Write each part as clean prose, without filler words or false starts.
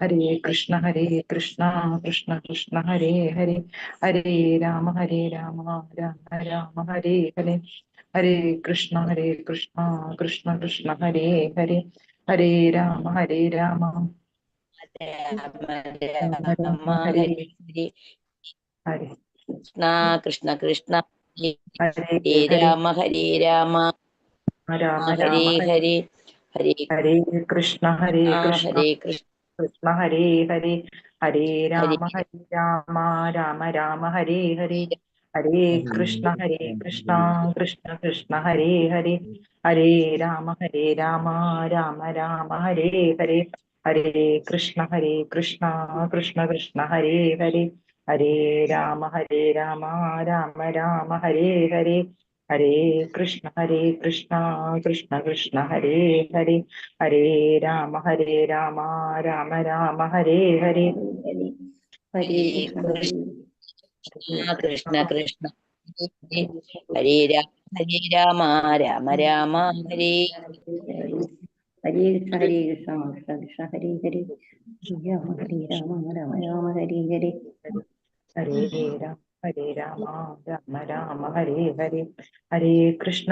ഹരേ കൃഷ്ണ കൃഷ്ണ കൃഷ്ണ ഹരേ ഹരേ, ഹരേ രാമ രാമ രാമ ഹരേ ഹരേ, ഹരേ കൃഷ്ണ കൃഷ്ണ കൃഷ്ണ ഹരേ ഹരേ, ഹരേ രാമ രാമ രാമ രാമ ഹരേ ഹരേ ഹരേ, ഹരേ കൃഷ്ണ കൃഷ്ണ കൃഷ്ണ ഹരേ ഹരേ രാമ രാമ രാമ ഹരേ രാമ ഹരേ, ഹരേ ഹരേ കൃഷ്ണ കൃഷ്ണ ഹരേ കൃഷ്ണ കൃഷ്ണ ഹരേ ഹരേ, ഹരേ ഹരേ രാമ രാമ രാമ ഹരേ ഹരേ, ഹരേ കൃഷ്ണ കൃഷ്ണ കൃഷ്ണ ഹരേ ഹരേ, ഹരേ രാമ രാമ രാമ ഹരേ ഹരേ, ഹരേ കൃഷ്ണ കൃഷ്ണ കൃഷ്ണ ഹരേ ഹരേ, ഹരേ രാമ രാമ രാമ ഹരേ ഹരേ, ഹരേ കൃഷ്ണ കൃഷ്ണ കൃഷ്ണ ഹരേ ഹരേ, ഹരേ രാമ രാമ രാമ ഹരേ ഹരേ, ഹരേ കൃഷ്ണ കൃഷ്ണ കൃഷ്ണ ഹരേ ഹരേ, ഹരേ രാമ രാമ ഹരേ ഹരേ കൃഷ്ണ കൃഷ്ണ കൃഷ്ണ ഹരേ ഹരേ, ഹരേ രാമ രാമ ഹരേ ഹരേ, ഹരേ രാമ രാമ ഹരേ ഹരേ, ഹരേ കൃഷ്ണ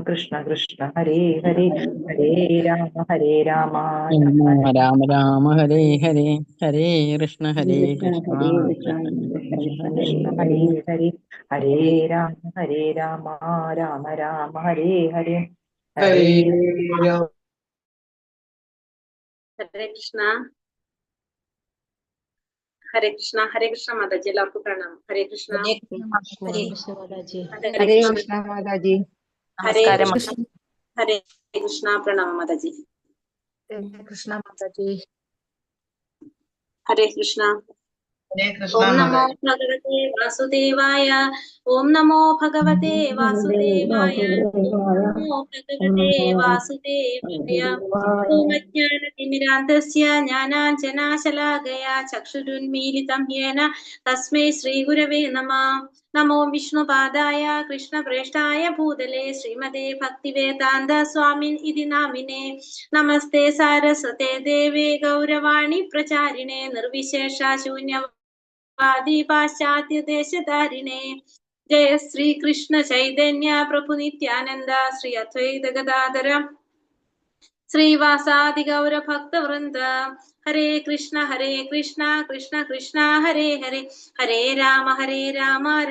കൃഷ്ണ കൃഷ്ണ ഹരേ ഹരേ, ഹരേ രാമ രാമ രാമ രാമ ഹരേ ഹരേ, ഹരേ കൃഷ്ണ കൃഷ്ണ ഹരേ കൃഷ്ണ കൃഷ്ണ കൃഷ്ണ ഹരേ ഹരേ ഹരേ, ഹരേ, ഹരേ രാമ രാമ ഹരേ ഹരേ, ഹരേ ഹരേ രാമ. ഹരേ കൃഷ്ണ ഹരേ കൃഷ്ണ മാതാജി, എല്ലാവർക്കും പ്രണാമം. ഹരേ കൃഷ്ണ ഹരേ കൃഷ്ണ ഹരേ കൃഷ്ണ മാതാജി. ഹരേ നമസ്കാരം. കൃഷ്ണ ഹരേ കൃഷ്ണ പ്രണാമം മാതാജി. കൃഷ്ണ മാതാജി. ഹരേ കൃഷ്ണ. ഹരേ കൃഷ്ണ ഓം നമോ മാതാജി. ഭഗവതേ വാസുദേവായ, ഓം നമോ ഭഗവതേ വാസുദേവായ, ഓം നമോ ഭഗവതേ വാസുദേവായ. ഓം അജ്ഞാനതിമിരാന്തസ്യ ജ്ഞാനാഞ്ജനാശലാകയാ ചക്ഷുരുന്മീലിതം യേന തസ്മൈ ശ്രീഗുരവേ നമഃ. നമോ വിഷ്ണുപാദായ കൃഷ്ണപ്രേഷ്ഠായ ഭൂതലേ ശ്രീമതേ ഭക്തിവേദാന്ത സ്വാമിൻ ഇതി നാമിനെ. നമസ്തേ സാരസ്വതേ ദേവേ ഗൗരവാണി പ്രചാരിണേ നിർവിശേഷ ശൂന്യവാദി പാശ്ചാത്യ ദേശധാരിണേ. ജയ ശ്രീ കൃഷ്ണ ചൈതന്യ പ്രഭു നിത്യാനന്ദ ശ്രീ അദ്വൈത ഗദാധര ശ്രീവാസാദി ഗൗര ഭക്തവൃന്ദ. ഹരേ കൃഷ്ണ കൃഷ്ണ കൃഷ്ണ ഹരേ ഹരേ, ഹരേ രാമ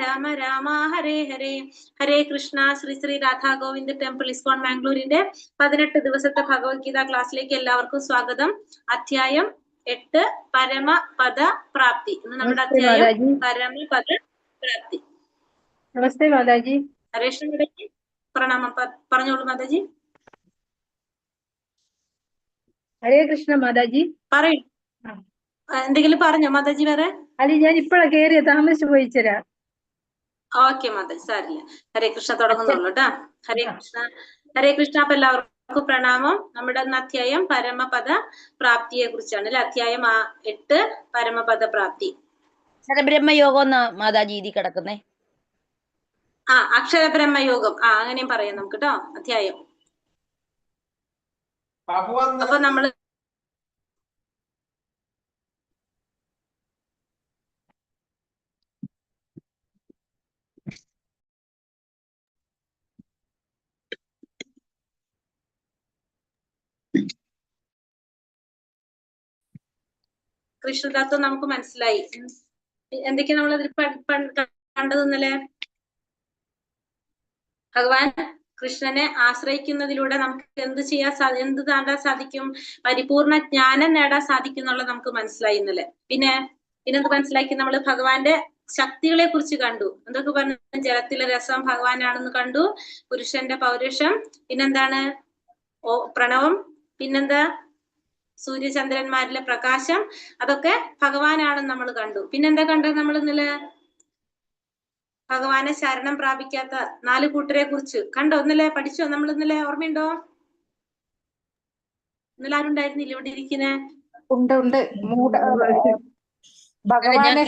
രാമ രാമ ഹരേ ഹരേ. ഹരേ കൃഷ്ണ. ശ്രീ ശ്രീ രാധാ ഗോവിന്ദ് ടെമ്പിൾ ഇസ്കോൺ മാംഗ്ലൂരിന്റെ 18 ദിവസത്തെ ഭഗവത്ഗീത ക്ലാസ്സിലേക്ക് എല്ലാവർക്കും സ്വാഗതം. അധ്യായം 8 പരമപദ പ്രാപ്തി. ഇന്ന് നമ്മുടെ അധ്യായം പരമപദ പ്രാപ്തി. നമസ്തേ മാതാജി. ഹരേഷ് മാതാജി പ്രണാമം. പറഞ്ഞോളൂ മാതാജി. ഹരേ കൃഷ്ണ മാതാജി. പറയൂ, എന്തെങ്കിലും പറഞ്ഞോ മാതാജി വേറെ? അല്ല, ഞാൻ ഇപ്പഴാ കേറിയ, താമസിച്ചു പോയിച്ചരാ. ഓക്കെ മാതാജി, സാരില്ല. ഹരേ കൃഷ്ണ തുടങ്ങുന്നുള്ളൂ കേട്ടാ. ഹരേ കൃഷ്ണ അപ്പൊ എല്ലാവർക്കും പ്രണാമം. നമ്മുടെ അധ്യായം പരമപദ പ്രാപ്തിയെ കുറിച്ചാണ് അല്ലെ. അധ്യായം 8 പരമപദ പ്രാപ്തി. അക്ഷരബ്രഹ്മയോഗം മാതാജി ഇതി കിടക്കുന്നേ. അക്ഷരബ്രഹ്മയോഗം, അങ്ങനെയും പറയാം നമുക്ക് കേട്ടോ. അധ്യായം അപ്പൊ നമ്മള് കൃഷ്ണതത്വം നമുക്ക് മനസ്സിലായി. എന്തൊക്കെയാ നമ്മളതിൽ കണ്ടത് ഇന്നലെ? ഭഗവാൻ കൃഷ്ണനെ ആശ്രയിക്കുന്നതിലൂടെ നമുക്ക് എന്ത് നേടാൻ സാധിക്കും? പരിപൂർണ ജ്ഞാനം നേടാൻ സാധിക്കും എന്നുള്ളത് നമുക്ക് മനസ്സിലായി ഇന്നലെ. പിന്നെന്ത് മനസ്സിലാക്കി? നമ്മള് ഭഗവാന്റെ ശക്തികളെ കുറിച്ച് കണ്ടു. എന്തൊക്കെ പറഞ്ഞു? ജലത്തിലെ രസം ഭഗവാനാണെന്ന് കണ്ടു, പുരുഷന്റെ പൗരുഷം, പിന്നെന്താണ് പ്രണവം, പിന്നെന്താ സൂര്യചന്ദ്രന്മാരിലെ പ്രകാശം, അതൊക്കെ ഭഗവാനാണെന്ന് നമ്മൾ കണ്ടു. പിന്നെന്താ കണ്ടത് നമ്മൾ ഇന്നലെ? ഭഗവാനെ ശരണം പ്രാപിക്കാത്ത 4 കൂട്ടരെ കുറിച്ച് കണ്ടോ? ഇന്നലെ പഠിച്ചോ? നമ്മൾ ഇന്നലെ ഓർമ്മയുണ്ടോ? ഇന്നലെ ആരുണ്ടായിരുന്നില്ല ഇവിടെ ഇരിക്കുന്നേ? ഉണ്ട്. ഭഗവാനെ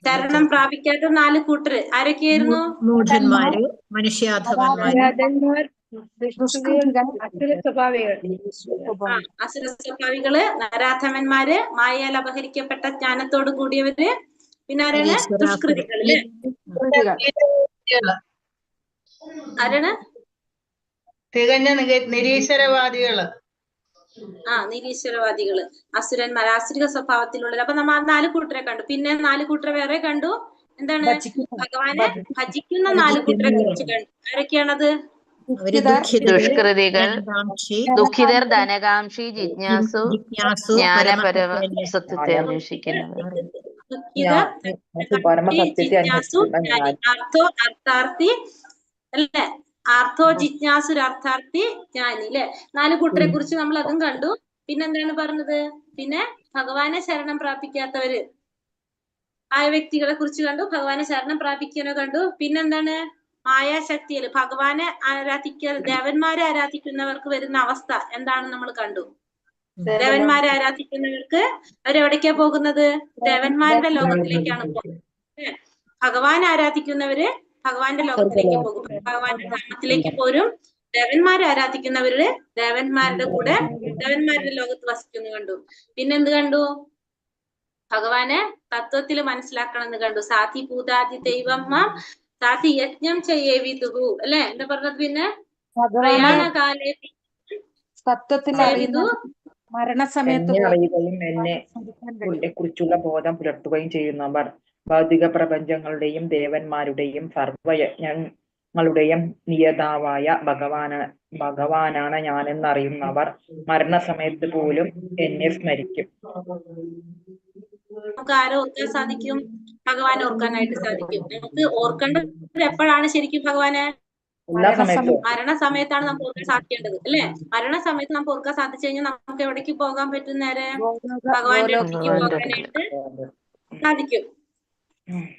ശരണം പ്രാപിക്കാത്ത 4 കൂട്ടര് ആരൊക്കെയായിരുന്നു? മൂഢന്മാര്, മനുഷ്യാധമന്മാര്, അസുര സ്വഭാവികൾ. അസുര സ്വഭാവികള്, നരാധമന്മാര്, മായയാൽ അപഹരിക്കപ്പെട്ട ജ്ഞാനത്തോട് കൂടിയവര്, പിന്നെ ആരാണ്? ദുഷ്കൃതികൾ അല്ലേ? ആരാണ്? തികഞ്ഞ നിരീശ്വരവാദികള്. നിരീശ്വരവാദികള്, അസുരന്മാർ, ആസുരിക സ്വഭാവത്തിലുള്ളത്. അപ്പൊ നമ്മൾ 4 കൂട്ടരെ കണ്ടു. പിന്നെ 4 കൂട്ടരെ വേറെ കണ്ടു. എന്താണ്? ഭഗവാനെ ഭജിക്കുന്ന 4 കൂട്ടരെ കുറിച്ച് കണ്ടു. ആരൊക്കെയാണത്? ദുഷ്കൃതികൾ, ദുഃഖിതർ, ധനകാംക്ഷി, ജിജ്ഞാസു, ജ്ഞാനപരമ സത്യത്തെ അന്വേഷിക്കുന്നവർ. അർത്ഥാർത്ഥി അല്ലേ? ആർത്തോ ജിജ്ഞാസുരർത്ഥാർത്ഥി ജ്ഞാനി അല്ലെ? 4 കൂട്ടരെ കുറിച്ച് നമ്മൾ അതും കണ്ടു. പിന്നെന്താണ് പറഞ്ഞത്? പിന്നെ ഭഗവാനെ ശരണം പ്രാപിക്കാത്തവര് ആയ വ്യക്തികളെ കുറിച്ച് കണ്ടു. ഭഗവാനെ ശരണം പ്രാപിക്കാനോ കണ്ടു. പിന്നെന്താണ്? മായാശക്തിയില് ഭഗവാനെ ദേവന്മാരെ ആരാധിക്കുന്നവർക്ക് വരുന്ന അവസ്ഥ എന്താണെന്ന് നമ്മൾ കണ്ടു. ദേവന്മാരെ ആരാധിക്കുന്നവർക്ക് അവരെവിടേക്കാ പോകുന്നത്? ദേവന്മാരുടെ ലോകത്തിലേക്കാണ് പോകുന്നത്. ഭഗവാൻ ആരാധിക്കുന്നവര് ഭഗവാന്റെ ലോകത്തിലേക്ക് പോകും, ഭഗവാന്റെ ധാമത്തിലേക്ക് പോരും. ദേവന്മാരെ ആരാധിക്കുന്നവര് ദേവന്മാരുടെ കൂടെ ദേവന്മാരുടെ ലോകത്ത് വസിക്കുന്നു കണ്ടു. പിന്നെന്ത് കണ്ടു? ഭഗവാനെ തത്വത്തിൽ മനസ്സിലാക്കണം എന്ന് കണ്ടു. സാധി ഭൂതാദി ദൈവമ്മ സാധി യജ്ഞം ചെയ്യേവിതുഹു അല്ലെ? എന്താ പറഞ്ഞത്? പിന്നെ പ്രയാണകാലേ തത്വത്തിൽ മരണസമയത്ത് അറിയുകയും എന്നെ കുറിച്ചുള്ള ബോധം പുലർത്തുകയും ചെയ്യുന്നവർ ഭൗതിക പ്രപഞ്ചങ്ങളുടെയും ദേവന്മാരുടെയും സർവയജ്ഞങ്ങളുടെയും നിയതാവായ ഭഗവാനാണ് ഞാനെന്നറിയുന്നവർ മരണസമയത്ത് പോലും എന്നെ സ്മരിക്കും. നമുക്ക് ആരെ ഓർക്കാൻ സാധിക്കും? ഭഗവാനെ ഓർക്കാനായിട്ട് സാധിക്കും. നമുക്ക് ഓർക്കേണ്ടത് എപ്പോഴാണ് ശരിക്കും ഭഗവാനെ? മരണസമയത്താണ് നമുക്ക് ഓർക്കാൻ സാധിക്കേണ്ടത് അല്ലെ? മരണസമയത്ത് നമുക്ക് ഓർക്കാൻ സാധിച്ചു കഴിഞ്ഞാൽ നമുക്ക് എവിടേക്ക് പോകാൻ പറ്റും? നേരെ ഭഗവാന്റെ അടുത്തേക്ക് പോകാനായിട്ട് സാധിക്കും.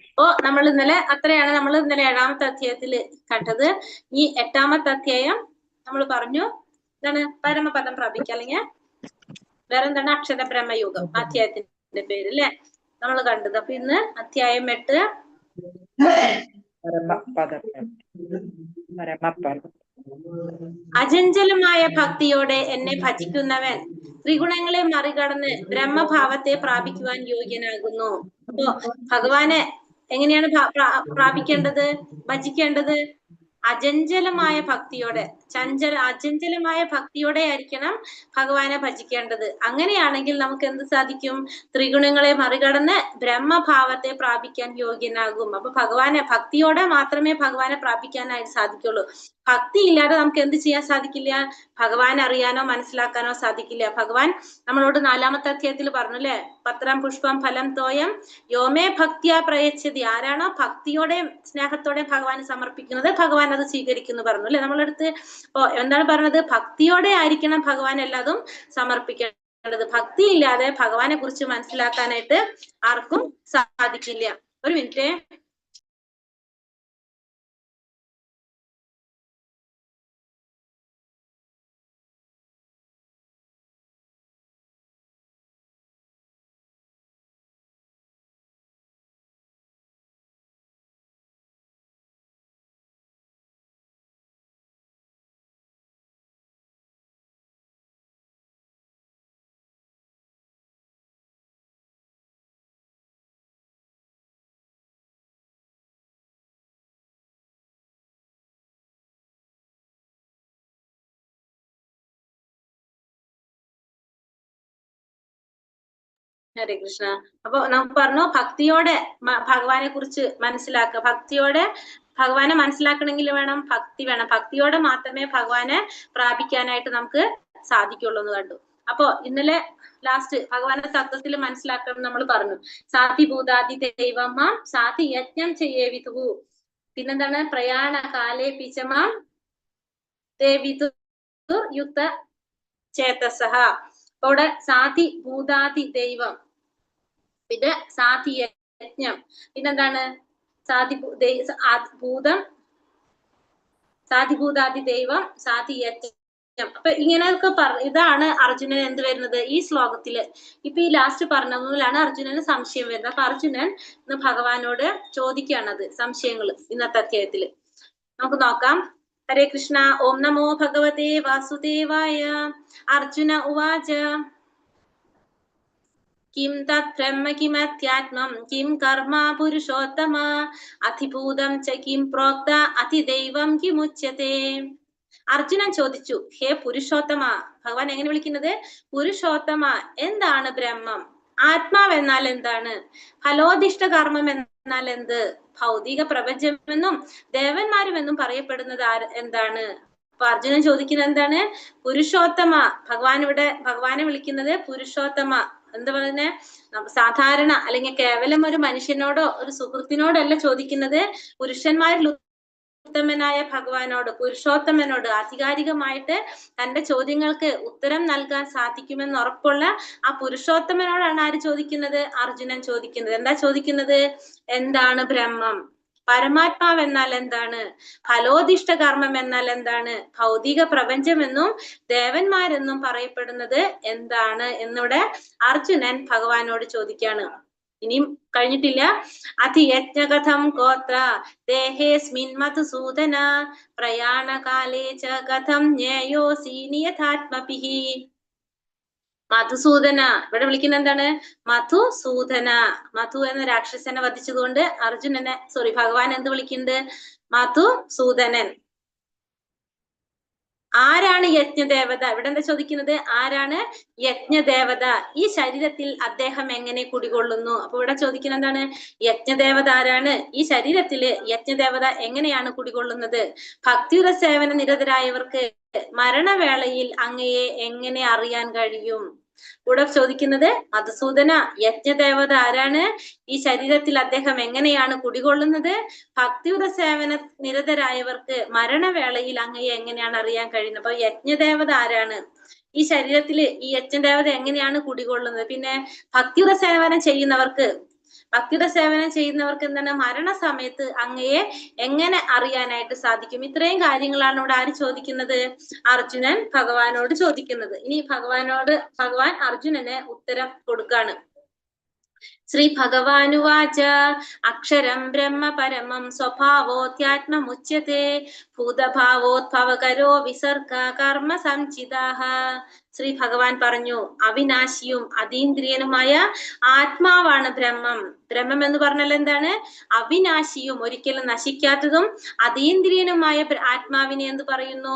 അപ്പോ നമ്മൾ ഇന്നലെ നമ്മൾ ഇന്നലെ 7ാമത്തെ അധ്യായത്തില് കണ്ടത്. ഈ 8ാമത്തെ അധ്യായം നമ്മൾ പറഞ്ഞു എന്താണ്? പരമപദം പ്രാപിക്കുക, അല്ലെങ്കിൽ വേറെന്താണ്? അക്ഷര ബ്രഹ്മയോഗം അധ്യായത്തിന്റെ പേര് അല്ലെ നമ്മൾ കണ്ടത്. അപ്പൊ ഇന്ന് അധ്യായം 8 അചഞ്ചലമായ ഭക്തിയോടെ എന്നെ ഭജിക്കുന്നവൻ ത്രിഗുണങ്ങളെ മറികടന്ന് ബ്രഹ്മഭാവത്തെ പ്രാപിക്കുവാൻ യോഗ്യനാകുന്നു. അപ്പോ ഭഗവാനെ എങ്ങനെയാണ് പ്രാപിക്കേണ്ടത്, ഭജിക്കേണ്ടത്? അചഞ്ചലമായ ഭക്തിയോടെ, അചഞ്ചലമായ ഭക്തിയോടെ ആയിരിക്കണം ഭഗവാനെ ഭജിക്കേണ്ടത്. അങ്ങനെയാണെങ്കിൽ നമുക്ക് എന്ത് സാധിക്കും? ത്രിഗുണങ്ങളെ മറികടന്ന് ബ്രഹ്മഭാവത്തെ പ്രാപിക്കാൻ യോഗ്യനാകും. അപ്പൊ ഭക്തിയോടെ മാത്രമേ ഭഗവാനെ പ്രാപിക്കാനായിട്ട് സാധിക്കുള്ളൂ. ഭക്തി ഇല്ലാതെ നമുക്ക് എന്ത് ചെയ്യാൻ സാധിക്കില്ല? ഭഗവാൻ അറിയാനോ മനസ്സിലാക്കാനോ സാധിക്കില്ല. ഭഗവാൻ നമ്മളോട് 4ാമത്തെ അധ്യായത്തിൽ പറഞ്ഞു അല്ലെ? പത്രം പുഷ്പം ഫലം തോയം യോമേ ഭക്തിയാ പ്രയച്ഛതി. ആരാണോ ഭക്തിയോടെയും സ്നേഹത്തോടെയും ഭഗവാൻ സമർപ്പിക്കുന്നത് ഭഗവാൻ അത് സ്വീകരിക്കുന്നു പറഞ്ഞു അല്ലെ നമ്മളടുത്ത്. അപ്പൊ എന്താണ് പറഞ്ഞത്? ഭക്തിയോടെ ആയിരിക്കണം ഭഗവാൻ എല്ലാതും സമർപ്പിക്കേണ്ടത്. ഭക്തി ഇല്ലാതെ ഭഗവാനെ കുറിച്ച് മനസ്സിലാക്കാനായിട്ട് ആർക്കും സാധിക്കില്ല. ഒരു മിനിറ്റ്. ഹരേ കൃഷ്ണ. അപ്പൊ നമുക്ക് പറഞ്ഞു ഭക്തിയോടെ ഭഗവാനെ കുറിച്ച് മനസ്സിലാക്കുക. ഭക്തിയോടെ ഭഗവാനെ മനസ്സിലാക്കണമെങ്കിൽ ഭക്തി വേണം. ഭക്തിയോടെ മാത്രമേ ഭഗവാനെ പ്രാപിക്കാനായിട്ട് നമുക്ക് സാധിക്കുള്ളൂ എന്ന് കണ്ടു. അപ്പൊ ഇന്നലെ ലാസ്റ്റ് ഭഗവാന്റെ തത്വത്തിൽ മനസ്സിലാക്കണം നമ്മൾ പറഞ്ഞു. സാധി ഭൂതാദി ദൈവമ്മ സാധി യജ്ഞം ചെയ്യേവിതുഹു. പിന്നെന്താണ്? പ്രയാണ കാലേ പിച്ചമാം ദേവിതു യുക്ത ചേതസഹ. അവിടെ സാധി ഭൂതാദി ദൈവം, പിന്നെ സാധി യജ്ഞം, പിന്നെന്താണ്? സാധിഭൂതാദി ദൈവം, സാധി യജ്ഞം. അപ്പൊ ഇങ്ങനെയൊക്കെ ഇതാണ് അർജുനൻ എന്ത് വരുന്നത് ഈ ശ്ലോകത്തില്. ഇപ്പൊ ഈ ലാസ്റ്റ് പറഞ്ഞതിലാണ് അർജുനന് സംശയം വരുന്നത്. അപ്പൊ അർജുനൻ ഇന്ന് ഭഗവാനോട് ചോദിക്കുകയാണത് സംശയങ്ങൾ ഇന്നത്തെ അധ്യായത്തില്. നമുക്ക് നോക്കാം. ഹരേ കൃഷ്ണ. ഓം നമോ ഭഗവതേ വാസുദേവായ. അർജുന ഉവാച കിം തത് ബ്രഹ്മ കിമധ്യാത്മം കിം കർമ്മ പുരുഷോത്തമ അധിഭൂതം ച കിം പ്രോക്ത അതിദൈവം കിമുച്യത്തെ. അർജുനൻ ചോദിച്ചു, ഹേ പുരുഷോത്തമ, ഭഗവാൻ എങ്ങനെ വിളിക്കുന്നത്? പുരുഷോത്തമ, എന്താണ് ബ്രഹ്മം? ആത്മാവ് എന്നാൽ എന്താണ്? ഫലോദിഷ്ട കർമ്മം എന്നാൽ എന്ത്? ഭൗതിക പ്രപഞ്ചമെന്നും ദേവന്മാരുമെന്നും പറയപ്പെടുന്നത് എന്താണ്? അപ്പൊ അർജുനൻ ചോദിക്കുന്നത് എന്താണ്? പുരുഷോത്തമ. ഭഗവാനെ വിളിക്കുന്നത് പുരുഷോത്തമ. എന്താ പറയുന്നത്? സാധാരണ അല്ലെങ്കിൽ കേവലം ഒരു മനുഷ്യനോടോ ഒരു സുഹൃത്തിനോടല്ല ചോദിക്കുന്നത്. പുരുഷന്മാരിൽ ഉത്തമനായ ഭഗവാനോട്, പുരുഷോത്തമനോട് ആധികാരികമായിട്ട് തന്റെ ചോദ്യങ്ങൾക്ക് ഉത്തരം നൽകാൻ സാധിക്കുമെന്ന് ഉറപ്പുള്ള ആ പുരുഷോത്തമനോടാണ് ആര് ചോദിക്കുന്നത്? അർജുനൻ ചോദിക്കുന്നത്. എന്താ ചോദിക്കുന്നത്? എന്താണ് ബ്രഹ്മം? പരമാത്മാവ് എന്നാൽ എന്താണ്? ഫലോദിഷ്ട കർമ്മം എന്നാൽ എന്താണ്? ഭൗതിക പ്രപഞ്ചമെന്നും ദേവന്മാരെന്നും പറയപ്പെടുന്നത് എന്താണ് എന്നിവിടെ അർജുനൻ ഭഗവാനോട് ചോദിക്കാണ്. ഇനിയും കഴിഞ്ഞിട്ടില്ല. അധിയജ്ഞകഥം ഗോത്ര ദേഹേസ്മിൻ മധുസൂദന പ്രയാണകാലേ ച കഥം ജ്ഞേയോസി നിയഥാത്മഭിഃ. മധുസൂദന, ഇവിടെ വിളിക്കുന്ന എന്താണ്? മധുസൂദന. മധു എന്ന രാക്ഷസനെ വധിച്ചതുകൊണ്ട് ഭഗവാൻ എന്ത് വിളിക്കുന്നുണ്ട്? മധുസൂദനൻ. ആരാണ് യജ്ഞദേവത? ഇവിടെ എന്താ ചോദിക്കുന്നത്? ആരാണ് യജ്ഞദേവത? ഈ ശരീരത്തിൽ അദ്ദേഹം എങ്ങനെ കുടികൊള്ളുന്നു? അപ്പൊ ഇവിടെ ചോദിക്കുന്നത് എന്താണ്? യജ്ഞദേവത ആരാണ്? ഈ ശരീരത്തില് യജ്ഞദേവത എങ്ങനെയാണ് കുടികൊള്ളുന്നത്? ഭക്തിയുടെ സേവന നിരതരായവർക്ക് മരണവേളയിൽ അങ്ങയെ എങ്ങനെ അറിയാൻ കഴിയും? ഇവിടെ ചോദിക്കുന്നത് മധുസൂദന, യജ്ഞദേവത ആരാണ്? ഈ ശരീരത്തിൽ അദ്ദേഹം എങ്ങനെയാണ് കുടികൊള്ളുന്നത്? ഭക്തിയുടെ സേവന നിരതരായവർക്ക് മരണവേളയിൽ അങ്ങയെ എങ്ങനെയാണ് അറിയാൻ കഴിയുന്നത്? അപ്പൊ യജ്ഞദേവത ആരാണ്? ഈ ശരീരത്തില് ഈ യജ്ഞദേവത എങ്ങനെയാണ് കുടികൊള്ളുന്നത്? പിന്നെ ഭക്തിയുടെ സേവനം ചെയ്യുന്നവർക്ക് എന്താണ്? മരണസമയത്ത് അങ്ങയെ എങ്ങനെ അറിയാനായിട്ട് സാധിക്കും? ഇത്രയും കാര്യങ്ങളാണ് ഇവിടെ ആര് ചോദിക്കുന്നത്? അർജുനൻ ഭഗവാനോട് ചോദിക്കുന്നത്. ഇനി ഭഗവാൻ അർജുനന് ഉത്തരം കൊടുക്കാണ്. ശ്രീ ഭഗവാനുവാച അക്ഷരം ബ്രഹ്മ പരമം സ്വഭാവോധ്യാത്മമുച്യത്തെ ഭൂതഭാവോദ്ഭവകരോ വിസർഗ കർമ്മ സംചിതാഃ. ശ്രീ ഭഗവാൻ പറഞ്ഞു, അവിനാശിയും അതീന്ദ്രിയനുമായ ആത്മാവാണ് ബ്രഹ്മം. ബ്രഹ്മം എന്ന് പറഞ്ഞാൽ എന്താണ്? അവിനാശിയും ഒരിക്കലും നശിക്കാത്തതും അതീന്ദ്രിയനുമായ ആത്മാവിനെ എന്ത് പറയുന്നു?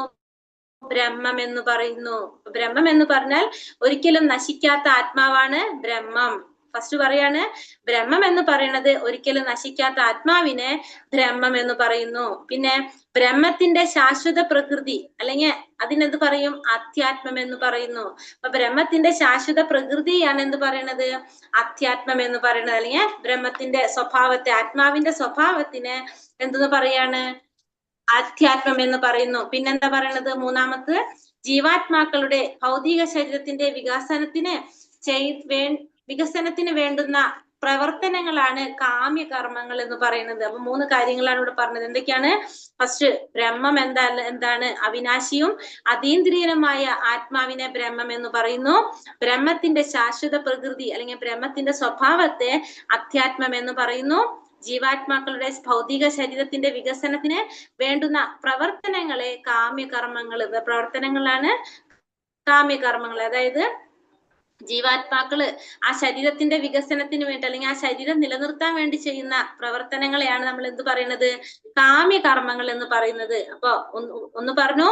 ബ്രഹ്മം എന്ന് പറയുന്നു. ബ്രഹ്മം എന്ന് പറഞ്ഞാൽ ഒരിക്കലും നശിക്കാത്ത ആത്മാവാണ് ബ്രഹ്മം. ഫസ്റ്റ് പറയാണ്, ബ്രഹ്മം എന്ന് പറയുന്നത് ഒരിക്കലും നശിക്കാത്ത ആത്മാവിനെ ബ്രഹ്മം എന്ന് പറയുന്നു. പിന്നെ ബ്രഹ്മത്തിന്റെ ശാശ്വത പ്രകൃതി അല്ലെങ്കിൽ അതിനെന്ത് പറയും? അധ്യാത്മം എന്ന് പറയുന്നു. അപ്പൊ ബ്രഹ്മത്തിന്റെ ശാശ്വത പ്രകൃതിയാണ് എന്ത് പറയുന്നത്? അധ്യാത്മം എന്ന് പറയുന്നത്. അല്ലെങ്കിൽ ബ്രഹ്മത്തിന്റെ സ്വഭാവത്തെ, ആത്മാവിന്റെ സ്വഭാവത്തിന് എന്തെന്ന് പറയാണ്? അധ്യാത്മം എന്ന് പറയുന്നു. പിന്നെന്താ പറയണത്? മൂന്നാമത്, ജീവാത്മാക്കളുടെ ഭൗതിക ശരീരത്തിന്റെ വികസനത്തിന് വേണ്ടുന്ന പ്രവർത്തനങ്ങളാണ് കാമ്യകർമ്മങ്ങൾ എന്ന് പറയുന്നത്. അപ്പൊ 3 കാര്യങ്ങളാണ് ഇവിടെ പറഞ്ഞത്. എന്തൊക്കെയാണ്? ഫസ്റ്റ്, ബ്രഹ്മം എന്താണ്? അവിനാശിയും അതീന്ദ്രിയനുമായ ആത്മാവിനെ ബ്രഹ്മം എന്ന് പറയുന്നു. ബ്രഹ്മത്തിന്റെ ശാശ്വത പ്രകൃതി അല്ലെങ്കിൽ ബ്രഹ്മത്തിന്റെ സ്വഭാവത്തെ അധ്യാത്മം എന്ന് പറയുന്നു. ജീവാത്മാക്കളുടെ ഭൗതിക ശരീരത്തിന്റെ വികസനത്തിന് വേണ്ടുന്ന പ്രവർത്തനങ്ങളെ പ്രവർത്തനങ്ങളാണ് കാമ്യകർമ്മങ്ങൾ. അതായത് ജീവാത്മാക്കള് ആ ശരീരത്തിന്റെ വികസനത്തിന് വേണ്ടി അല്ലെങ്കിൽ ആ ശരീരം നിലനിർത്താൻ വേണ്ടി ചെയ്യുന്ന പ്രവർത്തനങ്ങളെയാണ് നമ്മൾ എന്ത് പറയുന്നത്? കാമ്യകർമ്മങ്ങൾ എന്ന് പറയുന്നത്. അപ്പൊ ഒന്ന് പറഞ്ഞു,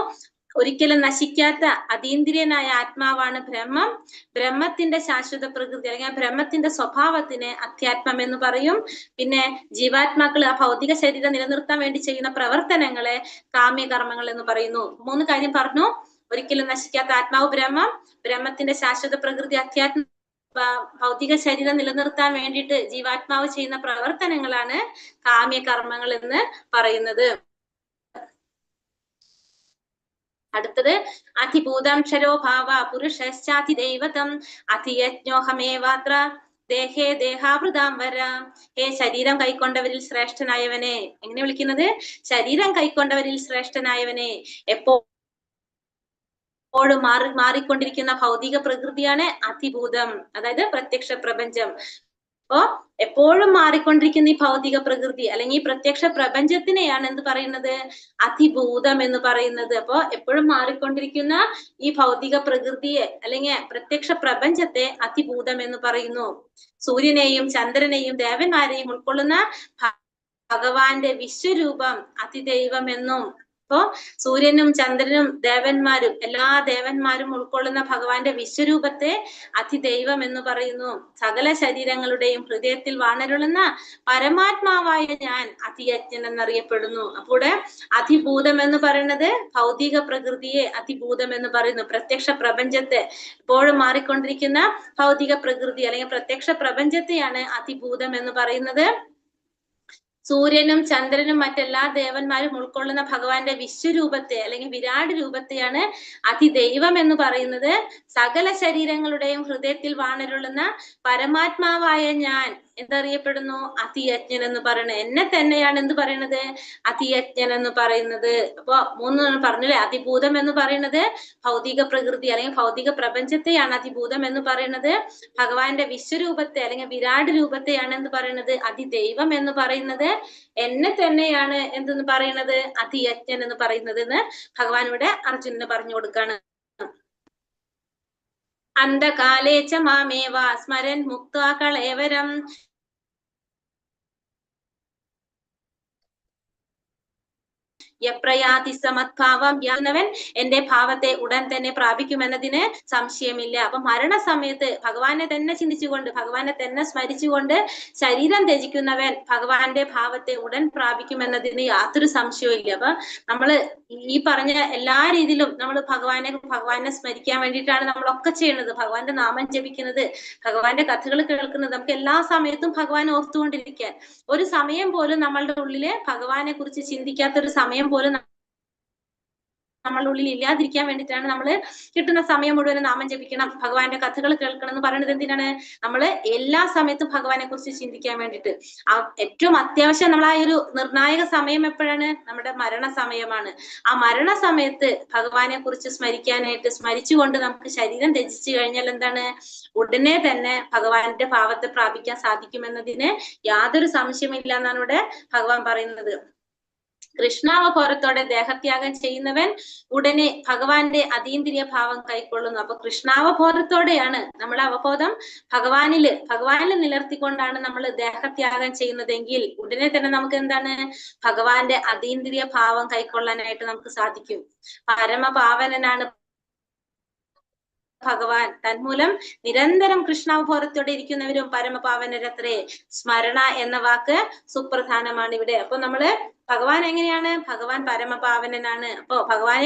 ഒരിക്കലും നശിക്കാത്ത അതീന്ദ്രിയനായ ആത്മാവാണ് ബ്രഹ്മം. ബ്രഹ്മത്തിന്റെ ശാശ്വത പ്രകൃതി അല്ലെങ്കിൽ ബ്രഹ്മത്തിന്റെ സ്വഭാവത്തിന് അധ്യാത്മം എന്ന് പറയും. പിന്നെ ജീവാത്മാക്കൾ ആ ഭൗതിക ശരീരം നിലനിർത്താൻ വേണ്ടി ചെയ്യുന്ന പ്രവർത്തനങ്ങളെ കാമ്യകർമ്മങ്ങൾ എന്ന് പറയുന്നു. 3 കാര്യം പറഞ്ഞു. ഒരിക്കലും നശിക്കാത്ത ആത്മാവ് ബ്രഹ്മം, ബ്രഹ്മത്തിന്റെ ശാശ്വത പ്രകൃതി അധ്യാത്മ, ഭൗതിക ശരീരം നിലനിർത്താൻ വേണ്ടിയിട്ട് ജീവാത്മാവ് ചെയ്യുന്ന പ്രവർത്തനങ്ങളാണ് കാമ്യകർമ്മങ്ങൾ എന്ന് പറയുന്നത്. അടുത്തത്, അധിഭൂതാംശരോ ഭാവ പുരുഷശ്ചാധിദൈവതം അധിയജ്ഞോഹമേവാത്ര ദേഹേ ദേഹാവൃതാം വര. ഹേ ശരീരം കൈക്കൊണ്ടവരിൽ ശ്രേഷ്ഠനായവനെ. എങ്ങനെ വിളിക്കുന്നത്? ശരീരം കൈക്കൊണ്ടവരിൽ ശ്രേഷ്ഠനായവനെ. എപ്പോഴും മാറിക്കൊണ്ടിരിക്കുന്ന ഭൗതിക പ്രകൃതിയാണ് അധിഭൂതം, അതായത് പ്രത്യക്ഷ പ്രപഞ്ചം. അപ്പോ എപ്പോഴും മാറിക്കൊണ്ടിരിക്കുന്ന ഈ ഭൗതിക പ്രകൃതി അല്ലെങ്കിൽ ഈ പ്രത്യക്ഷ പ്രപഞ്ചത്തിനെയാണ് എന്ത് പറയുന്നത്? അതിഭൂതം എന്ന് പറയുന്നത്. അപ്പോ എപ്പോഴും മാറിക്കൊണ്ടിരിക്കുന്ന ഈ ഭൗതിക പ്രകൃതിയെ അല്ലെങ്കിൽ പ്രത്യക്ഷ പ്രപഞ്ചത്തെ അതിഭൂതം എന്ന് പറയുന്നു. സൂര്യനെയും ചന്ദ്രനെയും ദേവന്മാരെയും ഉൾക്കൊള്ളുന്ന ഭഗവാന്റെ വിശ്വരൂപം അതിദൈവം എന്നും, അപ്പോ സൂര്യനും ചന്ദ്രനും ദേവന്മാരും എല്ലാ ദേവന്മാരും ഉൾക്കൊള്ളുന്ന ഭഗവാന്റെ വിശ്വരൂപത്തെ അതിദൈവം എന്ന് പറയുന്നു. സകല ശരീരങ്ങളുടെയും ഹൃദയത്തിൽ വാണരുളുന്ന പരമാത്മാവായ ഞാൻ അതിയജ്ഞൻ എന്നറിയപ്പെടുന്നു. അപ്പോൾ അതിഭൂതം എന്ന് പറയുന്നത് ഭൗതിക പ്രകൃതിയെ അതിഭൂതം എന്ന് പറയുന്നു. പ്രത്യക്ഷ പ്രപഞ്ചത്തെ എപ്പോഴും മാറിക്കൊണ്ടിരിക്കുന്ന ഭൗതിക പ്രകൃതി അല്ലെങ്കിൽ പ്രത്യക്ഷ പ്രപഞ്ചത്തെയാണ് അതിഭൂതം എന്ന് പറയുന്നത്. സൂര്യനും ചന്ദ്രനും മറ്റെല്ലാ ദേവന്മാരും ഉൾക്കൊള്ളുന്ന ഭഗവാന്റെ വിശ്വരൂപത്തെ അല്ലെങ്കിൽ വിരാട് രൂപത്തെയാണ് അതിദൈവം എന്ന് പറയുന്നത്. സകല ശരീരങ്ങളുടെയും ഹൃദയത്തിൽ വാണരുളുന്ന പരമാത്മാവായ ഞാൻ എന്തറിയപ്പെടുന്നു? അതിയജ്ഞൻ എന്ന് പറയുന്നത്. എന്നെ തന്നെയാണ് എന്ത് പറയുന്നത്? അതിയജ്ഞൻ എന്ന് പറയുന്നത്. അപ്പൊ മൂന്ന് പറഞ്ഞില്ലേ, അതിഭൂതം എന്ന് പറയുന്നത് ഭൗതിക പ്രകൃതി അല്ലെങ്കിൽ ഭൗതിക പ്രപഞ്ചത്തെയാണ് അതിഭൂതം എന്ന് പറയുന്നത്. ഭഗവാന്റെ വിശ്വരൂപത്തെ അല്ലെങ്കിൽ വിരാട് രൂപത്തെയാണ് എന്ത് പറയുന്നത്? അതിദൈവം എന്ന് പറയുന്നത്. എന്നെ തന്നെയാണ് എന്തെന്ന് പറയുന്നത്? അതിയജ്ഞൻ എന്ന് പറയുന്നത് എന്ന് ഭഗവാൻ ഇവിടെ അർജുനന് പറഞ്ഞു കൊടുക്കാണ്. അന്ധകാലേച്ച മാമേവ സ്മരൻ മുക്ത്വാ കളേവരം യപ്രയാതി സമദ്ഭാവം യാനവൻ എന്റെ ഭാവത്തെ ഉടൻ തന്നെ പ്രാപിക്കുമെന്നതിന് സംശയമില്ല. അപ്പൊ മരണസമയത്ത് ഭഗവാനെ തന്നെ ചിന്തിച്ചുകൊണ്ട് ഭഗവാനെ തന്നെ സ്മരിച്ചുകൊണ്ട് ശരീരം ത്യജിക്കുന്നവൻ ഭഗവാന്റെ ഭാവത്തെ ഉടൻ പ്രാപിക്കുമെന്നതിന് യാതൊരു സംശയവും ഇല്ല. അപ്പൊ നമ്മള് ഈ പറഞ്ഞ എല്ലാ രീതിയിലും നമ്മൾ ഭഗവാനെ സ്മരിക്കാൻ വേണ്ടിയിട്ടാണ് നമ്മളൊക്കെ ചെയ്യുന്നത്. ഭഗവാന്റെ നാമം ജപിക്കുന്നത്, ഭഗവാന്റെ കഥകൾ കേൾക്കുന്നത്, നമുക്ക് എല്ലാ സമയത്തും ഭഗവാനെ ഓർത്തുകൊണ്ടിരിക്കാൻ. ഒരു സമയം പോലും നമ്മളുടെ ഉള്ളില് ഭഗവാനെ കുറിച്ച് ചിന്തിക്കാത്തൊരു സമയം പോലും നമ്മളുടെ ഉള്ളിൽ ഇല്ലാതിരിക്കാൻ വേണ്ടിയിട്ടാണ് നമ്മൾ കിട്ടുന്ന സമയം മുഴുവൻ നാമം ജപിക്കണം, ഭഗവാന്റെ കഥകൾ കേൾക്കണം എന്ന് പറയുന്നത്. എന്തിനാണ്? നമ്മൾ എല്ലാ സമയത്തും ഭഗവാനെ കുറിച്ച് ചിന്തിക്കാൻ വേണ്ടിയിട്ട്. ഏറ്റവും അത്യാവശ്യം നമ്മൾ ആ ഒരു നിർണായക സമയം എപ്പോഴാണ്? നമ്മുടെ മരണസമയമാണ്. ആ മരണസമയത്ത് ഭഗവാനെ കുറിച്ച് സ്മരിച്ചുകൊണ്ട് നമുക്ക് ശരീരം ത്യജിച്ചു കഴിഞ്ഞാൽ എന്താണ്? ഉടനെ തന്നെ ഭഗവാന്റെ ഭാവത്തെ പ്രാപിക്കാൻ സാധിക്കുമെന്നതിന് യാതൊരു സംശയമില്ല എന്നാണ് ഇവിടെ ഭഗവാൻ പറയുന്നത്. കൃഷ്ണാവബോധത്തോടെ ദേഹത്യാഗം ചെയ്യുന്നവൻ ഉടനെ ഭഗവാന്റെ അതീന്ദ്രിയ ഭാവം കൈക്കൊള്ളുന്നു. അപ്പൊ കൃഷ്ണാവബോധത്തോടെയാണ് നമ്മൾ അവബോധം ഭഗവാനില് നിലർത്തിക്കൊണ്ടാണ് നമ്മൾ ദേഹത്യാഗം ചെയ്യുന്നതെങ്കിൽ ഉടനെ തന്നെ നമുക്ക് എന്താണ്? ഭഗവാന്റെ അതീന്ദ്രിയ ഭാവം കൈക്കൊള്ളാനായിട്ട് നമുക്ക് സാധിക്കും. പരമപാവനനാണ് ഭഗവാൻ. തന്മൂലം നിരന്തരം കൃഷ്ണാവബോധത്തോടെ ഇരിക്കുന്നവരും പരമപാവനരത്രേ. സ്മരണ എന്ന വാക്ക് സുപ്രധാനമാണ് ഇവിടെ. അപ്പൊ നമ്മള് ഭഗവാൻ എങ്ങനെയാണ്? ഭഗവാൻ പരമപാവനനാണ്. അപ്പോ ഭഗവാനെ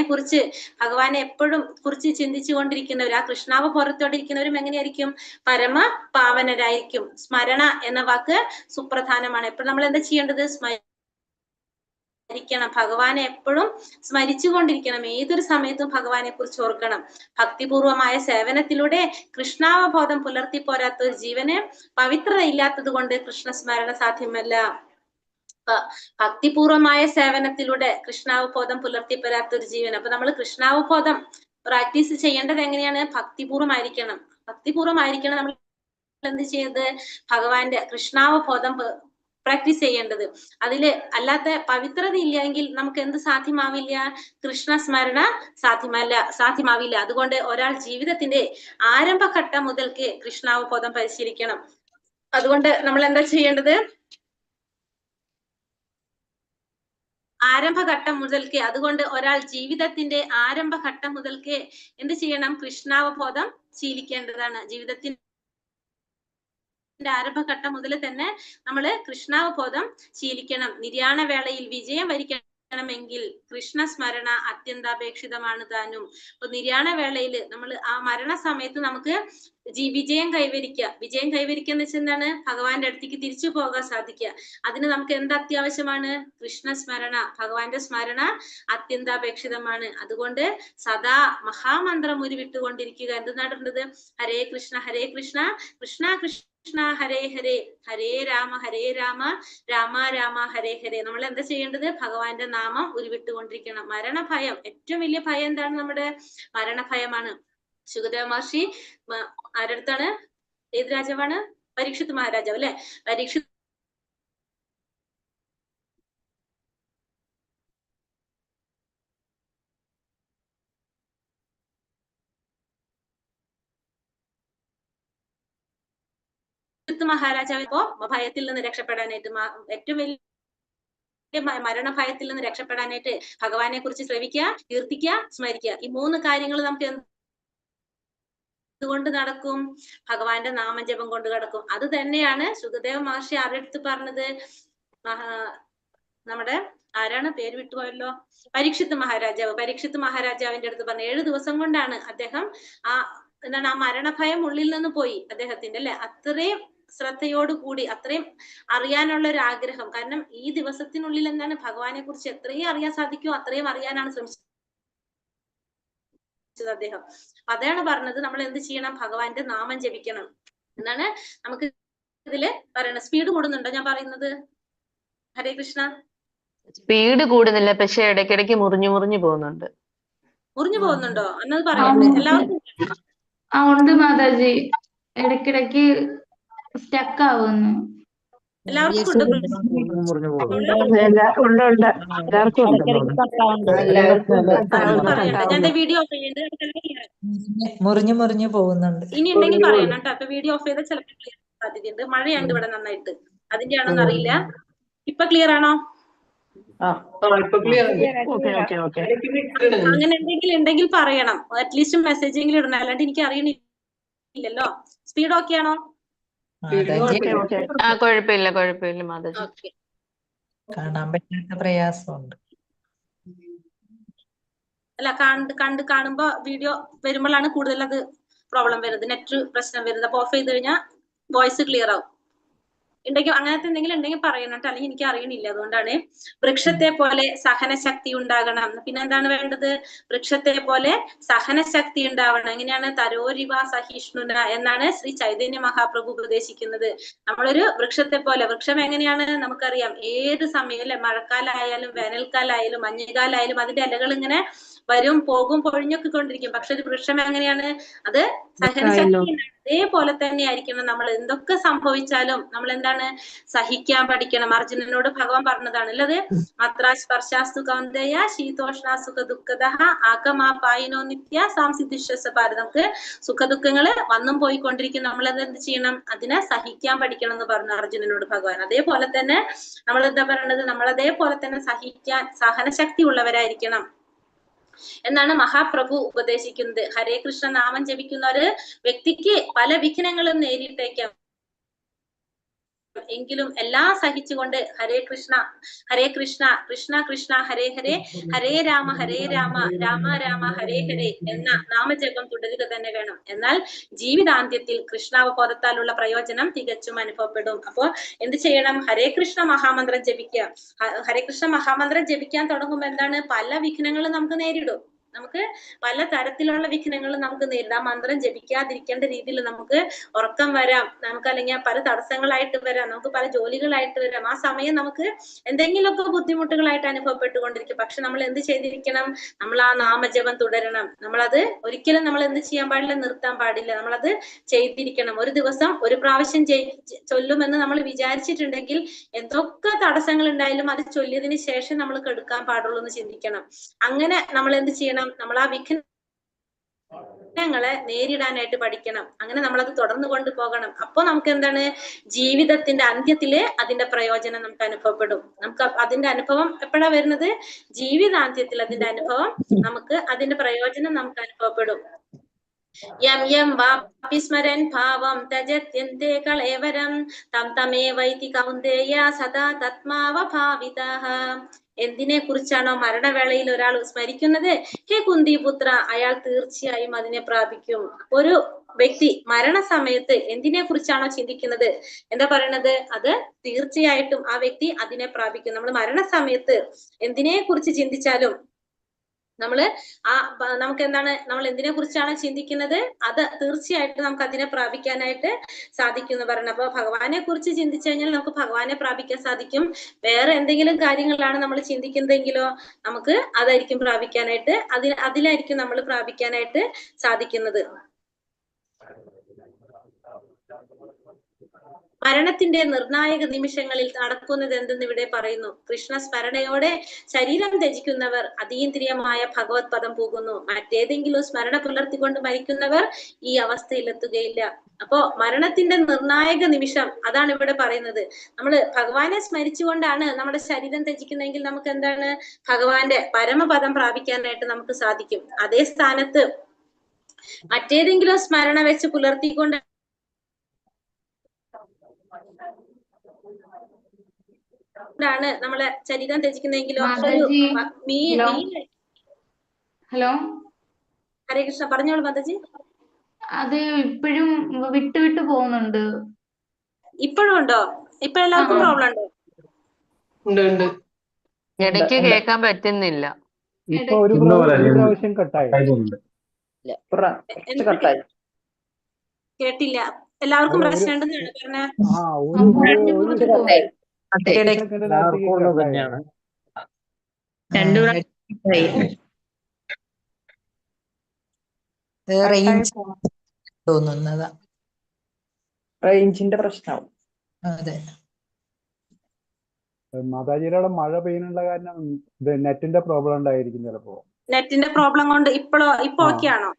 എപ്പോഴും കുറിച്ച് ചിന്തിച്ചു കൊണ്ടിരിക്കുന്നവർ, ആ കൃഷ്ണാവബോധത്തോടെ ഇരിക്കുന്നവരും എങ്ങനെയായിരിക്കും? പരമപാവനരായിരിക്കും. സ്മരണ എന്ന വാക്ക് സുപ്രധാനമാണ്. എപ്പോഴും നമ്മൾ എന്താ ചെയ്യേണ്ടത്? ഭഗവാനെ എപ്പോഴും സ്മരിച്ചുകൊണ്ടിരിക്കണം. ഏതൊരു സമയത്തും ഭഗവാനെ കുറിച്ച് ഓർക്കണം. ഭക്തിപൂർവമായ സേവനത്തിലൂടെ കൃഷ്ണാവബോധം പുലർത്തി പോരാത്ത ഒരു ജീവന് പവിത്രത ഇല്ലാത്തത് കൊണ്ട് കൃഷ്ണസ്മരണ സാധ്യമല്ല. ഭക്തിപൂർവമായ സേവനത്തിലൂടെ കൃഷ്ണാവബോധം പുലർത്തി പോരാത്ത ഒരു ജീവൻ. അപ്പൊ നമ്മൾ കൃഷ്ണാവബോധം പ്രാക്ടീസ് ചെയ്യേണ്ടത് എങ്ങനെയാണ്? ഭക്തിപൂർവമായിരിക്കണം നമ്മൾ എന്ത് ചെയ്ത് സാധിക്കുന്നത് കൃഷ്ണാവബോധം പ്രാക്ടീസ് ചെയ്യേണ്ടത്. അതില് അല്ലാത്ത പവിത്രത ഇല്ലെങ്കിൽ നമുക്ക് എന്ത് സാധ്യമാവില്ല? കൃഷ്ണസ്മരണ സാധ്യമാവില്ല. അതുകൊണ്ട് ഒരാൾ ജീവിതത്തിന്റെ ആരംഭഘട്ടം മുതൽക്ക് കൃഷ്ണാവബോധം പരിശീലിക്കണം. അതുകൊണ്ട് നമ്മൾ എന്താ ചെയ്യേണ്ടത്? ആരംഭഘട്ടം മുതൽക്ക്, അതുകൊണ്ട് ഒരാൾ ജീവിതത്തിന്റെ ആരംഭഘട്ടം മുതൽക്ക് എന്ത് ചെയ്യണം? കൃഷ്ണാവബോധം ശീലിക്കേണ്ടതാണ്. ജീവിതത്തിന്റെ ആരംഭഘട്ടം മുതൽ തന്നെ നമ്മൾ കൃഷ്ണാവബോധം ശീലിക്കണം. നിര്യാണ വേളയിൽ വിജയം വരിക്കണമെങ്കിൽ കൃഷ്ണസ്മരണ അത്യന്താപേക്ഷിതമാണ് താനും. അപ്പൊ നിര്യാണ വേളയിൽ നമ്മൾ ആ മരണസമയത്ത് നമുക്ക് വിജയം കൈവരിക്കുക എന്ന് വെച്ചാൽ എന്താണ്? ഭഗവാന്റെ അടുത്തേക്ക് തിരിച്ചു പോകാൻ സാധിക്കുക. അതിന് നമുക്ക് എന്ത് അത്യാവശ്യമാണ്? കൃഷ്ണസ്മരണ, ഭഗവാന്റെ സ്മരണ അത്യന്താപേക്ഷിതമാണ്. അതുകൊണ്ട് സദാ മഹാമന്ത്രം ഉരുവിട്ടുകൊണ്ടിരിക്കുക. എന്ത് നടേണ്ടത്? ഹരേ കൃഷ്ണ കൃഷ്ണ കൃഷ്ണ ഹരേ ഹരേ, ഹരേ രാമ രാമ രാമ ഹരേ ഹരേ. നമ്മൾ എന്താ ചെയ്യേണ്ടത്? ഭഗവാന്റെ നാമം ഉരുവിട്ടുകൊണ്ടിരിക്കണം. മരണഭയം, ഏറ്റവും വലിയ ഭയം എന്താണ്? നമ്മുടെ മരണഭയമാണ്. ശുകദേവ മഹർഷി ആരടുത്താണ്? ഏത് രാജാവാണ്? പരീക്ഷിത് മഹാരാജാവ് അല്ലെ, പരീക്ഷിത് മഹാരാജാവ് ഇപ്പോ ഭയത്തിൽ നിന്ന് രക്ഷപ്പെടാനായിട്ട് ഏറ്റവും വലിയ മരണഭയത്തിൽ നിന്ന് രക്ഷപ്പെടാനായിട്ട് ഭഗവാനെ കുറിച്ച് ശ്രവിക്കുക, കീർത്തിക്കുക, സ്മരിക്കുക. ഈ 3 കാര്യങ്ങൾ നമുക്ക് എന്തുകൊണ്ട് നടക്കും? ഭഗവാന്റെ നാമജപം കൊണ്ട് നടക്കും. അത് തന്നെയാണ് സുഖദേവ മഹർഷി ആരെടുത്ത് പറഞ്ഞത്? നമ്മുടെ ആരാണ് പേര് വിട്ടുപോയല്ലോ, പരീക്ഷിത് മഹാരാജാവ്. പരീക്ഷിത് മഹാരാജാവിന്റെ അടുത്ത് പറഞ്ഞു 7 ദിവസം കൊണ്ടാണ് അദ്ദേഹം ആ മരണഭയം ഉള്ളിൽ നിന്ന് പോയി അദ്ദേഹത്തിന്റെ അല്ലെ. അത്രയും ശ്രദ്ധയോടുകൂടി, അത്രയും അറിയാനുള്ള ഒരു ആഗ്രഹം. കാരണം ഈ ദിവസത്തിനുള്ളിൽ എന്താണ് ഭഗവാനെ കുറിച്ച് എത്രയും അറിയാൻ സാധിക്കുമോ അത്രയും അറിയാനാണ് ശ്രമിച്ചത് അദ്ദേഹം. അതാണ് പറഞ്ഞത് നമ്മൾ എന്ത് ചെയ്യണം? ഭഗവാന്റെ നാമം ജപിക്കണം എന്നാണ് നമുക്ക് ഇതില് പറയണത്. സ്പീഡ് കൂടുന്നുണ്ടോ ഞാൻ പറയുന്നത്? ഹരേ കൃഷ്ണ. സ്പീഡ് കൂടുന്നില്ല, പക്ഷെ ഇടയ്ക്കിടയ്ക്ക് മുറിഞ്ഞു പോകുന്നുണ്ട്. മുറിഞ്ഞു പോകുന്നുണ്ടോ? എന്നത് പറയാം എല്ലാവർക്കും. ഉണ്ട് മാതാജി, ഇടയ്ക്കിടയ്ക്ക് സ്റ്റക്ക് ആവുന്നു. എല്ലാവർക്കും ഉണ്ട്. ഞാൻ വീഡിയോ ഓഫ് ചെയ്യുന്നുണ്ട്, മുറിഞ്ഞു പോകുന്നുണ്ട്. ഇനി ഉണ്ടെങ്കിൽ പറയണം കേട്ടോ. അപ്പൊ വീഡിയോ ഓഫ് ചെയ്താൽ ചിലപ്പോൾ ക്ലിയർ സാധ്യതയുണ്ട്. മഴയുണ്ട് ഇവിടെ നന്നായിട്ട്, അതിന്റെ ആണോന്ന് അറിയില്ല. ഇപ്പൊ ക്ലിയർ ആണോ? അങ്ങനെ എന്തെങ്കിലും ഉണ്ടെങ്കിൽ പറയണം, അറ്റ്ലീസ്റ്റ് മെസ്സേജെങ്കിലും ഇടണം, അല്ലാണ്ട് എനിക്ക് അറിയണില്ലല്ലോ. സ്പീഡ് ഓക്കെ ആണോ? കുഴപ്പമില്ല മാതാജി. കാണാൻ പറ്റാത്ത പ്രയാസമുണ്ട്. അല്ല, കാണുമ്പോ വീഡിയോ വരുമ്പോഴാണ് കൂടുതൽ അത് പ്രോബ്ലം വരുന്നത്, നെറ്റ് പ്രശ്നം വരുന്നത്. അപ്പൊ ഓഫ് ചെയ്ത് കഴിഞ്ഞാൽ വോയിസ് ക്ലിയർ ആവും. ഉണ്ടെങ്കിൽ അങ്ങനത്തെ എന്തെങ്കിലും ഉണ്ടെങ്കിൽ പറയണം കേട്ടോ, അല്ലെങ്കിൽ എനിക്ക് അറിയണില്ല. അതുകൊണ്ടാണ്. വൃക്ഷത്തെ പോലെ സഹനശക്തി ഉണ്ടാകണം. പിന്നെ എന്താണ് വേണ്ടത്? വൃക്ഷത്തെ പോലെ സഹനശക്തി ഉണ്ടാവണം. എങ്ങനെയാണ്? തരോരിവ സഹിഷ്ണുന എന്നാണ് ശ്രീ ചൈതന്യ മഹാപ്രഭു ഉപദേശിക്കുന്നത്. നമ്മളൊരു വൃക്ഷത്തെ പോലെ, വൃക്ഷം എങ്ങനെയാണ് നമുക്കറിയാം, ഏത് സമയം അല്ലെ, മഴക്കാലായാലും വേനൽക്കാലായാലും മഞ്ഞുകാലായാലും അതിന്റെ ഇലകൾ ഇങ്ങനെ വരും പോകും പൊഴിഞ്ഞൊക്കെ കൊണ്ടിരിക്കും. പക്ഷെ ഒരു വൃക്ഷം എങ്ങനെയാണ്? അത് സഹനശക്തി. അതേപോലെ തന്നെ ആയിരിക്കണം നമ്മൾ. എന്തൊക്കെ സംഭവിച്ചാലും നമ്മൾ എന്താണ്? സഹിക്കാൻ പഠിക്കണം. അർജുനനോട് ഭഗവാൻ പറഞ്ഞതാണ് അല്ലത്, മാത്രാ സ്പർശാസ്തു കൗന്ദേയ ശീതോഷ്ണാസുഖ ദുഃഖദ ആകമാപായിനോ നിത്യ സാംസിദ്ധിശ്വസപാര. നമുക്ക് സുഖദുഃഖങ്ങള് വന്നും പോയിക്കൊണ്ടിരിക്കും. നമ്മൾ എന്ത് ചെയ്യണം? അതിനെ സഹിക്കാൻ പഠിക്കണം എന്ന് പറഞ്ഞു അർജുനനോട് ഭഗവാൻ. അതേപോലെ തന്നെ നമ്മൾ എന്താ പറയണത്? നമ്മൾ അതേപോലെ തന്നെ സഹിക്കാൻ സഹനശക്തി ഉള്ളവരായിരിക്കണം എന്നാണ് മഹാപ്രഭു ഉപദേശിക്കുന്നത്. ഹരേ കൃഷ്ണ നാമം ജപിക്കുന്ന ഒരു വ്യക്തിക്ക് പല വിഘ്നങ്ങളും നേരിട്ടേക്കാം, എങ്കിലും എല്ലാം സഹിച്ചുകൊണ്ട് ഹരേ കൃഷ്ണ കൃഷ്ണ കൃഷ്ണ ഹരേ ഹരേ ഹരേ രാമ രാമ രാമ ഹരേ ഹരേ എന്ന നാമജപം തുടരുക തന്നെ വേണം. എന്നാൽ ജീവിതാന്ത്യത്തിൽ കൃഷ്ണാവബോധത്താലുള്ള പ്രയോജനം തികച്ചും അനുഭവപ്പെടും. അപ്പോ എന്ത് ചെയ്യണം? ഹരേ കൃഷ്ണ മഹാമന്ത്രം ജപിക്കുക. ഹരേ കൃഷ്ണ മഹാമന്ത്രം ജപിക്കാൻ തുടങ്ങുമ്പോൾ എന്താണ്? പല വിഘ്നങ്ങളും നമുക്ക് നേരിടും. നമുക്ക് പല തരത്തിലുള്ള വിഘ്നങ്ങളും നമുക്ക് നേരിടാം. മന്ത്രം ജപിക്കാതിരിക്കേണ്ട രീതിയിൽ നമുക്ക് ഉറക്കം വരാം, നമുക്ക് അല്ലെങ്കിൽ പല തടസ്സങ്ങളായിട്ട് വരാം, നമുക്ക് പല ജോലികളായിട്ട് വരാം. ആ സമയം നമുക്ക് എന്തെങ്കിലുമൊക്കെ ബുദ്ധിമുട്ടുകളായിട്ട് അനുഭവപ്പെട്ടുകൊണ്ടിരിക്കും. പക്ഷെ നമ്മൾ എന്ത് ചെയ്തിരിക്കണം? നമ്മൾ ആ നാമജപം തുടരണം. നമ്മളത് ഒരിക്കലും നമ്മൾ എന്ത് ചെയ്യാൻ പാടില്ല? നിർത്താൻ പാടില്ല. നമ്മളത് ചെയ്തിരിക്കണം. ഒരു ദിവസം ഒരു പ്രാവശ്യം ചൊല്ലുമെന്ന് നമ്മൾ വിചാരിച്ചിട്ടുണ്ടെങ്കിൽ എന്തൊക്കെ തടസ്സങ്ങൾ ഉണ്ടായാലും അത് ചൊല്ലിയതിന് ശേഷം നമ്മൾ കെടുക്കാൻ പാടുള്ളൂ എന്ന് ചിന്തിക്കണം. അങ്ങനെ നമ്മൾ എന്ത് ചെയ്യണം? നമ്മൾ ആ വിഘ്നങ്ങളെ നേരിടാനായിട്ട് പഠിക്കണം. അങ്ങനെ നമ്മളത് തുടർന്ന് കൊണ്ടുപോകണം. അപ്പൊ നമുക്ക് എന്താണ്? ജീവിതത്തിന്റെ അന്ത്യത്തില് അതിന്റെ പ്രയോജനം നമുക്ക് അനുഭവപ്പെടും. നമുക്ക് അതിന്റെ അനുഭവം എപ്പോഴാ വരുന്നത്? ജീവിതാന്ത്യത്തിൽ അതിന്റെ അനുഭവം നമുക്ക്, അതിന്റെ പ്രയോജനം നമുക്ക് അനുഭവപ്പെടും. യം യം വാപി സ്മരൻ ഭാവം തജത്യന്തേ കളേവരം തം തമേവൈതി കൗന്ദേയ സദാ തത്മാവഭാവിതഃ. എന്തിനെ കുറിച്ചാണോ മരണവേളയിൽ ഒരാൾ സ്മരിക്കുന്നത്, ഹേ കുന്തിപുത്ര, അയാൾ തീർച്ചയായും അതിനെ പ്രാപിക്കും. ഒരു വ്യക്തി മരണസമയത്ത് എന്തിനെ കുറിച്ചാണോ ചിന്തിക്കുന്നത്, എന്താ പറയണത്? അത് തീർച്ചയായിട്ടും ആ വ്യക്തി അതിനെ പ്രാപിക്കും. നമ്മൾ മരണസമയത്ത് എന്തിനെ കുറിച്ച് ചിന്തിച്ചാലും നമുക്ക് എന്താണ്? നമ്മൾ എന്തിനെ കുറിച്ചാണ് ചിന്തിക്കുന്നത്, അത് തീർച്ചയായിട്ടും നമുക്ക് അതിനെ പ്രാപിക്കാനായിട്ട് സാധിക്കും എന്ന് പറയുന്നത്. അപ്പൊ ഭഗവാനെ കുറിച്ച് ചിന്തിച്ചു കഴിഞ്ഞാൽ നമുക്ക് ഭഗവാനെ പ്രാപിക്കാൻ സാധിക്കും. വേറെ എന്തെങ്കിലും കാര്യങ്ങളാണ് നമ്മൾ ചിന്തിക്കുന്നതെങ്കിലോ നമുക്ക് അതായിരിക്കും പ്രാപിക്കാനായിട്ട്, അതിലായിരിക്കും നമ്മൾ പ്രാപിക്കാനായിട്ട് സാധിക്കുന്നത്. മരണത്തിന്റെ നിർണായക നിമിഷങ്ങളിൽ നടക്കുന്നത് എന്തെന്ന് ഇവിടെ പറയുന്നു. കൃഷ്ണ സ്മരണയോടെ ശരീരം ത്യജിക്കുന്നവർ അതീന്ദ്രിയമായ ഭഗവത് പദം പോകുന്നു. മറ്റേതെങ്കിലും സ്മരണ പുലർത്തിക്കൊണ്ട് മരിക്കുന്നവർ ഈ അവസ്ഥയിലെത്തുകയില്ല. അപ്പോ മരണത്തിന്റെ നിർണായക നിമിഷം അതാണ് ഇവിടെ പറയുന്നത്. നമ്മൾ ഭഗവാനെ സ്മരിച്ചുകൊണ്ടാണ് നമ്മുടെ ശരീരം ത്യജിക്കുന്നതെങ്കിൽ നമുക്ക് എന്താണ് ഭഗവാന്റെ പരമപദം പ്രാപിക്കാനായിട്ട് നമുക്ക് സാധിക്കും. അതേ സ്ഥാനത്ത് മറ്റേതെങ്കിലും സ്മരണ വെച്ച് പുലർത്തിക്കൊണ്ട് ാണ് നമ്മളെ ശരീരം ത്യജിക്കുന്നതെങ്കിലോ ഹലോ ഹരേ കൃഷ്ണ പറഞ്ഞോളൂ മാതാജി. അത് ഇപ്പോഴും വിട്ടു പോകുന്നുണ്ട്. ഇപ്പോഴും ഉണ്ടോ? ഇപ്പൊ എല്ലാവർക്കും പ്രോബ്ലം ഉണ്ടോ? ഉണ്ട്. ഇടയ്ക്ക് കേൾക്കാൻ പറ്റുന്നില്ല. ഇപ്പൊ ഒരു പ്രാവശ്യം കട്ടായി. കേട്ടില്ല. എല്ലാവർക്കും പ്രശ്നം ഉണ്ടെന്നാണ് പറഞ്ഞത്. തോന്നുന്നതാ, റേഞ്ചിന്റെ പ്രശ്നമാവും. അതെ. മാതാജിയുടെ മഴ പെയ്യുന്നുള്ള കാരണം നെറ്റിന്റെ പ്രോബ്ലം ഉണ്ടായിരിക്കും ചിലപ്പോ. നെറ്റിന്റെ പ്രോബ്ലം കൊണ്ട് ഇപ്പൊ ഓക്കെ ആണോ?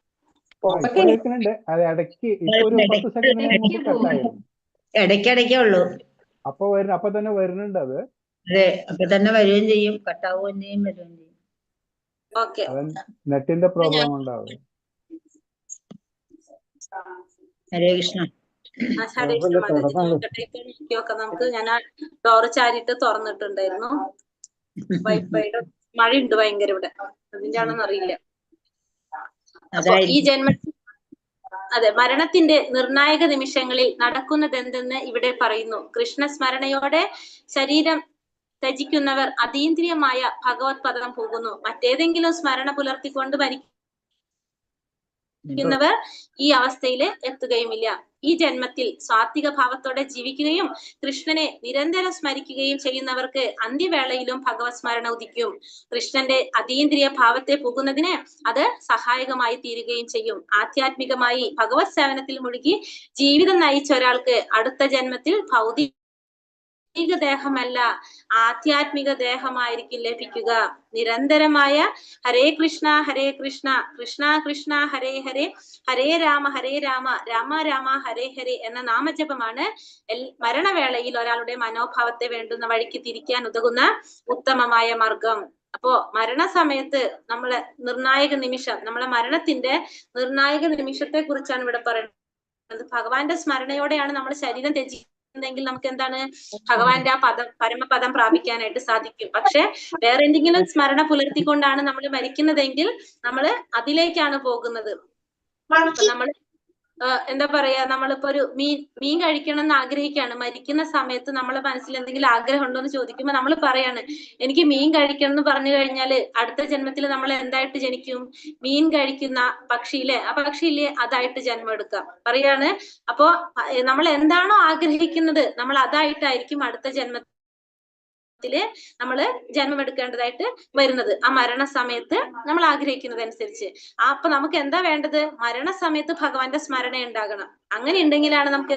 കേൾക്കുന്നുണ്ട്. അത് ഇടയ്ക്ക് ഇപ്പൊ ഒരു 10 സെക്കൻഡിന് മുമ്പ് കട്ടായിരുന്നു. ഇടയ്ക്കിടയ്ക്കേ ഉള്ളൂ. അപ്പൊ തന്നെ വരുന്നുണ്ട് അത്. അതെ, അപ്പൊ തന്നെ വരികയും ചെയ്യും, കട്ടാവുകയും ചെയ്യും, വരികയും ചെയ്യും. നെറ്റിന്റെ പ്രോബ്ലം ഉണ്ടാവും. ഹരേ കൃഷ്ണ. ഹരേ കൃഷ്ണ മാതാജി. നോക്കട്ടെ, നമുക്ക് ഞാൻ ആ ഡോറ് ചാരിട്ട് തുറന്നിട്ടുണ്ടായിരുന്നു. വൈഫൈയുടെ മഴയുണ്ട് ഭയങ്കര ഇവിടെ, അതിന്റെ ആണെന്ന് അറിയില്ല. അപ്പൊ ഈ ജന്മത്തിൽ അതെ മരണത്തിന്റെ നിർണായക നിമിഷങ്ങളിൽ നടക്കുന്നത് എന്തെന്ന് ഇവിടെ പറയുന്നു. കൃഷ്ണസ്മരണയോടെ ശരീരം ത്യജിക്കുന്നവർ അതീന്ദ്രിയമായ ഭഗവത് പദം പോകുന്നു. മറ്റേതെങ്കിലും സ്മരണ പുലർത്തിക്കൊണ്ട് മരിക്കുന്നവർ ഈ അവസ്ഥയിൽ എത്തുകയുമില്ല. ഈ ജന്മത്തിൽ സാത്വിക ഭാവത്തോടെ ജീവിക്കുകയും കൃഷ്ണനെ നിരന്തരം സ്മരിക്കുകയും ചെയ്യുന്നവർക്ക് അന്ത്യവേളയിലും ഭഗവത് സ്മരണ ഉദിക്കും. കൃഷ്ണന്റെ അതീന്ദ്രിയ ഭാവത്തെ പോകുന്നതിന് അത് സഹായകമായി തീരുകയും ചെയ്യും. ആധ്യാത്മികമായി ഭഗവത് സേവനത്തിൽ മുഴുകി ജീവിതം നയിച്ച ഒരാൾക്ക് അടുത്ത ജന്മത്തിൽ ഭൗതിക ദേഹമല്ല ആധ്യാത്മിക ദേഹമായിരിക്കും ലഭിക്കുക. നിരന്തരമായ ഹരേ കൃഷ്ണ കൃഷ്ണ കൃഷ്ണ ഹരേ ഹരേ ഹരേ രാമ രാമ രാമ ഹരേ ഹരേ എന്ന നാമജപമാണ് മരണവേളയിൽ ഒരാളുടെ മനോഭാവത്തെ വേണ്ടുന്ന വഴിക്ക് തിരിക്കാൻ ഉതകുന്ന ഉത്തമമായ മാർഗം. അപ്പോ മരണസമയത്ത് നമ്മളെ നിർണായക നിമിഷം, നമ്മളെ മരണത്തിന്റെ നിർണായക നിമിഷത്തെ കുറിച്ചാണ് ഇവിടെ പറയുന്നത്. ഭഗവാന്റെ സ്മരണയോടെയാണ് നമ്മൾ ശരീരം ത്യജിക്കുന്നതെങ്കിൽ നമുക്ക് എന്താണ് ഭഗവാന്റെ ആ പരമപദം പ്രാപിക്കാനായിട്ട് സാധിക്കും. പക്ഷെ വേറെ എന്തെങ്കിലും സ്മരണ പുലർത്തിക്കൊണ്ടാണ് നമ്മൾ മരിക്കുന്നതെങ്കിൽ നമ്മൾ അതിലേക്കാണ് പോകുന്നത്. നമ്മൾ എന്താ പറയാ, നമ്മളിപ്പോ ഒരു മീൻ കഴിക്കണം എന്ന് ആഗ്രഹിക്കുകയാണ്. മരിക്കുന്ന സമയത്ത് നമ്മളെ മനസ്സിൽ എന്തെങ്കിലും ആഗ്രഹം ഉണ്ടോ എന്ന് ചോദിക്കുമ്പോൾ നമ്മൾ പറയാണ് എനിക്ക് മീൻ കഴിക്കണം എന്ന് പറഞ്ഞു കഴിഞ്ഞാല് അടുത്ത ജന്മത്തിൽ നമ്മൾ എന്തായിട്ട് ജനിക്കും? മീൻ കഴിക്കുന്ന പക്ഷിയിലെ ആ പക്ഷിയിലെ അതായിട്ട് ജന്മം എടുക്കാം പറയാണ്. അപ്പോ നമ്മൾ എന്താണോ ആഗ്രഹിക്കുന്നത് നമ്മൾ അതായിട്ടായിരിക്കും അടുത്ത ജന്മത്തിൽ നമ്മള് ജന്മമെടുക്കേണ്ടതായിട്ട് വരുന്നത്. ആ മരണസമയത്ത് നമ്മൾ ആഗ്രഹിക്കുന്നതനുസരിച്ച്. അപ്പൊ നമുക്ക് എന്താ വേണ്ടത്? മരണസമയത്ത് ഭഗവാന്റെ സ്മരണ ഉണ്ടാകണം. അങ്ങനെ ഉണ്ടെങ്കിലാണ് നമുക്ക്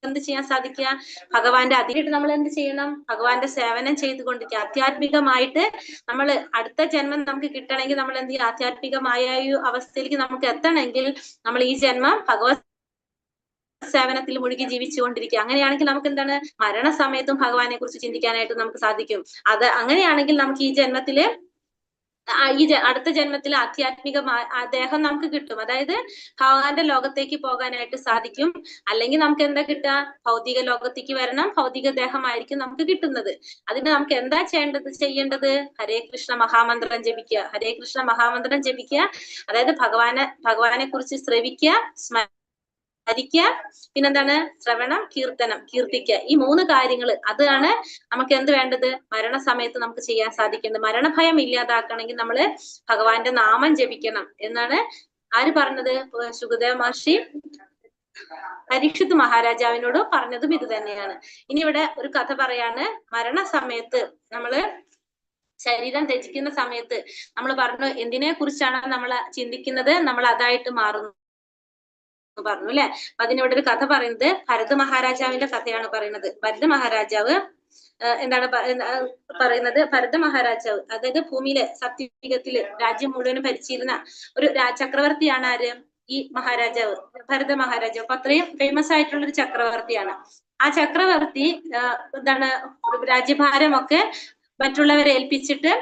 എന്ത് ചെയ്യാൻ സാധിക്കുക? ഭഗവാന്റെ അതിനായിട്ട് നമ്മൾ എന്ത് ചെയ്യണം? ഭഗവാന്റെ സേവനം ചെയ്തുകൊണ്ടിരിക്കുക. ആധ്യാത്മികമായിട്ട് നമ്മൾ അടുത്ത ജന്മം നമുക്ക് കിട്ടണമെങ്കിൽ നമ്മൾ എന്ത് ചെയ്യും? ആധ്യാത്മികമായ അവസ്ഥയിലേക്ക് നമുക്ക് എത്തണമെങ്കിൽ നമ്മൾ ഈ ജന്മം ഭഗവത് സേവനത്തിൽ മുഴുകി ജീവിച്ചുകൊണ്ടിരിക്കുക. അങ്ങനെയാണെങ്കിൽ നമുക്ക് എന്താണ് മരണസമയത്തും ഭഗവാനെ കുറിച്ച് ചിന്തിക്കാനായിട്ട് നമുക്ക് സാധിക്കും. അത് അങ്ങനെയാണെങ്കിൽ നമുക്ക് ഈ ജന്മത്തില് അടുത്ത ജന്മത്തിൽ ആധ്യാത്മികമായ ദേഹം നമുക്ക് കിട്ടും. അതായത് ഭഗവാന്റെ ലോകത്തേക്ക് പോകാനായിട്ട് സാധിക്കും. അല്ലെങ്കിൽ നമുക്ക് എന്താ കിട്ടുക? ഭൗതിക ലോകത്തേക്ക് വരണം, ഭൗതിക ദേഹമായിരിക്കും നമുക്ക് കിട്ടുന്നത്. അതിന് നമുക്ക് എന്താ ചെയ്യേണ്ടത്? ഹരേ കൃഷ്ണ മഹാമന്ത്രം ജപിക്കുക. ഹരേ കൃഷ്ണ മഹാമന്ത്രം ജപിക്കുക, അതായത് ഭഗവാനെ കുറിച്ച് ശ്രവിക്കുക, സ്മരിക്കുക, പിന്നെന്താണ് ശ്രവണം, കീർത്തിക്കുക. ഈ 3 കാര്യങ്ങൾ അതാണ് നമുക്ക് എന്ത് വേണ്ടത്? മരണസമയത്ത് നമുക്ക് ചെയ്യാൻ സാധിക്കേണ്ടത്. മരണഭയം ഇല്ലാതാക്കണമെങ്കിൽ നമ്മള് ഭഗവാന്റെ നാമം ജപിക്കണം എന്നാണ് ആര് പറഞ്ഞത്? ശുകദേവ മഹർഷി പരീക്ഷിത് മഹാരാജാവിനോട് പറഞ്ഞതും ഇത് തന്നെയാണ്. ഇനി ഇവിടെ ഒരു കഥ പറയാണ്. മരണസമയത്ത് നമ്മള് ശരീരം ത്യജിക്കുന്ന സമയത്ത് നമ്മൾ പറഞ്ഞു എന്തിനെ കുറിച്ചാണ് നമ്മൾ ചിന്തിക്കുന്നത്? നമ്മൾ അതായിട്ട് മാറുന്നു. പറഞ്ഞു അല്ലെ. അപ്പൊ അതിനിവിടെ ഒരു കഥ പറയുന്നത് ഭരത മഹാരാജാവിന്റെ കഥയാണ് പറയുന്നത്. ഭരത മഹാരാജാവ് എന്താണ് പറയുന്നത്, ഭരത മഹാരാജാവ് അതായത് ഭൂമിയിലെ സത്യയുഗത്തില് രാജ്യം മുഴുവനും ഭരിച്ചിരുന്ന ഒരു ചക്രവർത്തിയാണ് ആര്, ഈ മഹാരാജാവ്, ഭരത മഹാരാജാവ്. അപ്പൊ അത്രയും ഫേമസ് ആയിട്ടുള്ള ഒരു ചക്രവർത്തിയാണ്. ആ ചക്രവർത്തി എന്താണ് രാജ്യഭാരമൊക്കെ മറ്റുള്ളവരെ ഏൽപ്പിച്ചിട്ട്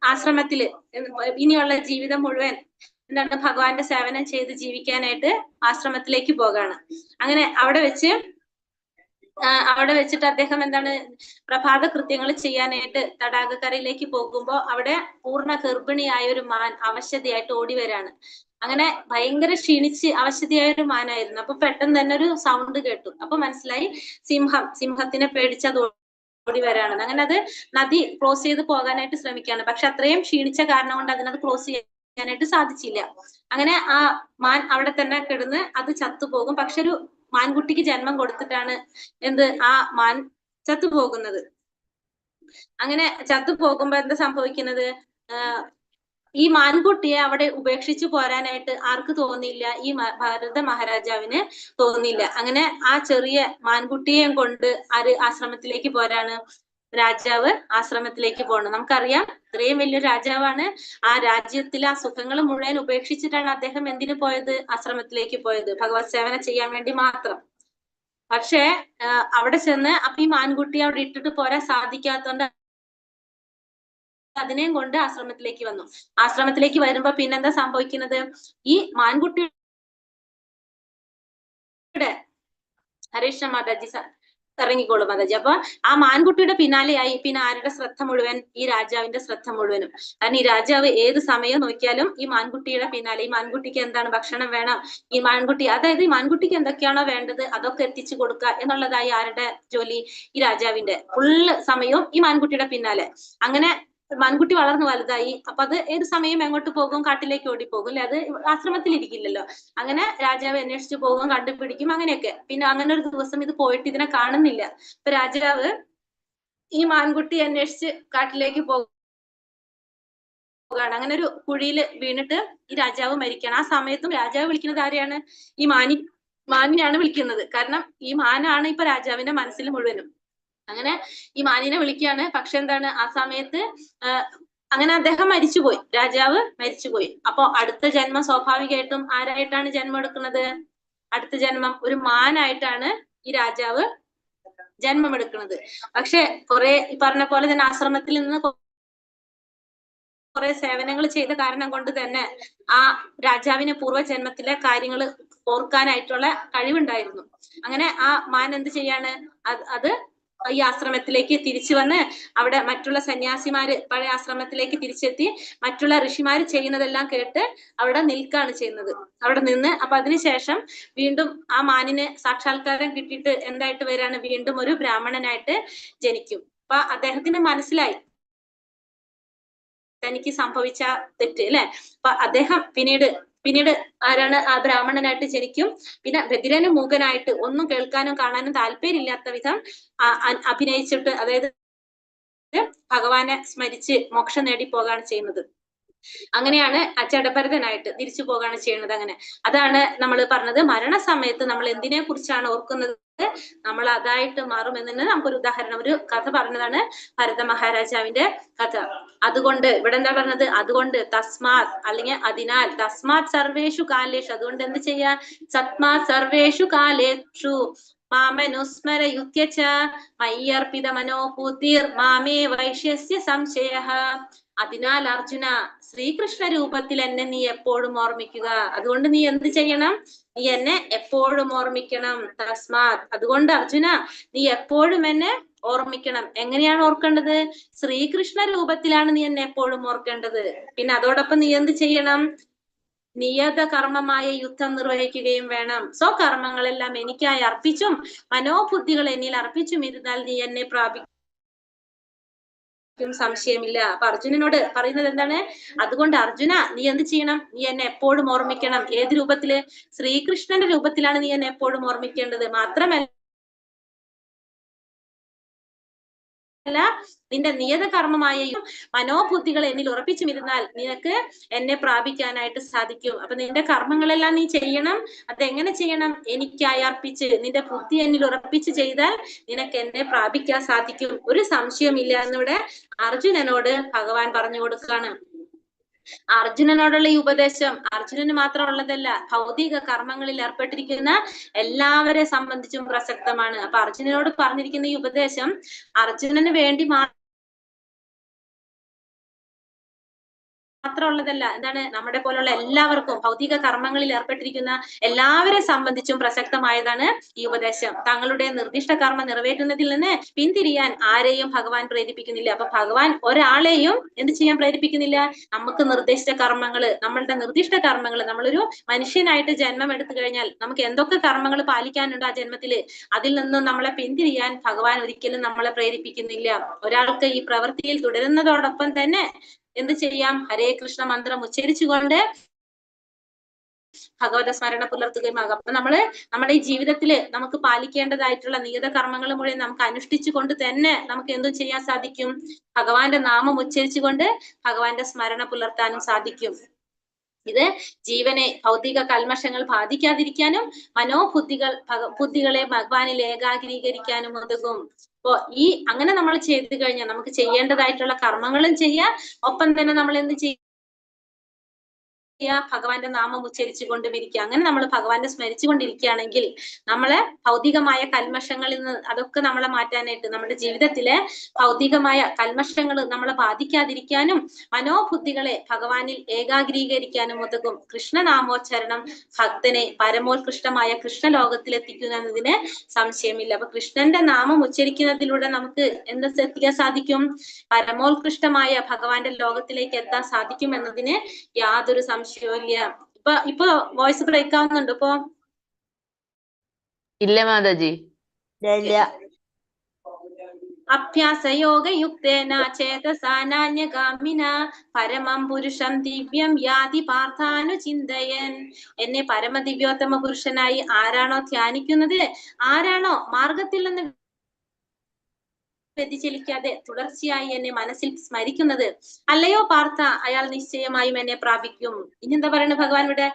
ആശ്രമത്തില് ഇനിയുള്ള ജീവിതം മുഴുവൻ എന്താണ് ഭഗവാന്റെ സേവനം ചെയ്ത് ജീവിക്കാനായിട്ട് ആശ്രമത്തിലേക്ക് പോകാണ്. അങ്ങനെ അവിടെ വെച്ചിട്ട് അദ്ദേഹം എന്താണ് പ്രഭാത കൃത്യങ്ങൾ ചെയ്യാനായിട്ട് തടാകക്കരയിലേക്ക് പോകുമ്പോ അവിടെ പൂർണ്ണ ഗർഭിണിയായ ഒരു മാൻ അവശതയായിട്ട് ഓടി വരാണ്. അങ്ങനെ ഭയങ്കര ക്ഷീണിച്ച് അവശതയായ ഒരു മാനായിരുന്നു. അപ്പൊ പെട്ടെന്ന് തന്നെ ഒരു സൗണ്ട് കേട്ടു. അപ്പൊ മനസ്സിലായി സിംഹത്തിനെ പേടിച്ചത് ഓടി വരാണെന്ന്. അങ്ങനെ അത് നദി ക്രോസ് ചെയ്ത് പോകാനായിട്ട് ശ്രമിക്കുകയാണ്. പക്ഷെ അത്രയും ക്ഷീണിച്ച കാരണം കൊണ്ട് അതിനത് ക്രോസ് ചെയ്യാനായിട്ട് സാധിച്ചില്ല. അങ്ങനെ ആ മാൻ അവിടെ തന്നെ കിടന്ന് അത് ചത്തുപോകും. പക്ഷെ ഒരു മാൻകുട്ടിക്ക് ജന്മം കൊടുത്തിട്ടാണ് ആ മാൻ ചത്തുപോകുന്നത്. അങ്ങനെ ചത്തുപോകുമ്പോ എന്താ സംഭവിക്കുന്നത്, ഈ മാൻകുട്ടിയെ അവിടെ ഉപേക്ഷിച്ചു പോരാനായിട്ട് ആർക്ക് തോന്നിയില്ല, ഈ ഭരത മഹാരാജാവിന് തോന്നിയില്ല. അങ്ങനെ ആ ചെറിയ മാൻകുട്ടിയെയും കൊണ്ട് ആശ്രമത്തിലേക്ക് പോരാണ്, രാജാവ് ആശ്രമത്തിലേക്ക് പോകണം. നമുക്കറിയാം ഇത്രയും വലിയൊരു രാജാവാണ്. ആ രാജ്യത്തിലെ ആ സുഖങ്ങൾ മുഴുവൻ ഉപേക്ഷിച്ചിട്ടാണ് അദ്ദേഹം എന്തിനു പോയത്, ആശ്രമത്തിലേക്ക് പോയത്, ഭഗവത് സേവനം ചെയ്യാൻ വേണ്ടി മാത്രം. പക്ഷെ അവിടെ ചെന്ന് അപ്പൊ ഈ മാൻകുട്ടിയെ അവിടെ ഇട്ടിട്ട് പോരാൻ സാധിക്കാത്തോണ്ട് അതിനെയും കൊണ്ട് ആശ്രമത്തിലേക്ക് വന്നു. ആശ്രമത്തിലേക്ക് വരുമ്പോ പിന്നെന്താ സംഭവിക്കുന്നത്, ഈ മാൻകുട്ടിയുടെ ഹരീഷ മാതാജി ഇറങ്ങിക്കോളൂ മാതാജി. അപ്പൊ ആ മാൻകുട്ടിയുടെ പിന്നാലെയായി പിന്നെ ആരുടെ ശ്രദ്ധ മുഴുവൻ, ഈ രാജാവിന്റെ ശ്രദ്ധ മുഴുവനും. കാരണം ഈ രാജാവ് ഏത് സമയം നോക്കിയാലും ഈ മാൻകുട്ടിയുടെ പിന്നാലെ, ഈ മാൻകുട്ടിക്ക് എന്താണ് ഭക്ഷണം വേണം, ഈ മാൻകുട്ടി അതായത് ഈ മാൻകുട്ടിക്ക് എന്തൊക്കെയാണോ വേണ്ടത് അതൊക്കെ എത്തിച്ചു കൊടുക്കുക എന്നുള്ളതായി ആരുടെ ജോലി, ഈ രാജാവിന്റെ. ഫുള്ള് സമയവും ഈ മാൻകുട്ടിയുടെ പിന്നാലെ. അങ്ങനെ മാൻകുട്ടി വളർന്നു വലുതായി. അപ്പൊ അത് ഏത് സമയം എങ്ങോട്ട് പോകും, കാട്ടിലേക്ക് ഓടിപ്പോകും അല്ലെ, അത് ആശ്രമത്തിൽ ഇരിക്കില്ലല്ലോ. അങ്ങനെ രാജാവ് അന്വേഷിച്ചു പോകും, കണ്ടുപിടിക്കും, അങ്ങനെയൊക്കെ. പിന്നെ അങ്ങനെ ഒരു ദിവസം ഇത് പോയിട്ട് ഇതിനെ കാണുന്നില്ല. അപ്പൊ രാജാവ് ഈ മാൻകുട്ടി അന്വേഷിച്ച് കാട്ടിലേക്ക് പോകാണ്. അങ്ങനെ ഒരു കുഴിയിൽ വീണിട്ട് ഈ രാജാവ് മരിക്കണം. ആ സമയത്തും രാജാവ് വിളിക്കുന്നത് ആരെയാണ്, ഈ മാനിനെയാണ് വിളിക്കുന്നത്. കാരണം ഈ മാനാണ് ഇപ്പൊ രാജാവിന്റെ മനസ്സിൽ മുഴുവനും. അങ്ങനെ ഈ മാനിനെ വിളിക്കുകയാണ്. പക്ഷെ എന്താണ്, ആ സമയത്ത് അങ്ങനെ അദ്ദേഹം മരിച്ചുപോയി, രാജാവ് മരിച്ചുപോയി. അപ്പൊ അടുത്ത ജന്മം സ്വാഭാവികമായിട്ടും ആരായിട്ടാണ് ജന്മം എടുക്കുന്നത്, അടുത്ത ജന്മം ഒരു മാനായിട്ടാണ് ഈ രാജാവ് ജന്മം എടുക്കുന്നത്. പക്ഷെ കുറെ ഈ പറഞ്ഞ പോലെ തന്നെ ആശ്രമത്തിൽ നിന്ന് കുറെ സേവനങ്ങൾ ചെയ്ത കാരണം കൊണ്ട് തന്നെ ആ രാജാവിന് പൂർവ്വജന്മത്തിലെ കാര്യങ്ങൾ ഓർക്കാനായിട്ടുള്ള കഴിവുണ്ടായിരുന്നു. അങ്ങനെ ആ മാൻ എന്ത് ചെയ്യാണ്, അത് ഈ ആശ്രമത്തിലേക്ക് തിരിച്ചു വന്ന് അവിടെ മറ്റുള്ള സന്യാസിമാര് പഴയ ആശ്രമത്തിലേക്ക് തിരിച്ചെത്തി മറ്റുള്ള ഋഷിമാര് ചെയ്യുന്നതെല്ലാം കേട്ട് അവിടെ നിൽക്കാണ് ചെയ്യുന്നത്. അവിടെ നിന്ന് അപ്പൊ അതിനുശേഷം വീണ്ടും ആ മാനിന് സാക്ഷാത്കാരം കിട്ടിയിട്ട് എന്തായിട്ട് വരാണ്, വീണ്ടും ഒരു ബ്രാഹ്മണനായിട്ട് ജനിക്കും. അപ്പൊ അദ്ദേഹത്തിന് മനസ്സിലായി തനിക്ക് സംഭവിച്ച തെറ്റ് അല്ലെ. അപ്പൊ അദ്ദേഹം പിന്നീട് ആരാണ്, ആ ബ്രാഹ്മണനായിട്ട് ജനിക്കും. പിന്നെ ബധിരനും മൂകനായിട്ട് ഒന്നും കേൾക്കാനും കാണാനും താല്പര്യമില്ലാത്ത വിധം അഭിനയിച്ചിട്ട്, അതായത് ഭഗവാനെ സ്മരിച്ച് മോക്ഷം നേടി പോകാണ് ചെയ്യുന്നത്. അങ്ങനെയാണ് ജഡഭരതനായിട്ട് തിരിച്ചു പോകാണ് ചെയ്യുന്നത്. അങ്ങനെ അതാണ് നമ്മൾ പറഞ്ഞത്, മരണസമയത്ത് നമ്മൾ എന്തിനെ കുറിച്ചാണ് ഓർക്കുന്നത്, നമ്മൾ അതായിട്ട് മാറും എന്നതിന് നമുക്കൊരു ഉദാഹരണം, ഒരു കഥ പറഞ്ഞതാണ് ഭരത മഹാരാജാവിന്റെ കഥ. അതുകൊണ്ട് ഇവിടെ എന്താ പറഞ്ഞത്, അതുകൊണ്ട് തസ്മാത് അല്ലെങ്കിൽ അതിനാൽ, തസ്മാത് സർവേഷു കാലേഷു, അതുകൊണ്ട് എന്ത് ചെയ്യാ, സത്മാത് സർവേഷു കാലേഷു മാമനുസ്മര യുത്യച മയ്യർപ്പിത മനോഭൂതിർ മാമേ വൈശ്യസ്യ സംശയഃ. അതിനാൽ അർജുന, ശ്രീകൃഷ്ണ രൂപത്തിൽ എന്നെ നീ എപ്പോഴും ഓർമ്മിക്കുക. അതുകൊണ്ട് നീ എന്ത് ചെയ്യണം, നീ എന്നെ എപ്പോഴും ഓർമ്മിക്കണം. തസ്മാത്, അതുകൊണ്ട് അർജുന നീ എപ്പോഴും എന്നെ ഓർമ്മിക്കണം. എങ്ങനെയാണ് ഓർക്കേണ്ടത്, ശ്രീകൃഷ്ണ രൂപത്തിലാണ് നീ എന്നെ എപ്പോഴും ഓർക്കേണ്ടത്. പിന്നെ അതോടൊപ്പം നീ എന്ത് ചെയ്യണം, നിയത കർമ്മമായ യുദ്ധം നിർവഹിക്കുകയും വേണം. സ്വകർമ്മങ്ങളെല്ലാം എനിക്കായി അർപ്പിച്ചും മനോബുദ്ധികൾ എന്നിൽ അർപ്പിച്ചും ഇരുന്നാൽ നീ എന്നെ പ്രാപിക്കും, സംശയമില്ല. അപ്പൊ അർജുനനോട് പറയുന്നത് എന്താണ്, അതുകൊണ്ട് അർജുന നീ എന്ത് ചെയ്യണം, നീ എന്നെ എപ്പോഴും ഓർമ്മിക്കണം. ഏത് രൂപത്തില്, ശ്രീകൃഷ്ണന്റെ രൂപത്തിലാണ് നീ എന്നെ എപ്പോഴും ഓർമ്മിക്കേണ്ടത്. മാത്രമല്ല നിന്റെ നിയത കർമ്മമായ മനോബുദ്ധികൾ എന്നിൽ ഉറപ്പിച്ചുമിരുന്നാൽ നിനക്ക് എന്നെ പ്രാപിക്കാനായിട്ട് സാധിക്കും. അപ്പൊ നിന്റെ കർമ്മങ്ങളെല്ലാം നീ ചെയ്യണം. അതെങ്ങനെ ചെയ്യണം? എനിക്കായി അർപ്പിച്ച് നിന്റെ ബുദ്ധി എന്നിൽ ഉറപ്പിച്ച് ചെയ്താൽ നിനക്ക് എന്നെ പ്രാപിക്കാൻ സാധിക്കും. ഒരു സംശയമില്ല എന്നിവിടെ അർജുനനോട് ഭഗവാൻ പറഞ്ഞു കൊടുക്കുകയാണ്. അർജുനനോടുള്ള ഈ ഉപദേശം അർജുനന് മാത്രമുള്ളതല്ല, ഭൗതിക കർമ്മങ്ങളിൽ ഏർപ്പെട്ടിരിക്കുന്ന എല്ലാവരെ സംബന്ധിച്ചും പ്രസക്തമാണ്. അപ്പൊ അർജുനനോട് പറഞ്ഞിരിക്കുന്ന ഈ ഉപദേശം അർജുനന് വേണ്ടി മാത്രമുള്ളതല്ല, എന്താണ് നമ്മുടെ പോലുള്ള എല്ലാവർക്കും, ഭൗതിക കർമ്മങ്ങളിൽ ഏർപ്പെട്ടിരിക്കുന്ന എല്ലാവരെ സംബന്ധിച്ചും പ്രസക്തമായതാണ് ഈ ഉപദേശം. തങ്ങളുടെ നിർദ്ദിഷ്ട കർമ്മം നിറവേറ്റുന്നതിൽ നിന്ന് പിന്തിരിയാൻ ആരെയും ഭഗവാൻ പ്രേരിപ്പിക്കുന്നില്ല. അപ്പൊ ഭഗവാൻ ഒരാളെയും എന്ത് ചെയ്യാൻ പ്രേരിപ്പിക്കുന്നില്ല? നമുക്ക് നിർദ്ദിഷ്ട കർമ്മങ്ങള്, നമ്മളുടെ നിർദ്ദിഷ്ട കർമ്മങ്ങൾ, നമ്മളൊരു മനുഷ്യനായിട്ട് ജന്മം എടുത്തു കഴിഞ്ഞാൽ നമുക്ക് എന്തൊക്കെ കർമ്മങ്ങൾ പാലിക്കാനുണ്ട് ആ ജന്മത്തില്, അതിൽ നിന്നും നമ്മളെ പിന്തിരിയാൻ ഭഗവാൻ ഒരിക്കലും നമ്മളെ പ്രേരിപ്പിക്കുന്നില്ല. ഒരാൾക്ക് ഈ പ്രവൃത്തിയിൽ തുടരുന്നതോടൊപ്പം തന്നെ എന്ത് ചെയ്യാം? ഹരേ കൃഷ്ണ മന്ത്രം ഉച്ചരിച്ചുകൊണ്ട് ഭഗവത സ്മരണ പുലർത്തുകയുമാകാം. അപ്പൊ നമ്മുടെ ഈ ജീവിതത്തില് നമുക്ക് പാലിക്കേണ്ടതായിട്ടുള്ള നിയത കർമ്മങ്ങൾ മുഴുവൻ നമുക്ക് അനുഷ്ഠിച്ചുകൊണ്ട് തന്നെ നമുക്ക് എന്തും ചെയ്യാൻ സാധിക്കും? ഭഗവാന്റെ നാമം ഉച്ചരിച്ചുകൊണ്ട് ഭഗവാന്റെ സ്മരണ പുലർത്താനും സാധിക്കും. ഇത് ജീവനെ ഭൗതിക കൽമഷങ്ങൾ ബാധിക്കാതിരിക്കാനും ബുദ്ധികളെ ഭഗവാനിൽ ഏകാഗ്രീകരിക്കാനും ഉതകും. അപ്പോ അങ്ങനെ നമ്മൾ ചെയ്തു കഴിഞ്ഞാൽ നമുക്ക് ചെയ്യേണ്ടതായിട്ടുള്ള കർമ്മങ്ങളും ചെയ്യാം, ഒപ്പം തന്നെ നമ്മൾ എന്ത് ചെയ്യും? ഭഗവാന്റെ നാമം ഉച്ചരിച്ചുകൊണ്ടും ഇരിക്കുക. അങ്ങനെ നമ്മൾ ഭഗവാനെ സ്മരിച്ചുകൊണ്ടിരിക്കുകയാണെങ്കിൽ നമ്മളെ ഭൗതികമായ കൽമഷങ്ങളിൽ നിന്ന് അതൊക്കെ നമ്മളെ മാറ്റാനായിട്ട്, നമ്മുടെ ജീവിതത്തിലെ ഭൗതികമായ കൽമഷങ്ങൾ നമ്മളെ ബാധിക്കാതിരിക്കാനും മനോബുദ്ധികളെ ഭഗവാനിൽ ഏകാഗ്രീകരിക്കാനും ഉതകും. കൃഷ്ണനാമോച്ചരണം ഭക്തനെ പരമോത്കൃഷ്ടമായ കൃഷ്ണലോകത്തിലെത്തിക്കുന്നതിന് സംശയമില്ല. അപ്പൊ കൃഷ്ണന്റെ നാമം ഉച്ചരിക്കുന്നതിലൂടെ നമുക്ക് എത്തിക്കാൻ സാധിക്കും? പരമോത്കൃഷ്ടമായ ഭഗവാന്റെ ലോകത്തിലേക്ക് എത്താൻ സാധിക്കും എന്നതിന് യാതൊരു സംശയമില്ല. ഇപ്പൊ വോയിസ് ബ്രേക്ക് ആവുന്നുണ്ട് ഇപ്പൊ? ഇല്ല മാതാജി. അഭ്യാസയോഗയുക്തേന ചേതസാ നാന്യഗാമിന പരമം പുരുഷം ദിവ്യം യാതി പാർത്ഥാനുചിന്തയൻ. എന്നെ പരമദിവ്യോത്തമ പുരുഷനായി ആരാണോ ധ്യാനിക്കുന്നത്, ആരാണോ മാർഗത്തിൽ നിന്ന് വ്യതിചലിക്കാതെ തുടർച്ചയായി എന്നെ മനസ്സിൽ സ്മരിക്കുന്നത്, അല്ലയോ പാർത്ഥ, അയാൾ നിശ്ചയമായും എന്നെ പ്രാപിക്കും. ഇനി എന്താ പറയുന്നത് ഭഗവാൻ ഇവിടെ?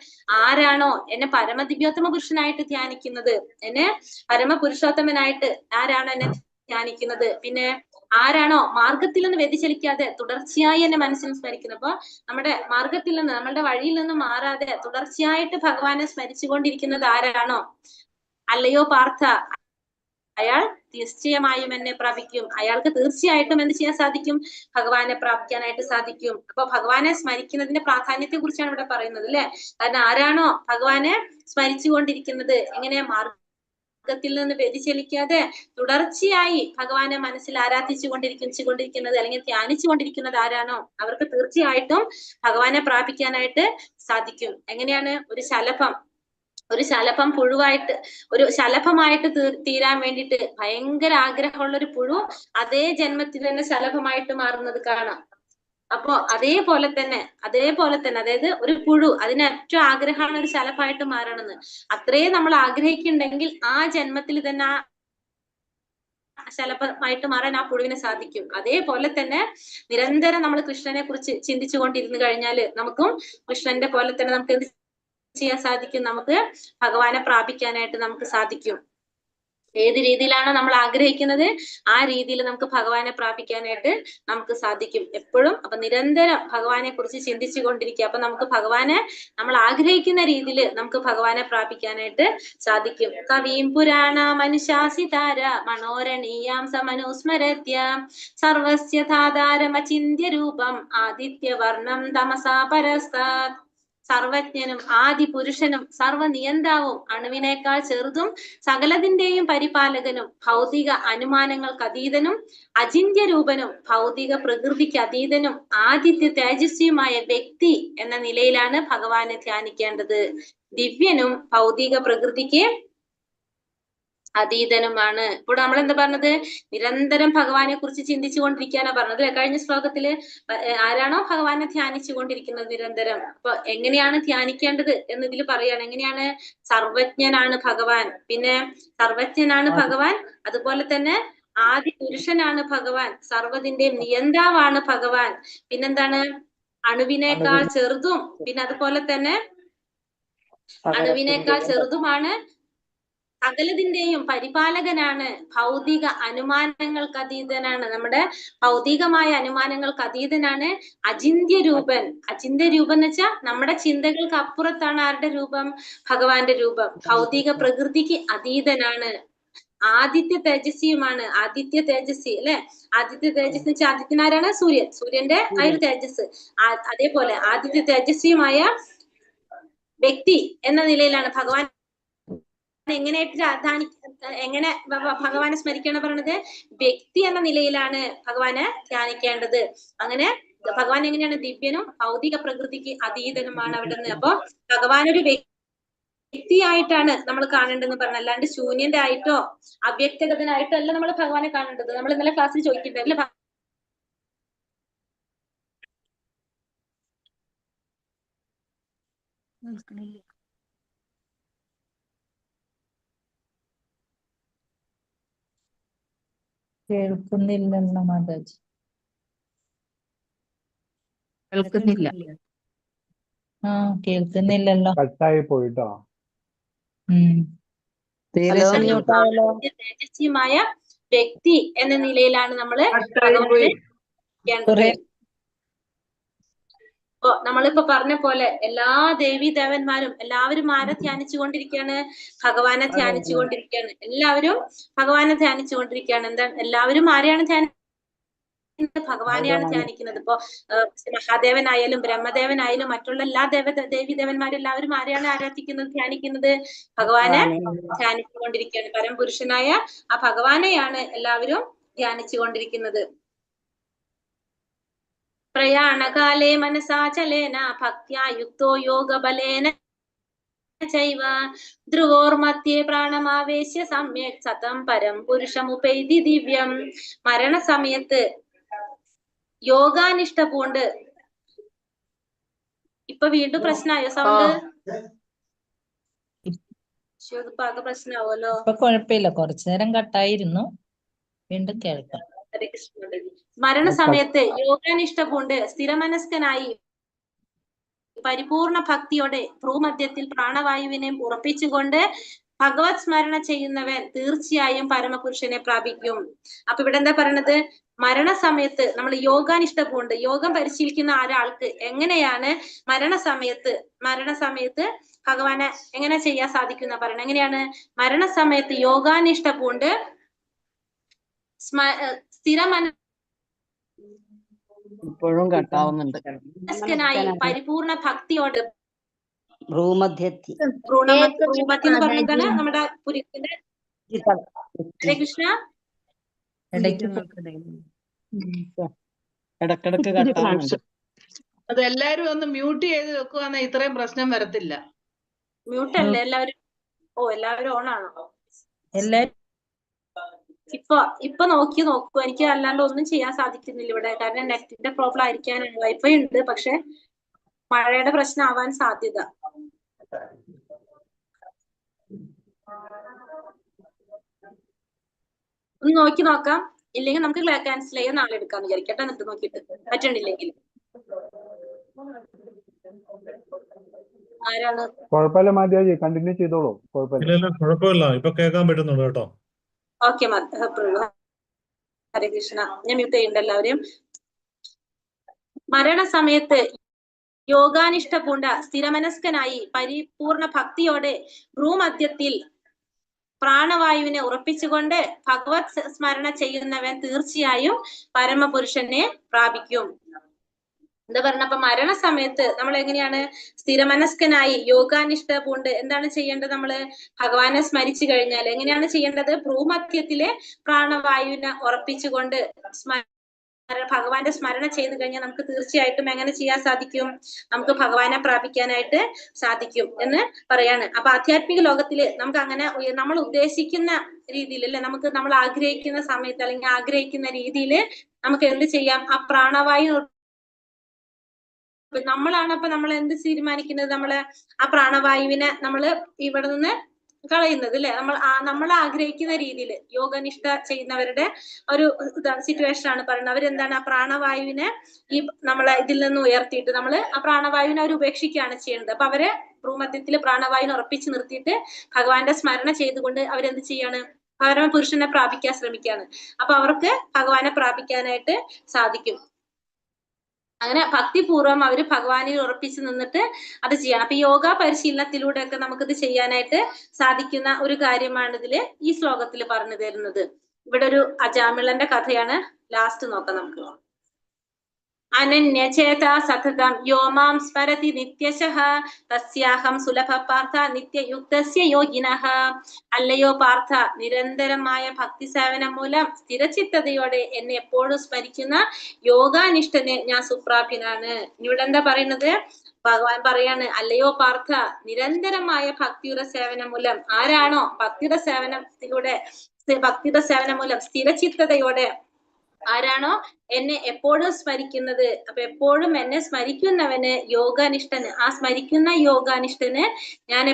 ആരാണോ എന്നെ പരമദിവ്യോത്തമ പുരുഷനായിട്ട് ധ്യാനിക്കുന്നത്, എന്നെ പരമപുരുഷോത്തമനായിട്ട് ആരാണോ എന്നെ ധ്യാനിക്കുന്നത്, പിന്നെ ആരാണോ മാർഗത്തിൽ നിന്ന് വ്യതിചലിക്കാതെ തുടർച്ചയായി എന്നെ മനസ്സിൽ സ്മരിക്കുന്നത്. അപ്പൊ നമ്മുടെ മാർഗത്തിൽ നിന്ന്, നമ്മളുടെ വഴിയിൽ നിന്ന് മാറാതെ തുടർച്ചയായിട്ട് ഭഗവാനെ സ്മരിച്ചുകൊണ്ടിരിക്കുന്നത് ആരാണോ, അല്ലയോ പാർത്ഥ, അയാൾ നിശ്ചയമായും എന്നെ പ്രാപിക്കും. അയാൾക്ക് തീർച്ചയായിട്ടും എന്ത് ചെയ്യാൻ സാധിക്കും? ഭഗവാനെ പ്രാപിക്കാനായിട്ട് സാധിക്കും. അപ്പൊ ഭഗവാനെ സ്മരിക്കുന്നതിന്റെ പ്രാധാന്യത്തെ കുറിച്ചാണ് ഇവിടെ പറയുന്നത്, അല്ലെ? കാരണം ആരാണോ ഭഗവാനെ സ്മരിച്ചുകൊണ്ടിരിക്കുന്നത്, എങ്ങനെ മാർഗത്തിൽ നിന്ന് വ്യതിചലിക്കാതെ തുടർച്ചയായി ഭഗവാനെ മനസ്സിൽ ആരാധിച്ചുകൊണ്ടിരിക്കുന്നത് അല്ലെങ്കിൽ ധ്യാനിച്ചുകൊണ്ടിരിക്കുന്നത് ആരാണോ, അവർക്ക് തീർച്ചയായിട്ടും ഭഗവാനെ പ്രാപിക്കാനായിട്ട് സാധിക്കും. എങ്ങനെയാണ്? ഒരു ശലഭം പുഴുവായിട്ട്, ഒരു ശലഭമായിട്ട് തീരാൻ വേണ്ടിയിട്ട് ഭയങ്കര ആഗ്രഹമുള്ള ഒരു പുഴു അതേ ജന്മത്തിൽ തന്നെ ശലഭമായിട്ട് മാറുന്നത് കാണാം. അപ്പോ അതേപോലെ തന്നെ അതായത് ഒരു പുഴു, അതിന് ഏറ്റവും ആഗ്രഹമാണ് ഒരു ശലഭമായിട്ട് മാറണമെന്ന്. അത്രയും നമ്മൾ ആഗ്രഹിക്കുന്നുണ്ടെങ്കിൽ ആ ജന്മത്തിൽ തന്നെ ശലഭമായിട്ട് മാറാൻ ആ പുഴുവിന് സാധിക്കും. അതേപോലെ തന്നെ നിരന്തരം നമ്മൾ കൃഷ്ണനെ കുറിച്ച് ചിന്തിച്ചു കൊണ്ടിരുന്നു കഴിഞ്ഞാല് നമുക്കും കൃഷ്ണന്റെ പോലെ തന്നെ നമുക്ക് എന്ത് ചെയ്യാൻ സാധിക്കും? നമുക്ക് ഭഗവാനെ പ്രാപിക്കാനായിട്ട് നമുക്ക് സാധിക്കും. ഏത് രീതിയിലാണോ നമ്മൾ ആഗ്രഹിക്കുന്നത് ആ രീതിയിൽ നമുക്ക് ഭഗവാനെ പ്രാപിക്കാനായിട്ട് നമുക്ക് സാധിക്കും എപ്പോഴും. അപ്പൊ നിരന്തരം ഭഗവാനെ കുറിച്ച് ചിന്തിച്ചു കൊണ്ടിരിക്കുക. അപ്പൊ നമുക്ക് ഭഗവാനെ നമ്മൾ ആഗ്രഹിക്കുന്ന രീതിയിൽ നമുക്ക് ഭഗവാനെ പ്രാപിക്കാനായിട്ട് സാധിക്കും. കവീം പുരാണ മനുശാസിതാര മനോരണീയാം സമനുസ്മരത്യ സർവസ്യ ധാതാരമചിന്യ രൂപം ആദിത്യവർണം തമസാ പരസ്താത്. സർവജ്ഞനും ആദി പുരുഷനും സർവനിയന്താവും അണുവിനേക്കാൾ ചെറുതും സകലതിന്റെയും പരിപാലകനും ഭൗതിക അനുമാനങ്ങൾക്ക് അതീതനും അചിന്യ രൂപനും ഭൗതിക പ്രകൃതിക്ക് അതീതനും ആദിത്യ തേജസ്വിയുമായ വ്യക്തി എന്ന നിലയിലാണ് ഭഗവാനെ ധ്യാനിക്കേണ്ടത്. ദിവ്യനും ഭൗതിക പ്രകൃതിക്ക് അതീതനുമാണ്. ഇപ്പോൾ നമ്മൾ എന്താ പറഞ്ഞത്? നിരന്തരം ഭഗവാനെ കുറിച്ച് ചിന്തിച്ചു കൊണ്ടിരിക്കാനാ പറഞ്ഞത് അല്ലെ? കഴിഞ്ഞ ശ്ലോകത്തില് ആരാണോ ഭഗവാനെ ധ്യാനിച്ചു കൊണ്ടിരിക്കുന്നത് നിരന്തരം, അപ്പൊ എങ്ങനെയാണ് ധ്യാനിക്കേണ്ടത് എന്നതിൽ പറയാണ്. എങ്ങനെയാണ്? സർവജ്ഞനാണ് ഭഗവാൻ, പിന്നെ സർവജ്ഞനാണ് ഭഗവാൻ, അതുപോലെ തന്നെ ആദി പുരുഷനാണ് ഭഗവാൻ, സർവ്വതിന്റെയും നിയന്താവാണ് ഭഗവാൻ. പിന്നെന്താണ്? അണുവിനേക്കാൾ ചെറുതും, പിന്നെ അതുപോലെ തന്നെ അണുവിനേക്കാൾ ചെറുതുമാണ്, സകലതിന്റെയും പരിപാലകനാണ്, ഭൗതിക അനുമാനങ്ങൾക്ക് അതീതനാണ്, നമ്മുടെ ഭൗതികമായ അനുമാനങ്ങൾക്ക് അതീതനാണ്, അചിന്ത്യ രൂപൻ. അചിന്ത്യ രൂപം എന്ന് വെച്ചാൽ നമ്മുടെ ചിന്തകൾക്ക് അപ്പുറത്താണ് ആരുടെ രൂപം? ഭഗവാന്റെ രൂപം. ഭൗതിക പ്രകൃതിക്ക് അതീതനാണ്, ആദിത്യ തേജസ്വിയുമാണ്. ആദിത്യ തേജസ്വി അല്ലെ? ആദിത്യ തേജസ് എന്ന് വെച്ചാൽ ആദിത്യനാരാണ്? സൂര്യൻ. സൂര്യന്റെ ആ ഒരു തേജസ്. അതേപോലെ ആദിത്യ തേജസ്വിയുമായ വ്യക്തി എന്ന നിലയിലാണ് ഭഗവാൻ എങ്ങനെ ഭഗവാനെ സ്മരിക്കണം പറയണത്? വ്യക്തി എന്ന നിലയിലാണ് ഭഗവാനെ ധ്യാനിക്കേണ്ടത്. അങ്ങനെ ഭഗവാൻ എങ്ങനെയാണ്? ദിവ്യനും ഭൗതിക പ്രകൃതിക്ക് അതീതനുമാണ് അവിടുന്ന്. അപ്പൊ ഭഗവാൻ ഒരു വ്യക്തിയായിട്ടാണ് നമ്മൾ കാണേണ്ടതെന്ന് പറഞ്ഞ, അല്ലാണ്ട് ശൂന്യന്റെ ആയിട്ടോ അവ്യക്തഗതനായിട്ടോ അല്ല നമ്മൾ ഭഗവാനെ കാണേണ്ടത്. നമ്മൾ ഇന്നലെ ക്ലാസ്സിൽ ചോദിക്കണ്ടല്ലേ, കേൾക്കുന്നില്ലെന്ന മാതാജി. കേൾക്കുന്നില്ല. കേൾക്കുന്നില്ലല്ലോ. കട്ടായി പോയിട്ടോ. തേജസ്വിയുമായ വ്യക്തി എന്ന നിലയിലാണ് നമ്മള് ഭഗവാനെ. അപ്പൊ നമ്മളിപ്പോ പറഞ്ഞ പോലെ എല്ലാ ദേവീ ദേവന്മാരും എല്ലാവരും ആരെ ധ്യാനിച്ചുകൊണ്ടിരിക്കുകയാണ്? ഭഗവാനെ ധ്യാനിച്ചുകൊണ്ടിരിക്കുകയാണ്. എല്ലാവരും ഭഗവാനെ ധ്യാനിച്ചുകൊണ്ടിരിക്കുകയാണ്. എന്താ? എല്ലാവരും ആരെയാണ് ധ്യാനിക്കുന്നത്? ഭഗവാനെയാണ് ധ്യാനിക്കുന്നത്. ഇപ്പൊ മഹാദേവനായാലും ബ്രഹ്മദേവനായാലും മറ്റുള്ള എല്ലാ ദേവി ദേവന്മാരെല്ലാവരും ആരെയാണ് ആരാധിക്കുന്നത്, ധ്യാനിക്കുന്നത്? ഭഗവാനെ ധ്യാനിച്ചുകൊണ്ടിരിക്കുകയാണ്. പരംപുരുഷനായ ആ ഭഗവാനെയാണ് എല്ലാവരും ധ്യാനിച്ചുകൊണ്ടിരിക്കുന്നത്. പ്രയാണകാലേ മനസാചലേന ഭക്ത്യാ യുക്തോ യോഗബലേന ചൈവ ധ്രുവോർമധ്യേ പ്രാണമാവേശ്യ സമ്യക് സതം പരം പുരുഷമുപൈതി ദിവ്യം. മരണസമയത്ത് യോഗാനിഷ്ഠ പൂണ്ട്. ഇപ്പൊ വീണ്ടും പ്രശ്നമായോ സൗണ്ട്? ആകെ പ്രശ്നമാവല്ലോ. ഇപ്പൊ കുഴപ്പമില്ല, കുറച്ചു നേരം കട്ടായിരുന്നു, വീണ്ടും കേൾക്കാം. ഹരേ കൃഷ്ണ. മരണസമയത്ത് യോഗാനിഷ്ഠ പൂണ്ട് സ്ഥിരമനസ്കനായി പരിപൂർണ ഭക്തിയോടെ ഭ്രൂമധ്യത്തിൽ പ്രാണവായുവിനെ ഉറപ്പിച്ചുകൊണ്ട് ഭഗവത് സ്മരണ ചെയ്യുന്നവൻ തീർച്ചയായും പരമപുരുഷനെ പ്രാപിക്കും. അപ്പൊ ഇവിടെ എന്താ പറയണത്? മരണസമയത്ത് നമ്മൾ യോഗാനിഷ്ഠ പൂണ്ട്, യോഗം പരിശീലിക്കുന്ന ഒരാൾക്ക് എങ്ങനെയാണ് മരണസമയത്ത് ഭഗവാനെ എങ്ങനെ ചെയ്യാൻ സാധിക്കുന്ന പറയണത്? എങ്ങനെയാണ്? മരണസമയത്ത് യോഗാനിഷ്ഠ പൂണ്ട് ഇപ്പോഴും കട്ടാവുന്നുണ്ട്. പരിപൂർണ ഭക്തിയോട് ഭ്രൂമധ്യത്തിൽ എന്ന് പറഞ്ഞതാണ് നമ്മുടെ പുരുഷന്റെ. ഹരേ കൃഷ്ണ. ഇടക്കിടക്ക് കട്ടാവുന്നുണ്ട്. അത് എല്ലാരും ഒന്ന് മ്യൂട്ട് ചെയ്ത് വെക്കുവാന്നെ ഇത്രയും പ്രശ്നം വരത്തില്ല. മ്യൂട്ട് അല്ലേ എല്ലാവരും? എല്ലാവരും ഓൺ ആണോ? എല്ലാരും ഇപ്പൊ നോക്കൂ. എനിക്ക് അല്ലാണ്ട് ഒന്നും ചെയ്യാൻ സാധിക്കുന്നില്ല ഇവിടെ. കാരണം നെറ്റിന്റെ പ്രോബ്ലം ആയിരിക്കാനാണ്. വൈഫൈ ഉണ്ട്, പക്ഷെ മഴയുടെ പ്രശ്നം ആവാൻ സാധ്യത. ഒന്ന് നോക്കാം. ഇല്ലെങ്കിൽ നമുക്ക് ക്യാൻസൽ ചെയ്യാൻ നാളെ എടുക്കാന്ന് വിചാരിക്കട്ടെ. എന്നിട്ട് നോക്കിയിട്ട് പറ്റണില്ലെങ്കിൽ ആരാണ്? കുഴപ്പമില്ല മാതാജി, കണ്ടിന്യൂ ചെയ്തോളൂ. കുഴപ്പമില്ല, ഇപ്പൊ കേൾക്കാൻ പറ്റുന്നുണ്ട് കേട്ടോ. ഓക്കെ. ഹരേ കൃഷ്ണ. ഞാൻ മ്യൂട്ട് ചെയ്യണ്ട എല്ലാവരെയും. മരണസമയത്ത് യോഗാനിഷ്ഠ പൂണ്ട സ്ഥിരമനസ്കനായി പരിപൂർണ ഭക്തിയോടെ ഭ്രൂമധ്യത്തിൽ പ്രാണവായുവിനെ ഉറപ്പിച്ചുകൊണ്ട് ഭഗവത് സ്മരണ ചെയ്യുന്നവൻ തീർച്ചയായും പരമപുരുഷനെ പ്രാപിക്കും. എന്താ പറഞ്ഞ? അപ്പൊ മരണസമയത്ത് നമ്മൾ എങ്ങനെയാണ്? സ്ഥിരമനസ്കനായി യോഗാനിഷ്ഠ പൂണ്ട് എന്താണ് ചെയ്യേണ്ടത്? നമ്മള് ഭഗവാനെ സ്മരിച്ചു കഴിഞ്ഞാൽ എങ്ങനെയാണ് ചെയ്യേണ്ടത്? ഭ്രൂമധ്യത്തിലെ പ്രാണവായുവിനെ ഉറപ്പിച്ചുകൊണ്ട് ഭഗവാന്റെ സ്മരണ ചെയ്തു കഴിഞ്ഞാൽ നമുക്ക് തീർച്ചയായിട്ടും എങ്ങനെ ചെയ്യാൻ സാധിക്കും? നമുക്ക് ഭഗവാനെ പ്രാപിക്കാനായിട്ട് സാധിക്കും എന്ന് പറയാണ്. അപ്പൊ ആധ്യാത്മിക ലോകത്തില് നമുക്ക് അങ്ങനെ നമ്മൾ ഉദ്ദേശിക്കുന്ന രീതിയിൽ അല്ലെ, നമ്മൾ ആഗ്രഹിക്കുന്ന സമയത്ത് അല്ലെങ്കിൽ ആഗ്രഹിക്കുന്ന രീതിയിൽ നമുക്ക് എന്ത് ചെയ്യാം? ആ പ്രാണവായു നമ്മളാണ്. അപ്പൊ നമ്മൾ എന്ത് തീരുമാനിക്കുന്നത്? നമ്മള് ആ പ്രാണവായുവിനെ നമ്മള് ഇവിടെ നിന്ന് കളയുന്നത് അല്ലെ. നമ്മൾ ആഗ്രഹിക്കുന്ന രീതിയിൽ യോഗനിഷ്ഠ ചെയ്യുന്നവരുടെ ഒരു സിറ്റുവേഷൻ ആണ് പറയുന്നത്. അവരെന്താണ് ആ പ്രാണവായുവിനെ ഈ നമ്മളെ ഇതിൽ നിന്ന് ഉയർത്തിയിട്ട് നമ്മൾ ആ പ്രാണവായുവിനെ അവർ ഉപേക്ഷിക്കുകയാണ് ചെയ്യുന്നത്. അപ്പൊ അവര് ഭ്രൂമധ്യത്തിൽ പ്രാണവായുവിനെ ഉറപ്പിച്ച് നിർത്തിയിട്ട് ഭഗവാന്റെ സ്മരണ ചെയ്തുകൊണ്ട് അവരെന്ത് ചെയ്യാണ്, പരമപുരുഷനെ പ്രാപിക്കാൻ ശ്രമിക്കുകയാണ്. അപ്പൊ അവർക്ക് ഭഗവാനെ പ്രാപിക്കാനായിട്ട് സാധിക്കും. അങ്ങനെ ഭക്തിപൂർവ്വം അവര് ഭഗവാനിൽ ഉറപ്പിച്ച് നിന്നിട്ട് അത് ചെയ്യണം. അപ്പൊ യോഗ പരിശീലനത്തിലൂടെ ഒക്കെ നമുക്കിത് ചെയ്യാനായിട്ട് സാധിക്കുന്ന ഒരു കാര്യമാണ് ഇതില് ഈ ശ്ലോകത്തിൽ പറഞ്ഞു തരുന്നത്. ഇവിടെ ഒരു അജാമിളന്റെ കഥയാണ് ലാസ്റ്റ് നോക്കാം നമുക്ക്. അനന്യചേത സതതം യോ മാം സ്മരതി നിത്യശഃ തസ്യാഹം സുലഭ പാർത്ഥ നിത്യയുക്തസ്യ യോഗിനഃ. അല്ലയോ പാർത്ഥ, നിരന്തരമായ ഭക്തി സേവനം മൂലം സ്ഥിരചിത്തതയോടെ എന്നെ എപ്പോഴും സ്മരിക്കുന്ന യോഗാനിഷ്ഠന് ഞാൻ സുപ്രാപ്യനാണ്. ഇവിടെ എന്താ പറയുന്നത്? ഭഗവാൻ പറയാണ്, അല്ലയോ പാർത്ഥ, നിരന്തരമായ ഭക്തിയുടെ സേവനം മൂലം ആരാണോ ഭക്തിയുടെ സേവനം മൂലം സ്ഥിരചിത്തതയോടെ ആരാണോ എന്നെ എപ്പോഴും സ്മരിക്കുന്നത്, അപ്പൊ എപ്പോഴും എന്നെ സ്മരിക്കുന്നവന് യോഗാനിഷ്ഠന്, ആ സ്മരിക്കുന്ന യോഗാനിഷ്ഠന് ഞാൻ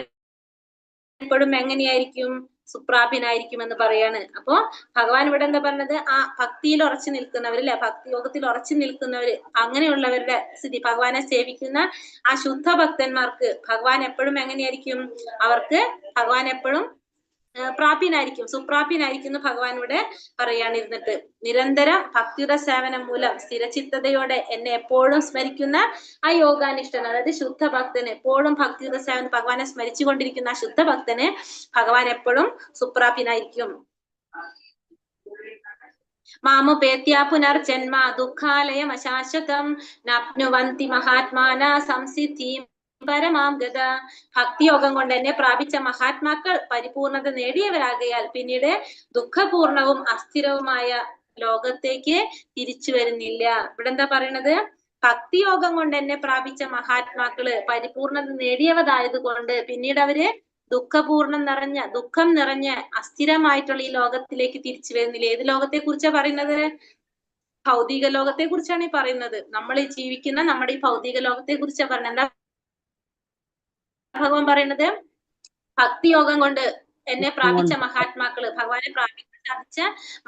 എപ്പോഴും എങ്ങനെയായിരിക്കും? സുപ്രാപ്യനായിരിക്കും എന്ന് പറയാണ്. അപ്പോ ഭഗവാൻ ഇവിടെ എന്താ പറഞ്ഞത്? ആ ഭക്തിയിൽ ഉറച്ചു നിൽക്കുന്നവര് അല്ലെ, ഭക്തി യോഗത്തിൽ ഉറച്ചു നിൽക്കുന്നവര്, അങ്ങനെയുള്ളവരുടെ സ്ഥിതി, ഭഗവാനെ സേവിക്കുന്ന ആ ശുദ്ധ ഭക്തന്മാർക്ക് ഭഗവാൻ എപ്പോഴും എങ്ങനെയായിരിക്കും? അവർക്ക് ഭഗവാൻ എപ്പോഴും പ്രാപ്യനായിരിക്കും, സുപ്രാപ്യനായിരിക്കും എന്ന് ഭഗവാൻ ഇവിടെ പറയാനിരുന്നിട്ട്. നിരന്തരം ഭക്തിയുടെ സേവനം മൂലം സ്ഥിരചിത്തതയോടെ എന്നെ എപ്പോഴും സ്മരിക്കുന്ന ആ യോഗാനിഷ്ഠൻ, അതായത് ശുദ്ധ ഭക്തന്, എപ്പോഴും ഭക്തിയുടെ സേവനം ഭഗവാനെ സ്മരിച്ചു കൊണ്ടിരിക്കുന്ന ആ ശുദ്ധ ഭക്തന് ഭഗവാൻ എപ്പോഴും സുപ്രാപ്യനായിരിക്കും. മാമുപേത്യ പുനർജന്മ ദുഃഖാലയം അശാശ്വതം നാപ്നുവന്തി മഹാത്മാന സംസിദ്ധിം പരമാം ഗത. ഭക്തിയോഗം കൊണ്ട് എന്നെ പ്രാപിച്ച മഹാത്മാക്കൾ പരിപൂർണത നേടിയവരാകയാൽ പിന്നീട് ദുഃഖപൂർണവും അസ്ഥിരവുമായ ലോകത്തേക്ക് തിരിച്ചു വരുന്നില്ല. ഇവിടെ എന്താ പറയണത്? ഭക്തിയോഗം കൊണ്ട് എന്നെ പ്രാപിച്ച മഹാത്മാക്കള് പരിപൂർണത നേടിയവരായത് കൊണ്ട് പിന്നീട് അവര് ദുഃഖം നിറഞ്ഞ അസ്ഥിരമായിട്ടുള്ള ഈ ലോകത്തിലേക്ക് തിരിച്ചു വരുന്നില്ല. ഏത് ലോകത്തെ കുറിച്ചാ പറയുന്നത്? ഭൗതിക ലോകത്തെ കുറിച്ചാണ് ഈ പറയുന്നത്. നമ്മൾ ഈ ജീവിക്കുന്ന നമ്മുടെ ഈ ഭൗതിക ലോകത്തെ കുറിച്ചാ പറയുന്നത്. എന്താ ഭഗവാൻ പറയുന്നത്? ഭക്തിയോഗം കൊണ്ട് എന്നെ പ്രാപിച്ച മഹാത്മാക്കള്, ഭഗവാനെ പ്രാപിക്കാൻ സാധിച്ച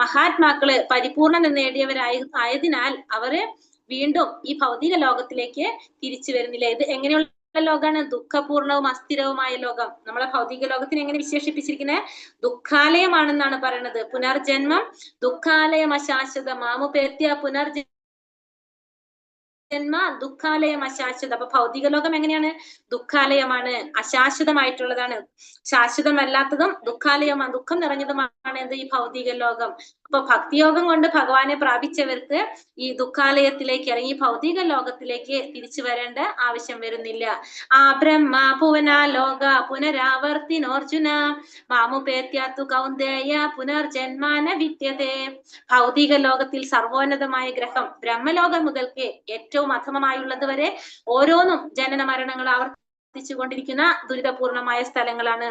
മഹാത്മാക്കള് പരിപൂർണത നേടിയവരായതിനാൽ അവര് വീണ്ടും ഈ ഭൗതിക ലോകത്തിലേക്ക് തിരിച്ചു വരുന്നില്ല. ഇത് എങ്ങനെയുള്ള ലോകമാണ്? ദുഃഖപൂർണവും അസ്ഥിരവുമായ ലോകം. നമ്മളെ ഭൗതിക ലോകത്തിന് എങ്ങനെ വിശേഷിപ്പിച്ചിരിക്കുന്നത്? ദുഃഖാലയമാണെന്നാണ് പറയുന്നത്. പുനർജന്മം ദുഃഖാലയം അശാശ്വത മാമുപേത്യ പുനർജന്മ ദുഃഖാലയം അശാശ്വത. അപ്പൊ ഭൗതിക ലോകം എങ്ങനെയാണ്? ദുഃഖാലയമാണ്, അശാശ്വതമായിട്ടുള്ളതാണ്. ശാശ്വതമല്ലാത്തതും ദുഃഖാലയമാണ്, ദുഃഖം നിറഞ്ഞതുമാണ് എന്ത്? ഈ ഭൗതിക ലോകം. അപ്പൊ ഭക്തിയോഗം കൊണ്ട് ഭഗവാനെ പ്രാപിച്ചവർക്ക് ഈ ദുഃഖാലയത്തിലേക്ക് അല്ലെങ്കിൽ ഭൗതിക ലോകത്തിലേക്ക് തിരിച്ചു വരേണ്ട ആവശ്യം വരുന്നില്ല. ആ ബ്രഹ്മ ഭുവന ലോക പുനരാവർത്തിനോർജുന മാമുപേത്യാത്തു കൗന്ദേയ പുനർജന്മാന വിദ്യതേ. ഭൗതിക ലോകത്തിൽ സർവോന്നതമായ ഗ്രഹം ബ്രഹ്മലോകം മുതൽക്ക് ഏറ്റവും അധമമായുള്ളത് വരെ ഓരോന്നും ജനന മരണങ്ങൾ ആവർത്തിച്ചു കൊണ്ടിരിക്കുന്ന ദുരിതപൂർണമായ സ്ഥലങ്ങളാണ്.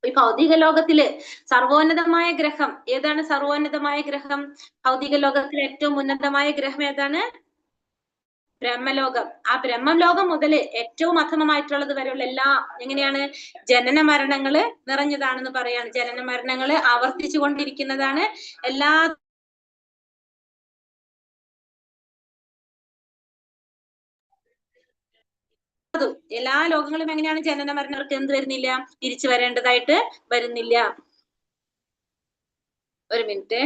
ഈ ഭൗതിക ലോകത്തില് സർവോന്നതമായ ഗ്രഹം ഏതാണ്? സർവോന്നതമായ ഗ്രഹം ഭൗതിക ലോകത്തിലെ ഏറ്റവും ഉന്നതമായ ഗ്രഹം ഏതാണ്? ബ്രഹ്മലോകം. ആ ബ്രഹ്മലോകം മുതൽ ഏറ്റവും അധമമായിട്ടുള്ളത് വരെയുള്ള എല്ലാ എങ്ങനെയാണ്? ജനന മരണങ്ങള് നിറഞ്ഞതാണെന്ന് പറയാണ്. ജനന മരണങ്ങള് ആവർത്തിച്ചു കൊണ്ടിരിക്കുന്നതാണ്. എല്ലാ ലോകങ്ങളും എങ്ങനെയാണ്? ജനന മരണങ്ങൾക്ക് എന്ത് വരുന്നില്ല? തിരിച്ചു വരേണ്ടതായിട്ട് വരുന്നില്ല. ഒരു മിനിറ്റ്.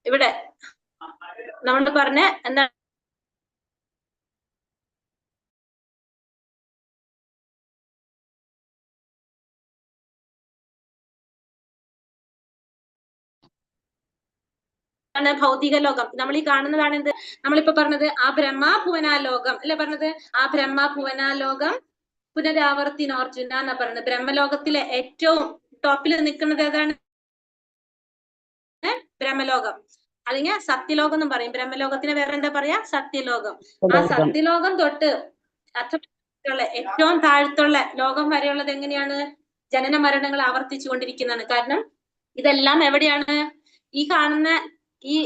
ഇവിടെ നമ്മൾ പറഞ്ഞ എന്താണ്? ഭൗതിക ലോകം നമ്മൾ ഈ കാണുന്നതാണ്. എന്ത് നമ്മളിപ്പോ പറഞ്ഞത്? ആ ബ്രഹ്മഭുവനാലോകം അല്ലെ പറഞ്ഞത്? ആ ബ്രഹ്മഭുവനാലോകം പുനരാവർത്തിനോർജുന എന്നാ പറയുന്നത്. ബ്രഹ്മലോകത്തിലെ ഏറ്റവും ടോപ്പിൽ നിൽക്കുന്നത് ഏതാണ്? ബ്രഹ്മലോകം അല്ലെങ്കിൽ സത്യലോകം എന്നും പറയും. ബ്രഹ്മലോകത്തിന് വേറെ എന്താ പറയാ? സത്യലോകം. ആ സത്യലോകം തൊട്ട് ഏറ്റവും താഴത്തുള്ള ലോകം വരെയുള്ളത് എങ്ങനെയാണ്? ജനന മരണങ്ങൾ ആവർത്തിച്ചു കൊണ്ടിരിക്കുന്നതാണ്. കാരണം ഇതെല്ലാം എവിടെയാണ്? ഈ കാണുന്ന ഈ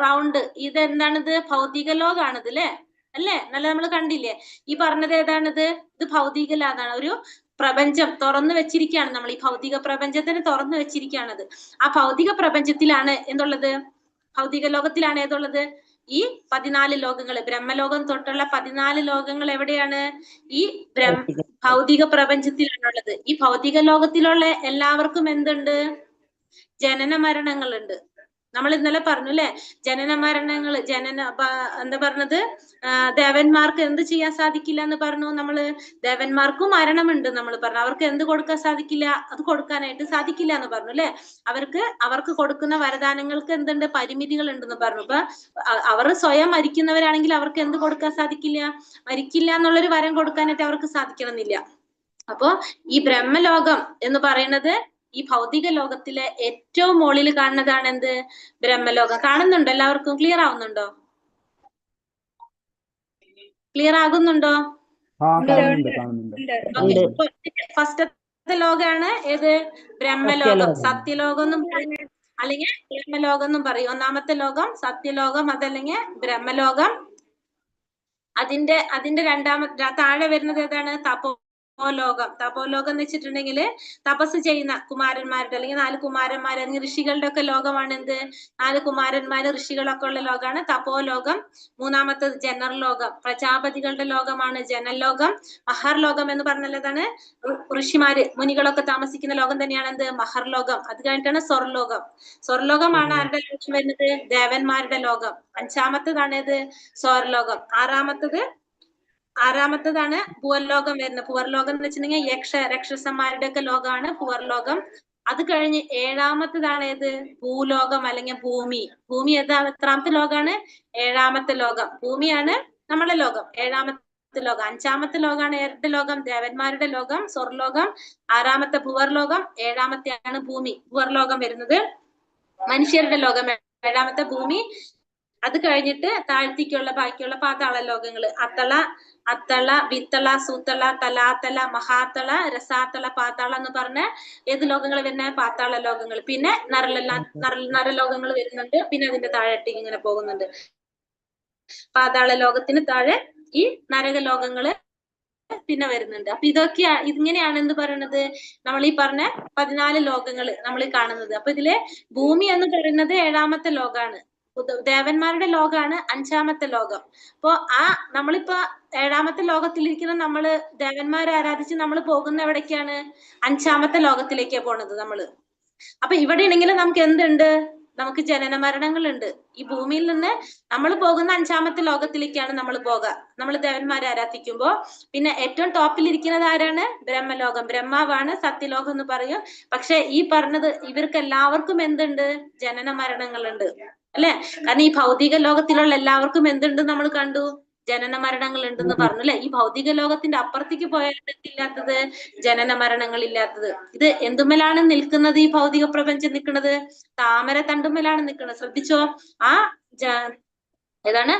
റൗണ്ട് ഇതെന്താണിത്? ഭൗതിക ലോകാണിത് അല്ലെ? അല്ലേ? നല്ല നമ്മൾ കണ്ടില്ലേ? ഈ പറഞ്ഞത് ഏതാണിത്? ഇത് ഭൗതിക ലോകാണ്. ഒരു പ്രപഞ്ചം തുറന്നു വെച്ചിരിക്കുകയാണ്. നമ്മൾ ഈ ഭൗതിക പ്രപഞ്ചത്തിന് തുറന്നു വെച്ചിരിക്കുകയാണത്. ആ ഭൗതിക പ്രപഞ്ചത്തിലാണ് എന്തുള്ളത്? ഭൗതിക ലോകത്തിലാണ് ഏതുള്ളത്? ഈ 14 ലോകങ്ങൾ, ബ്രഹ്മലോകം തൊട്ടുള്ള 14 ലോകങ്ങൾ എവിടെയാണ്? ഈ ഭൗതിക പ്രപഞ്ചത്തിലാണുള്ളത്. ഈ ഭൗതിക ലോകത്തിലുള്ള എല്ലാവർക്കും എന്തുണ്ട്? ജനന മരണങ്ങളുണ്ട്. നമ്മൾ ഇന്നലെ പറഞ്ഞു അല്ലെ? ജനന മരണങ്ങൾ, എന്താ പറഞ്ഞത്? ദേവന്മാർക്ക് എന്ത് ചെയ്യാൻ സാധിക്കില്ല എന്ന് പറഞ്ഞു നമ്മള്. ദേവന്മാർക്കും മരണമുണ്ട് നമ്മൾ പറഞ്ഞു. അവർക്ക് എന്ത് കൊടുക്കാൻ സാധിക്കില്ല? അത് കൊടുക്കാനായിട്ട് സാധിക്കില്ല എന്ന് പറഞ്ഞു അല്ലെ? അവർക്ക് കൊടുക്കുന്ന വരദാനങ്ങൾക്ക് എന്തുണ്ട്? പരിമിതികൾ ഉണ്ടെന്ന് പറഞ്ഞു. അപ്പൊ അവർ സ്വയം മരിക്കുന്നവരാണെങ്കിൽ അവർക്ക് എന്ത് കൊടുക്കാൻ സാധിക്കില്ല? മരിക്കില്ല എന്നുള്ളൊരു വരം കൊടുക്കാനായിട്ട് അവർക്ക് സാധിക്കണമെന്നില്ല. അപ്പോ ഈ ബ്രഹ്മലോകം എന്ന് പറയുന്നത് ഈ ഭൗതിക ലോകത്തിലെ ഏറ്റവും മുകളിൽ കാണുന്നതാണ് എന്ത്? ബ്രഹ്മലോകം. കാണുന്നുണ്ടോ? എല്ലാവർക്കും ക്ലിയർ ആവുന്നുണ്ടോ? ക്ലിയർ ആകുന്നുണ്ടോ? ഫസ്റ്റത്തെ ലോകാണ് ഏത്? ബ്രഹ്മലോകം. സത്യലോകം എന്നും പറയും, അല്ലെങ്കിൽ ബ്രഹ്മലോകം എന്നും പറയും. ഒന്നാമത്തെ ലോകം സത്യലോകം, അതല്ലെങ്കിൽ ബ്രഹ്മലോകം. അതിന്റെ രണ്ടാമത്തെ താഴെ വരുന്നത് ഏതാണ്? തപോലോകം. തപോലോകം എന്ന് വെച്ചിട്ടുണ്ടെങ്കിൽ തപസ് ചെയ്യുന്ന കുമാരന്മാരുടെ, അല്ലെങ്കിൽ 4 കുമാരന്മാർ അല്ലെങ്കിൽ ഋഷികളുടെ ഒക്കെ ലോകമാണ് എന്ത്? 4 കുമാരന്മാര് ഋഷികളൊക്കെ ഉള്ള ലോകമാണ് തപോലോകം. മൂന്നാമത്തത് ജനർലോകം, പ്രജാപതികളുടെ ലോകമാണ് ജനലോകം. മഹർലോകം എന്ന് പറഞ്ഞാൽ ഏതാണ്? ഋഷിമാര് മുനികളൊക്കെ താമസിക്കുന്ന ലോകം തന്നെയാണ് എന്ത്? മഹർലോകം. അത് കഴിഞ്ഞിട്ടാണ് സ്വർലോകം. സ്വർലോകമാണ് ആരുടെ ലോകം വരുന്നത്? ദേവന്മാരുടെ ലോകം. 5ാമത്തതാണ് ഏത്? സ്വർലോകം. ആറാമത്തതാണ് ഭുവർലോകം വരുന്നത്. ഭുവർലോകം എന്ന് വെച്ചിട്ടുണ്ടെങ്കിൽ രക്ഷസന്മാരുടെ ഒക്കെ ലോകമാണ് ഭുവർലോകം. അത് കഴിഞ്ഞ് 7ാമത്തതാണ് ഏത്? ഭൂലോകം അല്ലെങ്കിൽ ഭൂമി. ഭൂമി എത്രാമത്തെ ലോകാണ്? 7ാമത്തെ ലോകം. ഭൂമിയാണ് നമ്മളെ ലോകം, 7ാമത്തെ ലോകം. 5ാമത്തെ ലോകാണ് ഏരുടെ ലോകം? ദേവന്മാരുടെ ലോകം, സ്വർലോകം. 6ാമത്തെ ഭുവർലോകം. 7ാമത്തെയാണ് ഭൂമി. ഭുവർലോകം വരുന്നത് മനുഷ്യരുടെ ലോകം, 7ാമത്തെ ഭൂമി. അത് കഴിഞ്ഞിട്ട് താഴ്ത്തിക്കുള്ള ബാക്കിയുള്ള പാതാള ലോകങ്ങള് അത്തള, വിത്തള, സൂത്തള, തലാത്തള, മഹാത്തള, രസാത്തള, പാതാള എന്ന് പറഞ്ഞ ഏത് ലോകങ്ങൾ വരുന്ന? പാതാള ലോകങ്ങൾ. പിന്നെ നരലോകങ്ങൾ വരുന്നുണ്ട്. പിന്നെ അതിന്റെ താഴേക്ക് ഇങ്ങനെ പോകുന്നുണ്ട്. പാതാള ലോകത്തിന് താഴെ ഈ നരക ലോകങ്ങള് പിന്നെ വരുന്നുണ്ട്. അപ്പൊ ഇങ്ങനെയാണ് എന്ത് പറയുന്നത്? നമ്മൾ ഈ പറഞ്ഞ 14 ലോകങ്ങൾ നമ്മൾ കാണുന്നത്. അപ്പൊ ഇതിലെ ഭൂമി എന്ന് പറയുന്നത് 7ാമത്തെ ലോകാണ്. ദേവന്മാരുടെ ലോകാണ് 5ാമത്തെ ലോകം. അപ്പൊ നമ്മളിപ്പോ 7ാമത്തെ ലോകത്തിലിരിക്കുന്ന നമ്മള് ദേവന്മാരെ ആരാധിച്ച് നമ്മൾ പോകുന്ന എവിടേക്കാണ്? 5ാമത്തെ ലോകത്തിലേക്കാ പോണത് നമ്മള്. അപ്പൊ ഇവിടെ ആണെങ്കിൽ നമുക്ക് എന്തുണ്ട്? നമുക്ക് ജനന മരണങ്ങളുണ്ട്. ഈ ഭൂമിയിൽ നിന്ന് നമ്മൾ പോകുന്ന 5ാമത്തെ ലോകത്തിലേക്കാണ് നമ്മൾ നമ്മൾ ദേവന്മാരെ ആരാധിക്കുമ്പോ. പിന്നെ ഏറ്റവും ടോപ്പിൽ ഇരിക്കുന്നത് ആരാണ്? ബ്രഹ്മലോകം. ബ്രഹ്മാവാണ് സത്യലോകം എന്ന് പറയും. പക്ഷെ ഈ പറഞ്ഞത് ഇവർക്ക് എല്ലാവർക്കും എന്തുണ്ട്? ജനന മരണങ്ങളുണ്ട് അല്ലെ? കാരണം ഈ ഭൗതിക ലോകത്തിലുള്ള എല്ലാവർക്കും എന്തുണ്ട് നമ്മൾ കണ്ടു? ജനന മരണങ്ങൾ ഉണ്ടെന്ന് പറഞ്ഞു അല്ലെ? ഈ ഭൗതിക ലോകത്തിന്റെ അപ്പുറത്തേക്ക് പോയാൽ ഇല്ലാത്തത് ജനന മരണങ്ങൾ ഇല്ലാത്തത്. ഇത് എന്തുമേലാണ് നിൽക്കുന്നത്? ഈ ഭൗതിക പ്രപഞ്ചം നിൽക്കുന്നത് താമര തണ്ടുമേലാണ് നിൽക്കുന്നത്. ശ്രദ്ധിച്ചോ? ഏതാണ്?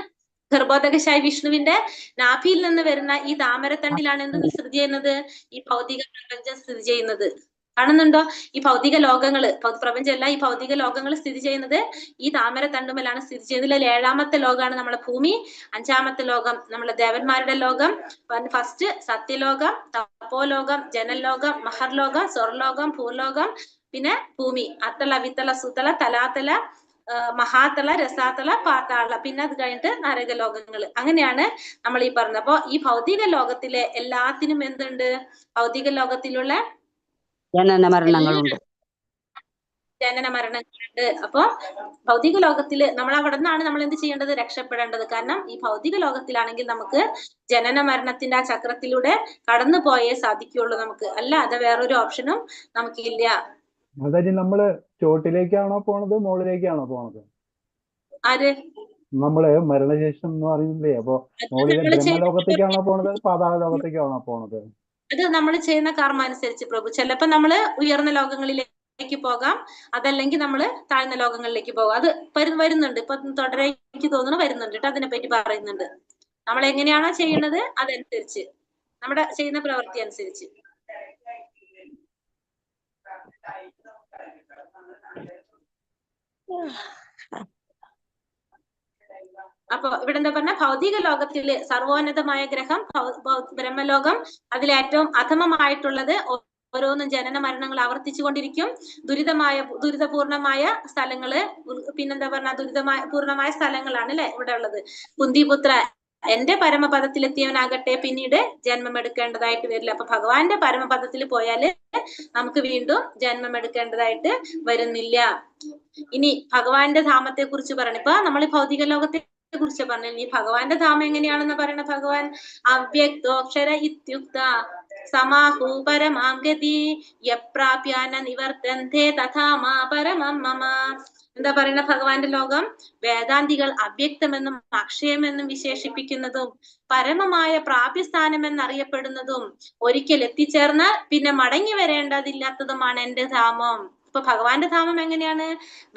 ഗർഭോദകശായി വിഷ്ണുവിന്റെ നാഭിയിൽ നിന്ന് വരുന്ന ഈ താമരത്തണ്ടിലാണ് എന്ത് സ്ഥിതി ചെയ്യുന്നത്? ഈ ഭൗതിക പ്രപഞ്ചം സ്ഥിതി ചെയ്യുന്നത്. കാണുന്നുണ്ടോ? ഈ ഭൗതിക ലോകങ്ങള്, പ്രപഞ്ചമല്ല, ഈ ഭൗതിക ലോകങ്ങൾ സ്ഥിതി ചെയ്യുന്നത് ഈ താമര തണ്ടുമലാണ് സ്ഥിതി ചെയ്യുന്നത്. 7ാമത്തെ ലോകമാണ് നമ്മളെ ഭൂമി. 5ാമത്തെ ലോകം നമ്മളെ ദേവന്മാരുടെ ലോകം. ഫസ്റ്റ് സത്യലോകം, തപോലോകം, ജനലോകം, മഹർലോകം, സ്വർലോകം, ഭൂലോകം, പിന്നെ ഭൂമി. അത്തള, വിത്തള, സുത്തള, തലാത്തല, മഹാത്തള, രസാത്തള, പാതാള. പിന്നെ അത് കഴിഞ്ഞിട്ട് നരകലോകങ്ങള്. അങ്ങനെയാണ് നമ്മൾ ഈ പറഞ്ഞത്. അപ്പൊ ഈ ഭൗതിക ലോകത്തിലെ എല്ലാത്തിനും എന്തുണ്ട്? ഭൗതിക ലോകത്തിലുള്ള ജനന മരണങ്ങളുണ്ട്. അപ്പൊ ഭൗതിക ലോകത്തില് നമ്മൾ അവിടെ നിന്നാണ് നമ്മൾ എന്ത് ചെയ്യേണ്ടത്? രക്ഷപ്പെടേണ്ടത്. കാരണം ഈ ഭൗതിക ലോകത്തിലാണെങ്കിൽ നമുക്ക് ജനന മരണത്തിന്റെ ആ ചക്രത്തിലൂടെ കടന്നു പോയേ സാധിക്കുള്ളൂ നമുക്ക്. അല്ലാതെ വേറൊരു ഓപ്ഷനും നമുക്കില്ല. അതായത് നമ്മള് ചോട്ടിലേക്കാണോ പോണത്, മുകളിലേക്കാണോ പോണത്? ആര്? നമ്മള് മരണശേഷം എന്ന് പറയുന്നില്ലേ? അപ്പൊ മുകളിലെ ബ്രഹ്മലോകത്തേക്കാണോ പോണത്, പാതാള ലോകത്തേക്കാണോ പോണത്? അത് നമ്മൾ ചെയ്യുന്ന കർമ്മ അനുസരിച്ച് പ്രഭു. ചിലപ്പോ നമ്മള് ഉയർന്ന ലോകങ്ങളിലേക്ക് പോകാം, അതല്ലെങ്കിൽ നമ്മള് താഴ്ന്ന ലോകങ്ങളിലേക്ക് പോകാം. അത് വരുന്നുണ്ട്. ഇപ്പൊ തുടരെ എനിക്ക് തോന്നുന്നു വരുന്നുണ്ട് കേട്ടോ. അതിനെ പറ്റി പറയുന്നുണ്ട്. നമ്മൾ എങ്ങനെയാണോ ചെയ്യുന്നത് അതനുസരിച്ച്, നമ്മുടെ ചെയ്യുന്ന പ്രവൃത്തി അനുസരിച്ച്. അപ്പൊ ഇവിടെ എന്താ പറഞ്ഞ ഭൗതിക ലോകത്തില് സർവോന്നതമായ ഗ്രഹം ബ്രഹ്മലോകം, അതിലേറ്റവും അധമമായിട്ടുള്ളത് ഓരോന്നും ജനന മരണങ്ങൾ ആവർത്തിച്ചുകൊണ്ടിരിക്കും. ദുരിതപൂർണമായ സ്ഥലങ്ങള്, പിന്നെന്താ പറഞ്ഞ പൂർണ്ണമായ സ്ഥലങ്ങളാണ് അല്ലെ ഇവിടെ ഉള്ളത്. കുന്തിപുത്ര, എന്റെ പരമപദത്തിലെത്തിയവനാകട്ടെ പിന്നീട് ജന്മം എടുക്കേണ്ടതായിട്ട് വരില്ല. അപ്പൊ ഭഗവാന്റെ പരമപദത്തിൽ പോയാല് നമുക്ക് വീണ്ടും ജന്മം എടുക്കേണ്ടതായിട്ട് വരുന്നില്ല. ഇനി ഭഗവാന്റെ ധാമത്തെ കുറിച്ച് പറയണം. ഇപ്പൊ നമ്മൾ ഭൗതിക ലോകത്തെ കുറിച്ച് പറഞ്ഞു. ഇനി ഭഗവാന്റെ ധാമം എങ്ങനെയാണെന്ന് പറയുന്ന ഭഗവാൻ അവ്യക്തോക്ഷര ഇത്യുക്ത സമാഹു പരമാം ഗതി യപ്രാപ്യാന നിവർത്തന്തേ തഥാ മാ പരമം മമ. എന്താ പറയുന്ന ഭഗവാന്റെ ലോകം? വേദാന്തികൾ അവ്യക്തമെന്നും അക്ഷയമെന്നും വിശേഷിപ്പിക്കുന്നതും പരമമായ പ്രാപ്യസ്ഥാനം എന്നറിയപ്പെടുന്നതും ഒരിക്കൽ എത്തിച്ചേർന്നാൽ പിന്നെ മടങ്ങി വരേണ്ടതില്ലാത്തതുമാണ് എന്റെ ധാമം. ഇപ്പൊ ഭഗവാന്റെ ധാമം എങ്ങനെയാണ്?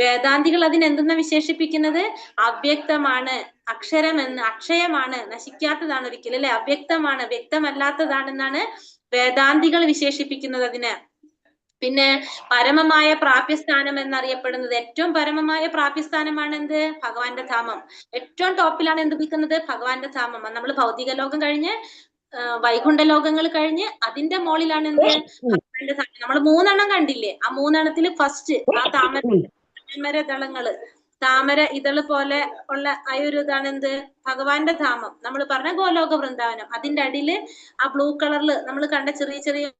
വേദാന്തികൾ അതിനെന്തെന്ന വിശേഷിപ്പിക്കുന്നത്? അവ്യക്തമാണ്, അക്ഷരമെന്ന്, അക്ഷയമാണ്, നശിക്കാത്തതാണ് ഒരിക്കലും അല്ലെ, അവ്യക്തമാണ്, വ്യക്തമല്ലാത്തതാണെന്നാണ് വേദാന്തികൾ വിശേഷിപ്പിക്കുന്നത് അതിന്. പിന്നെ പരമമായ പ്രാപ്യസ്ഥാനം എന്നറിയപ്പെടുന്നത്, ഏറ്റവും പരമമായ പ്രാപ്യസ്ഥാനമാണ് എന്ത്? ഭഗവാന്റെ ധാമം. ഏറ്റവും ടോപ്പിലാണ് എന്ത് നിൽക്കുന്നത്? ഭഗവാന്റെ ധാമം. നമ്മൾ ഭൗതിക ലോകം കഴിഞ്ഞ് വൈകുണ്ഠ ലോകങ്ങൾ കഴിഞ്ഞ് അതിന്റെ മുകളിലാണ് എന്ത്? ഭഗവാന്റെ ധാമം. നമ്മൾ 3 കണ്ടില്ലേ? ആ 3 ഫസ്റ്റ് ആ താമര ദളങ്ങള്, താമര ഇതള് പോലെ ഉള്ള ആ ഒരു ഇതാണ് എന്ത്? ഭഗവാന്റെ ധാമം. നമ്മൾ പറഞ്ഞ ഗോലോക വൃന്ദാവനം. അതിന്റെ അടിയില് ആ ബ്ലൂ കളറില് നമ്മൾ കണ്ട ചെറിയ ചെറിയ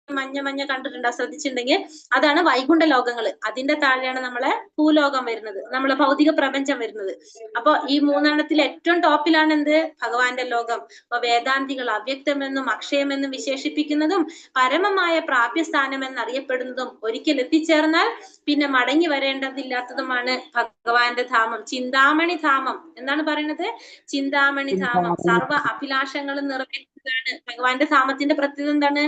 മഞ്ഞ കണ്ടിട്ടുണ്ടോ? ശ്രദ്ധിച്ചിട്ടുണ്ടെങ്കിൽ അതാണ് വൈകുണ്ഠ ലോകങ്ങള്. അതിന്റെ താഴെയാണ് നമ്മളെ ഭൂലോകം വരുന്നത്, നമ്മളെ ഭൗതിക പ്രപഞ്ചം വരുന്നത്. അപ്പൊ ഈ 3 ഏറ്റവും ടോപ്പിലാണ് എന്ത്? ഭഗവാന്റെ ലോകം. അപ്പൊ വേദാന്തികൾ അവ്യക്തമെന്നും അക്ഷയമെന്നും വിശേഷിപ്പിക്കുന്നതും പരമമായ പ്രാപ്യസ്ഥാനം എന്നറിയപ്പെടുന്നതും ഒരിക്കൽ എത്തിച്ചേർന്നാൽ പിന്നെ മടങ്ങി വരേണ്ടതില്ലാത്തതുമാണ് ഭഗവാന്റെ ധാമം. ചിന്താമണി ധാമം എന്താണ് പറയുന്നത്? ചിന്താമണി ധാമം സർവ്വ അഭിലാഷങ്ങളും നിറവേറ്റുന്നതാണ്. ഭഗവാന്റെ ധാമത്തിന്റെ പ്രത്യേകത എന്താണ്?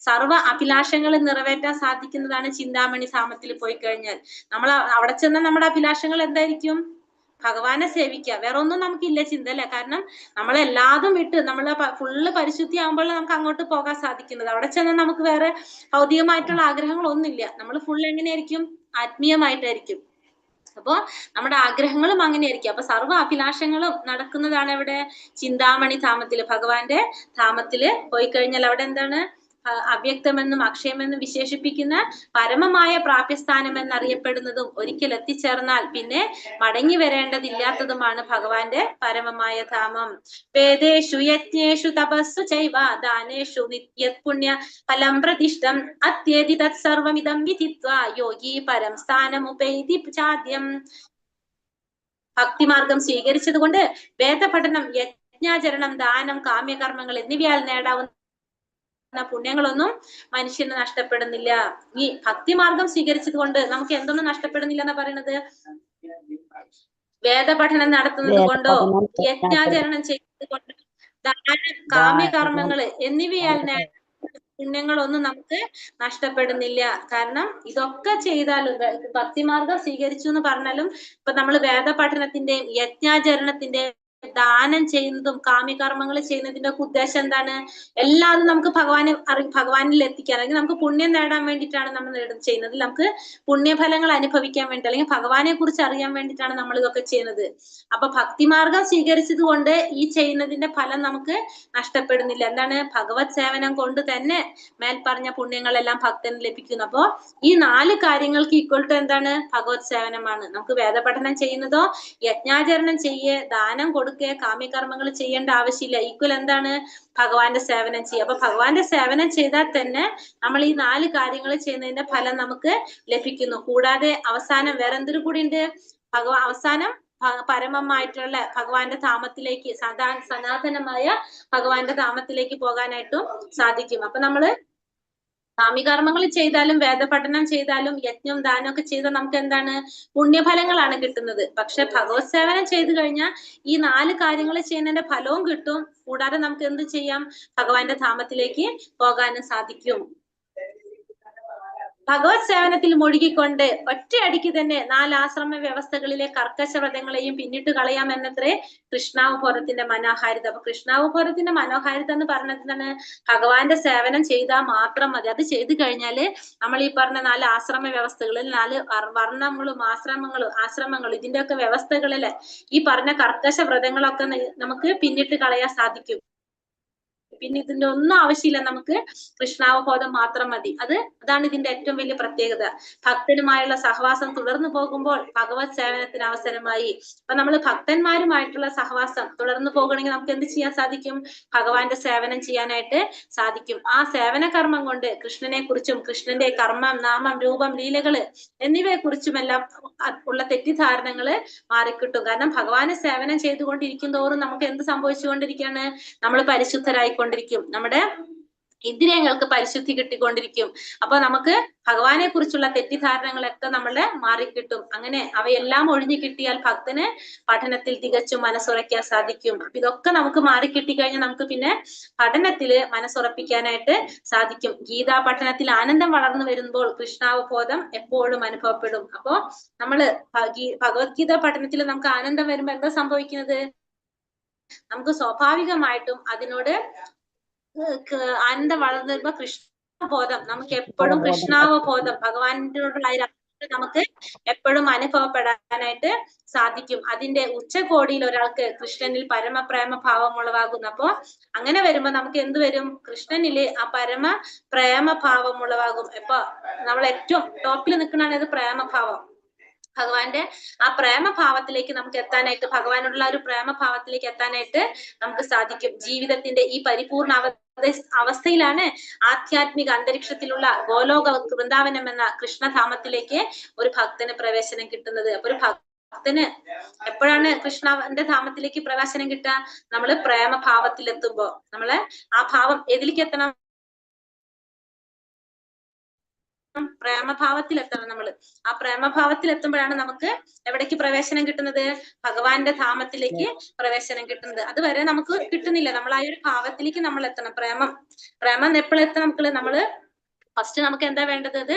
സർവ്വ അഭിലാഷങ്ങളും നിറവേറ്റാൻ സാധിക്കുന്നതാണ് ചിന്താമണി ധാമത്തിൽ പോയി കഴിഞ്ഞാൽ. നമ്മൾ അവിടെ ചെന്ന നമ്മുടെ അഭിലാഷങ്ങൾ എന്തായിരിക്കും? ഭഗവാനെ സേവിക്കുക. വേറെ ഒന്നും നമുക്കില്ല ചിന്ത അല്ലെ. കാരണം നമ്മളെല്ലാതും വിട്ട് നമ്മള് ഫുള്ള് പരിശുദ്ധി ആകുമ്പോൾ നമുക്ക് അങ്ങോട്ട് പോകാൻ സാധിക്കുന്നത്. അവിടെ ചെന്നാൽ നമുക്ക് വേറെ ഭൗതികമായിട്ടുള്ള ആഗ്രഹങ്ങളൊന്നുമില്ല. നമ്മൾ ഫുൾ എങ്ങനെയായിരിക്കും? ആത്മീയമായിട്ടായിരിക്കും. അപ്പൊ നമ്മുടെ ആഗ്രഹങ്ങളും അങ്ങനെയായിരിക്കും. അപ്പൊ സർവ്വ അഭിലാഷങ്ങളും നടക്കുന്നതാണ് എവിടെ? ചിന്താമണി ധാമത്തില്. ഭഗവാന്റെ ധാമത്തില് പോയി കഴിഞ്ഞാൽ അവിടെ എന്താണ്? അവ്യക്തമെന്നും അക്ഷയമെന്നും വിശേഷിപ്പിക്കുന്ന പരമമായ പ്രാപ്യസ്ഥാനം എന്നറിയപ്പെടുന്നതും ഒരിക്കൽ എത്തിച്ചേർന്നാൽ പിന്നെ മടങ്ങി വരേണ്ടതില്ലാത്തതുമാണ് ഭഗവാന്റെ പരമമായ ധാമം. വേദേഷു യജ്ഞേഷു തപസ്സു ചൈവ ദാനേഷു നിത്യത് പുണ്യ ഫലം പ്രതിഷ്ഠം അത്യേതി തത്സർവമിദം വിധിത്വാ യോഗി പരം സ്ഥാനമുപൈതി ചാദ്യം. ഭക്തിമാർഗം സ്വീകരിച്ചത് കൊണ്ട് വേദപഠനം, യജ്ഞാചരണം, ദാനം, കാമ്യകർമ്മങ്ങൾ എന്നിവയാൽ നേടാവുന്ന പുണ്യങ്ങളൊന്നും മനുഷ്യന് നഷ്ടപ്പെടുന്നില്ല. ഈ ഭക്തിമാർഗം സ്വീകരിച്ചത് കൊണ്ട് നമുക്ക് എന്തൊന്നും നഷ്ടപ്പെടുന്നില്ല എന്നാ പറയുന്നത്? വേദപഠനം നടത്തുന്നത് കൊണ്ടോ, യജ്ഞാചരണം ചെയ്യുന്നത് കൊണ്ടോ, ദാനം, കാമ്യകർമ്മങ്ങള് എന്നിവയാൽ പുണ്യങ്ങളൊന്നും നമുക്ക് നഷ്ടപ്പെടുന്നില്ല. കാരണം ഇതൊക്കെ ചെയ്താലും, ഭക്തിമാർഗം സ്വീകരിച്ചു എന്ന് പറഞ്ഞാലും ഇപ്പൊ നമ്മൾ വേദപഠനത്തിന്റെയും യജ്ഞാചരണത്തിന്റെയും ദാനം ചെയ്യുന്നതും കാമ്യകർമ്മങ്ങൾ ചെയ്യുന്നതിന്റെ ഒക്കെ ഉദ്ദേശം എന്താണ്? എല്ലാതും നമുക്ക് ഭഗവാനിൽ എത്തിക്കാൻ, അല്ലെങ്കിൽ നമുക്ക് പുണ്യം നേടാൻ വേണ്ടിയിട്ടാണ് നമ്മൾ ചെയ്യുന്നത്. നമുക്ക് പുണ്യഫലങ്ങൾ അനുഭവിക്കാൻ വേണ്ടി, അല്ലെങ്കിൽ ഭഗവാനെ കുറിച്ച് അറിയാൻ വേണ്ടിയിട്ടാണ് നമ്മൾ ഇതൊക്കെ ചെയ്യുന്നത്. അപ്പൊ ഭക്തിമാർഗം സ്വീകരിച്ചത് കൊണ്ട് ഈ ചെയ്യുന്നതിന്റെ ഫലം നമുക്ക് നഷ്ടപ്പെടുന്നില്ല. എന്താണ്? ഭഗവത് സേവനം കൊണ്ട് തന്നെ മേൽപ്പറഞ്ഞ പുണ്യങ്ങളെല്ലാം ഭക്തന് ലഭിക്കുന്നു. അപ്പോ ഈ 4 കാര്യങ്ങൾക്ക് ഈക്വൽ ടു എന്താണ്? ഭഗവത് സേവനമാണ്. നമുക്ക് വേദപഠനം ചെയ്യുന്നതോ യജ്ഞാചരണം ചെയ്യേ, ദാനം കൊടുക്കുക, കാമ്യകർമ്മങ്ങൾ ചെയ്യേണ്ട ആവശ്യമില്ല. ഈക്വൽ എന്താണ്? ഭഗവാന്റെ സേവനം ചെയ്യുക. അപ്പൊ ഭഗവാന്റെ സേവനം ചെയ്താൽ തന്നെ നമ്മൾ ഈ 4 കാര്യങ്ങൾ ചെയ്യുന്നതിന്റെ ഫലം നമുക്ക് ലഭിക്കുന്നു. കൂടാതെ അവസാനം വേറെ എന്തൊരു കൂടി ഉണ്ട്? അവസാനം പരമമായിട്ടുള്ള ഭഗവാന്റെ ധാമത്തിലേക്ക്, സനാതനമായ ഭഗവാന്റെ ധാമത്തിലേക്ക് പോകാനായിട്ടും സാധിക്കും. അപ്പൊ നമ്മള് കാമ്യകർമ്മങ്ങൾ ചെയ്താലും വേദപഠനം ചെയ്താലും യജ്ഞം ദാനം ഒക്കെ ചെയ്താൽ നമുക്ക് എന്താണ്? പുണ്യഫലങ്ങളാണ് കിട്ടുന്നത്. പക്ഷെ ഭഗവത് സേവനം ചെയ്തു കഴിഞ്ഞാൽ ഈ 4 കാര്യങ്ങൾ ചെയ്യുന്നതിന്റെ ഫലവും കിട്ടും. കൂടാതെ നമുക്ക് എന്ത് ചെയ്യാം? ഭഗവാന്റെ ധാമത്തിലേക്ക് പോകാനും സാധിക്കും. ഭഗവത് സേവനത്തിൽ മുഴുകിക്കൊണ്ട് ഒറ്റയടിക്ക് തന്നെ 4 ആശ്രമ വ്യവസ്ഥകളിലെ കർക്കശവ്രതങ്ങളെയും പിന്നിട്ട് കളയാമെന്നത്രേ കൃഷ്ണാവബോധത്തിന്റെ മനോഹാരിത. അപ്പൊ കൃഷ്ണാവബോധത്തിന്റെ മനോഹാരിത എന്ന് പറഞ്ഞത് എന്താണ്? ഭഗവാന്റെ സേവനം ചെയ്താൽ മാത്രം മതി. അത് ചെയ്തു കഴിഞ്ഞാല് നമ്മൾ ഈ പറഞ്ഞ 4 ആശ്രമ വ്യവസ്ഥകളിൽ 4 വർണ്ണങ്ങളും ആശ്രമങ്ങളും ഇതിന്റെയൊക്കെ വ്യവസ്ഥകളില് ഈ പറഞ്ഞ കർക്കശ വ്രതങ്ങളൊക്കെ നമുക്ക് പിന്നിട്ട് കളയാൻ സാധിക്കും. പിന്നെ ഇതിന്റെ ഒന്നും ആവശ്യമില്ല, നമുക്ക് കൃഷ്ണാവബോധം മാത്രം മതി. അതാണ് ഇതിന്റെ ഏറ്റവും വലിയ പ്രത്യേകത. ഭക്തനുമായുള്ള സഹവാസം തുടർന്നു പോകുമ്പോൾ ഭഗവത് സേവനത്തിന് അവസരമായി. അപ്പൊ നമ്മൾ ഭക്തന്മാരുമായിട്ടുള്ള സഹവാസം തുടർന്നു പോകണമെങ്കിൽ നമുക്ക് എന്ത് ചെയ്യാൻ സാധിക്കും? ഭഗവാന്റെ സേവനം ചെയ്യാനായിട്ട് സാധിക്കും. ആ സേവന കർമ്മം കൊണ്ട് കൃഷ്ണനെ കുറിച്ചും കൃഷ്ണന്റെ കർമ്മം, നാമം, രൂപം, ലീലകള് എന്നിവയെ കുറിച്ചുമെല്ലാം ഉള്ള തെറ്റിദ്ധാരണകള് മാറിക്കിട്ടും. കാരണം ഭഗവാനെ സേവനം ചെയ്തുകൊണ്ടിരിക്കും തോറും നമുക്ക് എന്ത് സംഭവിച്ചുകൊണ്ടിരിക്കുകയാണ്? നമ്മൾ പരിശുദ്ധരായിക്കൊണ്ടിരിക്കും. നമ്മുടെ ഇന്ദ്രിയങ്ങൾക്ക് പരിശുദ്ധി കിട്ടിക്കൊണ്ടിരിക്കും. അപ്പൊ നമുക്ക് ഭഗവാനെ കുറിച്ചുള്ള തെറ്റിദ്ധാരണകളൊക്കെ നമ്മള് മാറിക്കിട്ടും. അങ്ങനെ അവയെല്ലാം ഒഴിഞ്ഞു കിട്ടിയാൽ ഭക്തന് പഠനത്തിൽ തികച്ചും മനസ്സുറയ്ക്കാൻ സാധിക്കും. അപ്പൊ ഇതൊക്കെ നമുക്ക് മാറിക്കിട്ടി കഴിഞ്ഞാൽ നമുക്ക് പിന്നെ പഠനത്തില് മനസ്സുറപ്പിക്കാനായിട്ട് സാധിക്കും. ഗീതാ പഠനത്തിൽ ആനന്ദം വളർന്നു വരുമ്പോൾ കൃഷ്ണാവബോധം എപ്പോഴും അനുഭവപ്പെടും. അപ്പോ നമ്മള് ഭഗവത്ഗീത പഠനത്തിൽ നമുക്ക് ആനന്ദം വരുമ്പോ എന്താ സംഭവിക്കുന്നത്? നമുക്ക് സ്വാഭാവികമായിട്ടും അതിനോട് ആനന്ദം വളർന്നു വരുമ്പോ കൃഷ്ണബോധം, നമുക്ക് എപ്പോഴും കൃഷ്ണാവബോധം, ഭഗവാനോടുള്ള നമുക്ക് എപ്പോഴും അനുഭവപ്പെടാനായിട്ട് സാധിക്കും. അതിന്റെ ഉച്ചകോടിയിൽ ഒരാൾക്ക് കൃഷ്ണനിൽ പരമപ്രേമ ഭാവം ഉളവാകുന്നു. അപ്പോ അങ്ങനെ വരുമ്പോ നമുക്ക് എന്ത് വരും? കൃഷ്ണനില് ആ പരമ പ്രേമഭാവം ഉളവാകും. ഇപ്പൊ നമ്മൾ ഏറ്റവും ടോപ്പിൽ നിൽക്കുന്നതാണ് ഇത് പ്രേമഭാവം. ഭഗവാന്റെ ആ പ്രേമഭാവത്തിലേക്ക് നമുക്ക് എത്താനായിട്ട്, ഭഗവാനോടുള്ള ഒരു പ്രേമഭാവത്തിലേക്ക് എത്താനായിട്ട് നമുക്ക് സാധിക്കും. ജീവിതത്തിന്റെ ഈ പരിപൂർണ അവസ്ഥയിലാണ് ആധ്യാത്മിക അന്തരീക്ഷത്തിലുള്ള ഗോലോക വൃന്ദാവനം എന്ന കൃഷ്ണധാമത്തിലേക്ക് ഒരു ഭക്തന് പ്രവേശനം കിട്ടുന്നത്. അപ്പൊ ഒരു ഭക്തന് എപ്പോഴാണ് കൃഷ്ണന്റെ ധാമത്തിലേക്ക് പ്രവേശനം കിട്ടുക? നമ്മള് പ്രേമഭാവത്തിലെത്തുമ്പോ. നമ്മള് ആ ഭാവം ഏതിലേക്ക് എത്തണം? പ്രേമഭാവത്തിലെത്തണം നമ്മള്. ആ പ്രേമഭാവത്തിലെത്തുമ്പോഴാണ് നമുക്ക് എവിടേക്ക് പ്രവേശനം കിട്ടുന്നത്? ഭഗവാന്റെ ധാമത്തിലേക്ക് പ്രവേശനം കിട്ടുന്നത്. അതുവരെ നമുക്ക് കിട്ടുന്നില്ല. നമ്മൾ ആ ഒരു ഭാവത്തിലേക്ക് നമ്മൾ എത്തണം. പ്രേമം എപ്പോഴെത്തണം? നമ്മള് ഫസ്റ്റ് നമുക്ക് എന്താ വേണ്ടത്? അത്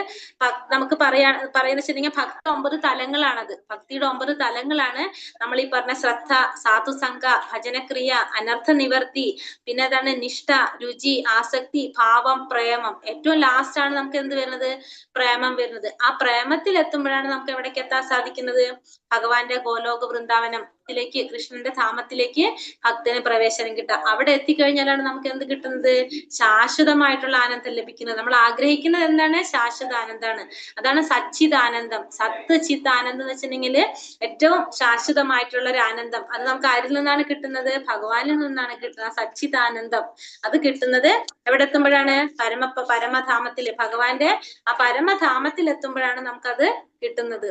നമുക്ക് പറയുന്ന വെച്ചിട്ടുണ്ടെങ്കിൽ ഭക്തി 9 തലങ്ങളാണത്. ഭക്തിയുടെ 9 തലങ്ങളാണ് നമ്മൾ ഈ പറഞ്ഞ ശ്രദ്ധ, സാധുസംഘ, ഭജനക്രിയ, അനർത്ഥ നിവർത്തി, പിന്നെ അതാണ് നിഷ്ഠ, രുചി, ആസക്തി, ഭാവം, പ്രേമം. ഏറ്റവും ലാസ്റ്റ് ആണ് നമുക്ക് എന്ത് വരുന്നത്? പ്രേമം വരുന്നത്. ആ പ്രേമത്തിൽ എത്തുമ്പോഴാണ് നമുക്ക് എവിടേക്ക് എത്താൻ സാധിക്കുന്നത്? ഭഗവാന്റെ ഗോലോക വൃന്ദാവനത്തിലേക്ക്, കൃഷ്ണന്റെ ധാമത്തിലേക്ക് ഭക്തന് പ്രവേശനം കിട്ടുക. അവിടെ എത്തിക്കഴിഞ്ഞാലാണ് നമുക്ക് എന്ത് കിട്ടുന്നത്? ശാശ്വതമായിട്ടുള്ള ആനന്ദം ലഭിക്കുന്നത്. നമ്മൾ ആഗ്രഹിക്കുന്നത് എന്താണ്? ശാശ്വത ആനന്ദമാണ്. അതാണ് സച്ചിദാനന്ദം. സത്ത് ചിത്ത് ആനന്ദം എന്ന് വെച്ചിട്ടുണ്ടെങ്കിൽ ഏറ്റവും ശാശ്വതമായിട്ടുള്ള ഒരു ആനന്ദം. അത് നമുക്ക് ആരിൽ നിന്നാണ് കിട്ടുന്നത്? ഭഗവാനിൽ നിന്നാണ് കിട്ടുന്നത്. സച്ചിദാനന്ദം അത് കിട്ടുന്നത് എവിടെ എത്തുമ്പോഴാണ്? പരമധാമത്തില്, ഭഗവാന്റെ ആ പരമധാമത്തിൽ എത്തുമ്പോഴാണ് നമുക്കത് കിട്ടുന്നത്.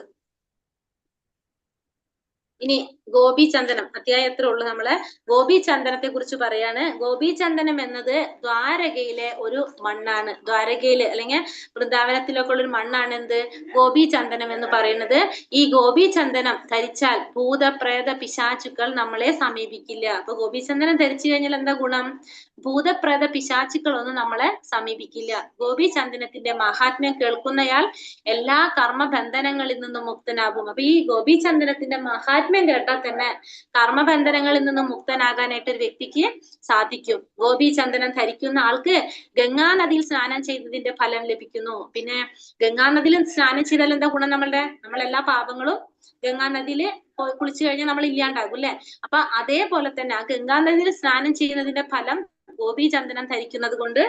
ഇനി ഗോപീചന്ദനം അധ്യായം എത്ര ഉള്ളു? നമ്മള് ഗോപീചന്ദനത്തെ കുറിച്ച് പറയാണ്. ഗോപീചന്ദനം എന്നത് ദ്വാരകയിലെ ഒരു മണ്ണാണ്. ദ്വാരകയില് അല്ലെങ്കിൽ വൃന്ദാവനത്തിലൊക്കെ ഉള്ള ഒരു മണ്ണാണ് എന്ത്? ഗോപീചന്ദനം എന്ന് പറയുന്നത്. ഈ ഗോപീചന്ദനം ധരിച്ചാൽ ഭൂതപ്രേത പിശാചുക്കൾ നമ്മളെ സമീപിക്കില്ല. അപ്പൊ ഗോപീചന്ദനം ധരിച്ചു കഴിഞ്ഞാൽ എന്താ ഗുണം? ഭൂതപ്രേത പിശാചുക്കളൊന്നും നമ്മളെ സമീപിക്കില്ല. ഗോപീചന്ദനത്തിന്റെ മഹാത്മ്യം കേൾക്കുന്നയാൾ എല്ലാ കർമ്മബന്ധനങ്ങളിൽ നിന്നും മുക്തനാകും. അപ്പൊ ഈ ഗോപീചന്ദനത്തിന്റെ മഹാത്മ്യം കേട്ടാൽ തന്നെ കർമ്മബന്ധനങ്ങളിൽ നിന്നും മുക്തനാകാനായിട്ട് ഒരു വ്യക്തിക്ക് സാധിക്കും. ഗോപീചന്ദനം ധരിക്കുന്ന ആൾക്ക് ഗംഗാനദിയിൽ സ്നാനം ചെയ്തതിന്റെ ഫലം ലഭിക്കുന്നു. പിന്നെ ഗംഗാനദിയിൽ സ്നാനം ചെയ്താൽ എന്താ ഗുണം? നമ്മളെല്ലാ പാപങ്ങളും ഗംഗാനദിയില് കുളിച്ചു കഴിഞ്ഞാൽ നമ്മൾ ഇല്ലാണ്ടാകും അല്ലെ? അപ്പൊ അതേപോലെ തന്നെ ആ ഗംഗാനദിയിൽ സ്നാനം ചെയ്യുന്നതിന്റെ ഫലം ഗോപീചന്ദനം ധരിക്കുന്നത് കൊണ്ട്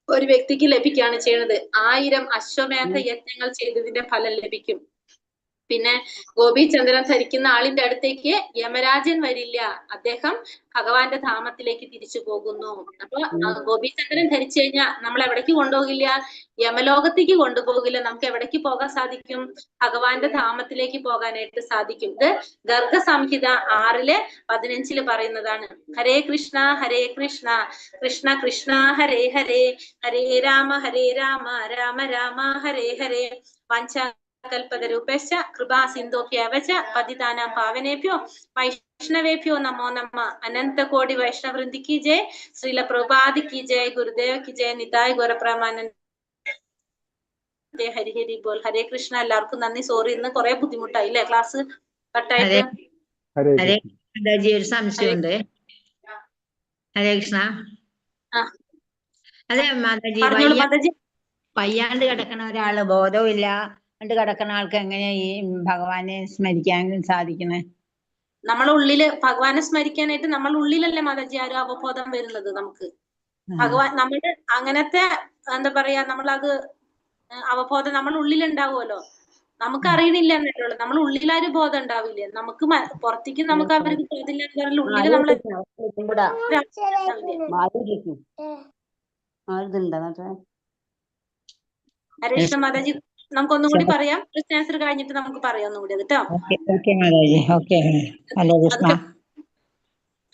ഒരു വ്യക്തിക്ക് ലഭിക്കുകയാണ് ചെയ്യുന്നത്. 1000 അശ്വമേധ യജ്ഞങ്ങൾ ചെയ്തതിന്റെ ഫലം ലഭിക്കും. പിന്നെ ഗോപീചന്ദനം ധരിക്കുന്ന ആളിന്റെ അടുത്തേക്ക് യമരാജൻ വരില്ല. അദ്ദേഹം ഭഗവാന്റെ ധാമത്തിലേക്ക് തിരിച്ചു പോകുന്നു. അപ്പൊ ഗോപീചന്ദനം ധരിച്ചു കഴിഞ്ഞാൽ നമ്മൾ എവിടേക്ക് കൊണ്ടുപോകില്ല? യമലോകത്തേക്ക് കൊണ്ടുപോകില്ല. നമുക്ക് എവിടേക്ക് പോകാൻ സാധിക്കും? ഭഗവാന്റെ ധാമത്തിലേക്ക് പോകാനായിട്ട് സാധിക്കും. ഇത് ഗർഗ സംഹിത 6:15 പറയുന്നതാണ്. ഹരേ കൃഷ്ണ കൃഷ്ണ കൃഷ്ണ ഹരേ ഹരേ, ഹരേ രാമ രാമ രാമ ഹരേ ഹരേ, കൽപതരൂപേശ്ച കൃപാ സിന്ധോഭ്യവച പതിതാനാം പാവനേഭ്യോ വൈഷ്ണവേഭ്യോ നമോ നമ. അനന്ത കോടി വൈഷ്ണവൃന്ദി കി ജയ്. ശ്രീല പ്രഭുപാദ് കി ജയ്. ഗുരുദേവ് കി ജയ്. നിതായ് ഗൗരപ്രമാനന്ദ. ഹരി ഹരി ബോൾ. ഹരേ കൃഷ്ണ. എല്ലാവർക്കും നന്ദി. സോറി, ഇന്ന് കുറെ ബുദ്ധിമുട്ടായി അല്ലേ ക്ലാസ് കട്ടായിട്ട്. ഹരേ ഹരേ കൃഷ്ണ. മാതാജി, ഒരു സംശയമുണ്ട്. ഹരേ കൃഷ്ണ. അതെ മാതാജി, പറഞ്ഞോളൂ മാതാജി. വയ്യാണ്ട് കിടക്കണ ഒരാള്, ബോധവുമില്ല ണ്ട് കിടക്കുന്ന ആൾക്ക് എങ്ങനെയാ ഈ ഭഗവാനെ സ്മരിക്കാൻ സാധിക്കണേ? നമ്മളെ ഉള്ളില് ഭഗവാനെ സ്മരിക്കാനായിട്ട് നമ്മളെ ഉള്ളിലല്ലേ മാതാജി ആ ഒരു അവബോധം വരുന്നത്. നമുക്ക് ഭഗവാൻ നമ്മള് അങ്ങനത്തെ എന്താ പറയാ, നമ്മളത് അവബോധം നമ്മുടെ ഉള്ളിലുണ്ടാവുമല്ലോ. നമുക്ക് അറിയണില്ല എന്നല്ലേ ഉള്ളൂ. നമ്മുടെ ഉള്ളിൽ ആ ഒരു ബോധം ഉണ്ടാവില്ലേ? നമുക്ക് പുറത്തേക്ക് നമുക്ക് അവർക്ക് ബോധമില്ല എന്ന് പറഞ്ഞാൽ ഉള്ളില് നമ്മളെ ഹരേഷ്ണ മാതാജി, നമുക്കൊന്നും കൂടി പറയാം. ക്വസ്റ്റ്യൻ ആൻസർ കഴിഞ്ഞിട്ട് നമുക്ക് പറയാം ഒന്നും കൂടി കേട്ടോ.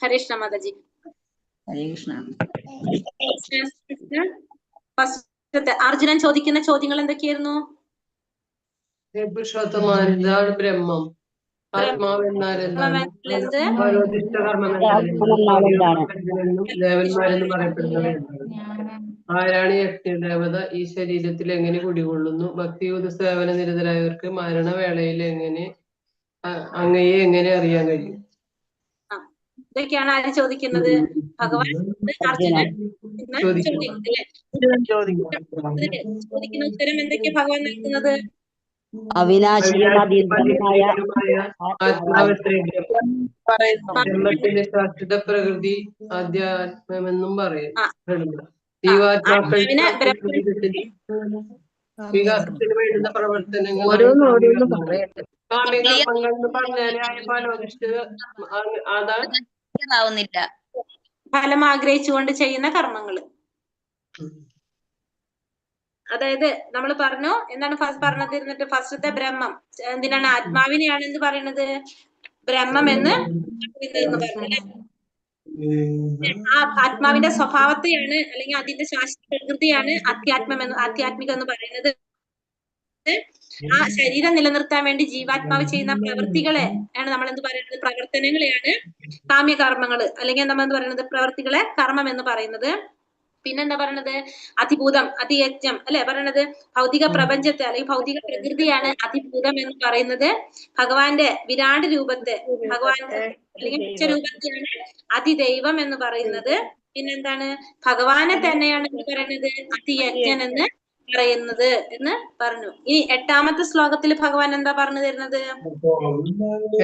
ഹരേഷ്ണ മാതാജി. ഫസ്റ്റത്തെ അർജുനൻ ചോദിക്കുന്ന ചോദ്യങ്ങൾ എന്തൊക്കെയായിരുന്നു? പുരുഷോത്തമൻ ബ്രഹ്മം, ആത്മാവെന്നാൽ എന്താണ്, ദേവന്മാരെന്ന് പറയപ്പെടുന്നത് എന്താണ്, ആരാണ് യജ്ഞദേവത, ഈ ശരീരത്തിൽ എങ്ങനെ കുടികൊള്ളുന്നു, ഭക്തിയുത സേവന നിരതരായവർക്ക് മരണവേളയിൽ അങ്ങയെ എങ്ങനെ അറിയാൻ കഴിയും? ഇതൊക്കെയാണ് ആര് ചോദിക്കുന്നത്? ഭഗവാൻ അർജുനൻ ചോദിക്കുന്ന ഉത്തരം എന്തൊക്കെയാ ഭഗവാൻ നൽകുന്നത്? അവിനാശിയുമായ ബ്രഹ്മത്തിന്റെ ശാശ്വത പ്രകൃതി അധ്യാത്മമെന്നും പറയപ്പെടുന്നു. ജീവാത്മാക്കൾ വികാസത്തിന് വേണ്ടുന്ന പ്രവർത്തനങ്ങൾ കാമ്യകർമ്മങ്ങൾ എന്ന് പറഞ്ഞാല് അതാവുന്നില്ല, ഫലം ആഗ്രഹിച്ചുകൊണ്ട് ചെയ്യുന്ന കർമ്മങ്ങള്. അതായത് നമ്മൾ പറഞ്ഞു എന്താണ് പറഞ്ഞത് ഇരുന്നിട്ട്, ഫസ്റ്റത്തെ ബ്രഹ്മം എന്തിനാണ്? ആത്മാവിനെയാണ് എന്ത് പറയുന്നത്? ബ്രഹ്മം എന്ന് പറഞ്ഞത്. ആ ആത്മാവിന്റെ സ്വഭാവത്തെയാണ്, അല്ലെങ്കിൽ അതിന്റെ ശാശ്വത പ്രകൃതിയാണ് ആധ്യാത്മികം എന്ന് പറയുന്നത്. ആ ശരീരം നിലനിർത്താൻ വേണ്ടി ജീവാത്മാവ് ചെയ്യുന്ന പ്രവൃത്തികളെ ആണ് നമ്മൾ എന്ത് പറയുന്നത്? പ്രവർത്തനങ്ങളെയാണ് കാമ്യകർമ്മങ്ങള്, അല്ലെങ്കിൽ നമ്മൾ എന്ത് പറയുന്നത്? പ്രവൃത്തികളെ കർമ്മം എന്ന് പറയുന്നത്. പിന്നെന്താ പറയണത്? അതിഭൂതം, അതിയജ്ഞം അല്ലെ പറയണത്? ഭൗതിക പ്രപഞ്ചത്തെ അല്ലെങ്കിൽ ഭൗതിക പ്രകൃതിയാണ് അതിഭൂതം എന്ന് പറയുന്നത്. ഭഗവാന്റെ വിരാട് രൂപത്തെ, ഭഗവാന്റെ അല്ലെങ്കിൽ ഉച്ചരൂപത്തെയാണ് അതിദൈവം എന്ന് പറയുന്നത്. പിന്നെന്താണ്? ഭഗവാനെ തന്നെയാണ് എന്ത് പറയുന്നത്? അതിയജ്ഞൻ എന്ന് പറയുന്നത് എന്ന് പറഞ്ഞു. ഇനി 8ാമത്തെ ശ്ലോകത്തിൽ ഭഗവാൻ എന്താ പറഞ്ഞു തരുന്നത്?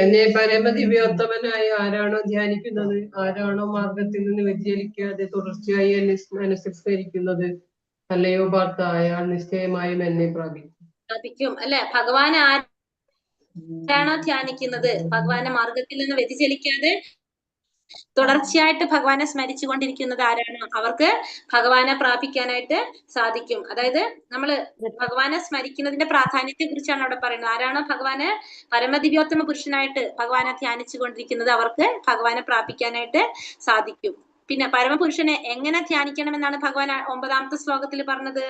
എന്നെ പരമദിവ്യോത്തമനായി ആരാണോ ധ്യാനിക്കുന്നത്, ആരാണോ മാർഗത്തിൽ നിന്ന് വ്യതിചലിക്കാതെ തുടർച്ചയായി എന്നെ അനുസ്മരിക്കുന്നത്, അല്ലയോ പാർത്ത, അയാൾ നിശ്ചയമായും എന്നെ പ്രാപിക്കും അല്ലെ? ഭഗവാൻ ആരാണോ ധ്യാനിക്കുന്നത്, ഭഗവാന്റെ മാർഗത്തിൽ നിന്ന് വ്യതിചലിക്കാതെ തുടർച്ചയായിട്ട് ഭഗവാനെ സ്മരിച്ചു കൊണ്ടിരിക്കുന്നത് ആരാണോ അവർക്ക് ഭഗവാനെ പ്രാപിക്കാനായിട്ട് സാധിക്കും. അതായത് നമ്മള് ഭഗവാനെ സ്മരിക്കുന്നതിന്റെ പ്രാധാന്യത്തെ കുറിച്ചാണ് അവിടെ പറയുന്നത്. ആരാണോ ഭഗവാനെ പരമദിവ്യോത്തമ പുരുഷനായിട്ട് ഭഗവാനെ ധ്യാനിച്ചു കൊണ്ടിരിക്കുന്നത് അവർക്ക് ഭഗവാനെ പ്രാപിക്കാനായിട്ട് സാധിക്കും. പിന്നെ പരമപുരുഷനെ എങ്ങനെ ധ്യാനിക്കണമെന്നാണ് ഭഗവാൻ 9ാമത്തെ ശ്ലോകത്തിൽ പറഞ്ഞത്?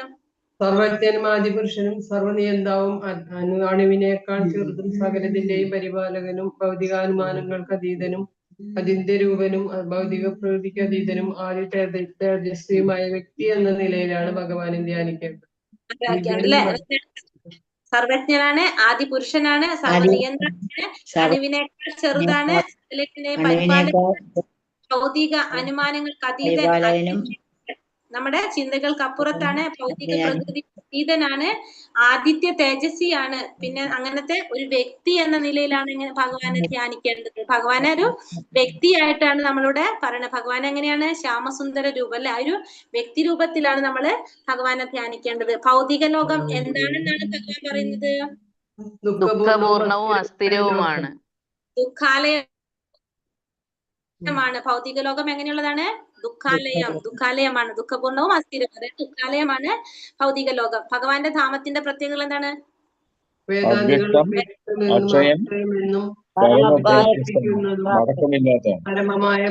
സർവജ്ഞനും ആദിപുരുഷനും സർവനിയന്താവും അണുവിനേക്കാൾ ചെറുതും സകലത്തിന്റെയും പരിപാലകനും ഭൗതികാനുമാനങ്ങൾക്ക് അതീതനും അതിന്റെ രൂപനും ഭൗതിക പ്രകൃതിക്ക് അതീതനും ആദ്യ തേജസ്വിയുമായ വ്യക്തി എന്ന നിലയിലാണ് ഭഗവാനെ ധ്യാനിക്കേണ്ടത്. സർവജ്ഞനാണ്, ആദിപുരുഷനാണ്, സർവനിയന്ത്രനാണ്, അണുവിനേക്കാൾ ചെറുതാണ്, ഭൗതിക അനുമാനങ്ങൾക്ക് അതീതനും നമ്മുടെ ചിന്തകൾക്ക് അപ്പുറത്താണ്, ഭൗതിക പ്രകൃതി അതീതനാണ്, ആദിത്യ തേജസ്വിയാണ്. പിന്നെ അങ്ങനത്തെ ഒരു വ്യക്തി എന്ന നിലയിലാണ് ഇങ്ങനെ ഭഗവാനെ ധ്യാനിക്കേണ്ടത്. ഭഗവാനെ ഒരു വ്യക്തിയായിട്ടാണ് നമ്മളിവിടെ പറയുന്നത്. ഭഗവാൻ എങ്ങനെയാണ്? ശ്യാമസുന്ദര രൂപം അല്ലെ? ആ ഒരു വ്യക്തി രൂപത്തിലാണ് നമ്മള് ഭഗവാനെ ധ്യാനിക്കേണ്ടത്. ഭൗതിക ലോകം എന്താണെന്നാണ് ഭഗവാൻ പറയുന്നത്? ദുഃഖപൂർണവും അസ്ഥിരവുമാണ്. ദുഃഖാലയമാണ്. ഭൗതിക ലോകം എങ്ങനെയുള്ളതാണ്? ദുഃഖാലയമാണ്. ദുഃഖപൂർണവും അസ്ഥിരവും, അതായത് ദുഃഖാലയമാണ് ഭൗതിക ലോകം. ഭഗവാന്റെ ധാമത്തിന്റെ പ്രത്യേകത എന്താണ്? പരമമായ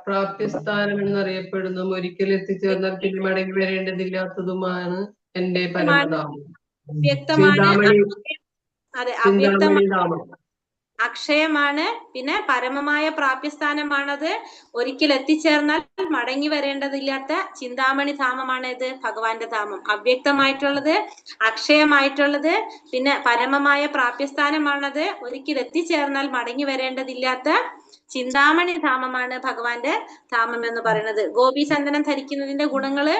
പ്രാപ്യസ്ഥാനം എന്നറിയപ്പെടുന്നതും ഒരിക്കൽ എത്തിച്ചേർന്നാൽ പിന്നെ മടങ്ങി വരേണ്ടതില്ലാത്തതുമാണ് എന്റെ പരമധാമം. വ്യക്തമാണ്. അതെ, അവ്യക്തമാണ്. അക്ഷയമാണ്. പിന്നെ പരമമായ പ്രാപ്യസ്ഥാനമാണത്. ഒരിക്കൽ എത്തിച്ചേർന്നാൽ മടങ്ങി വരേണ്ടതില്ലാത്ത ചിന്താമണി ധാമമാണ് ഇത് ഭഗവാന്റെ ധാമം. അവ്യക്തമായിട്ടുള്ളത്, അക്ഷയമായിട്ടുള്ളത്, പിന്നെ പരമമായ പ്രാപ്യസ്ഥാനമാണത്. ഒരിക്കൽ എത്തിച്ചേർന്നാൽ മടങ്ങി വരേണ്ടതില്ലാത്ത ചിന്താമണി ധാമമാണ് ഭഗവാന്റെ ധാമം എന്ന് പറയുന്നത്. ഗോപീചന്ദനം ധരിക്കുന്നതിന്റെ ഗുണങ്ങള്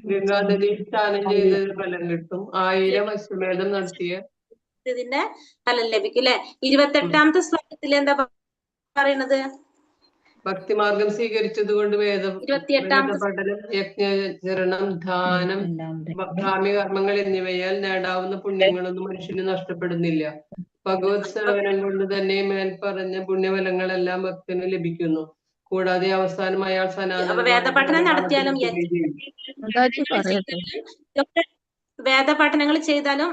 ഗംഗാനദി സ്നാനം ചെയ്തത് ഫലം കിട്ടും. 1000 അശ്വമേധം നടത്തിയ ഇതിന്റെ ഫലം ലഭിക്കും അല്ലെ. 28ാമത്തെ ശ്ലോകത്തിൽ എന്താ പറയുന്നത്? ഭക്തിമാർഗം സ്വീകരിച്ചത് കൊണ്ട് വേദപഠനം, യജ്ഞചരണം, ദാനം, കാമ്യകർമ്മങ്ങൾ എന്നിവയാൽ നേടാവുന്ന പുണ്യങ്ങളൊന്നും മനുഷ്യന് നഷ്ടപ്പെടുന്നില്ല. ഭഗവത് സേവനം കൊണ്ട് തന്നെ മേൽപ്പറഞ്ഞ പുണ്യഫലങ്ങളെല്ലാം ഭക്തന് ലഭിക്കുന്നു. കൂടാതെ അവസാനം അയാൾ വേദപഠനം നടത്തിയാലും വേദപഠനങ്ങൾ ചെയ്താലും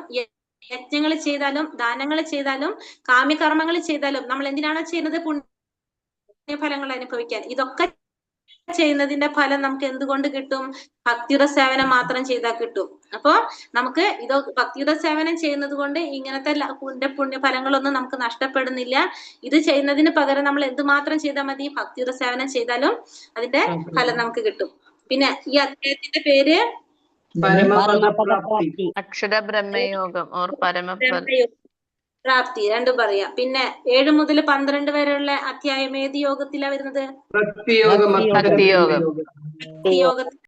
യജ്ഞങ്ങൾ ചെയ്താലും ദാനങ്ങൾ ചെയ്താലും കാമ്യകർമ്മങ്ങൾ ചെയ്താലും നമ്മൾ എന്തിനാണ് ചെയ്യുന്നത്? പുണ്യഫലങ്ങൾ അനുഭവിക്കാൻ. ഇതൊക്കെ ചെയ്യുന്നതിന്റെ ഫലം നമുക്ക് എന്തുകൊണ്ട് കിട്ടും? ഭക്തിയുടെ സേവനം മാത്രം ചെയ്താൽ കിട്ടും. അപ്പൊ നമുക്ക് ഇത് ഭക്തിയുടെ സേവനം ചെയ്യുന്നത് കൊണ്ട് ഇങ്ങനത്തെ പുണ്യഫലങ്ങളൊന്നും നമുക്ക് നഷ്ടപ്പെടുന്നില്ല. ഇത് ചെയ്യുന്നതിന് പകരം നമ്മൾ എന്തുമാത്രം ചെയ്താൽ മതി? ഭക്തിയുടെ സേവനം ചെയ്താലും അതിന്റെ ഫലം നമുക്ക് കിട്ടും. പിന്നെ ഈ അധ്യായത്തിന്റെ പേര് അക്ഷര ബ്രഹ്മയോഗം ഓർ പരമപദ പ്രാപ്തി, രണ്ടും പറയാം. പിന്നെ 7 മുതൽ 12 വരെയുള്ള അധ്യായം ഏത് യോഗത്തിലാ വരുന്നത്? ഭക്തിയോഗം. ഭക്തിയോഗത്തിൽ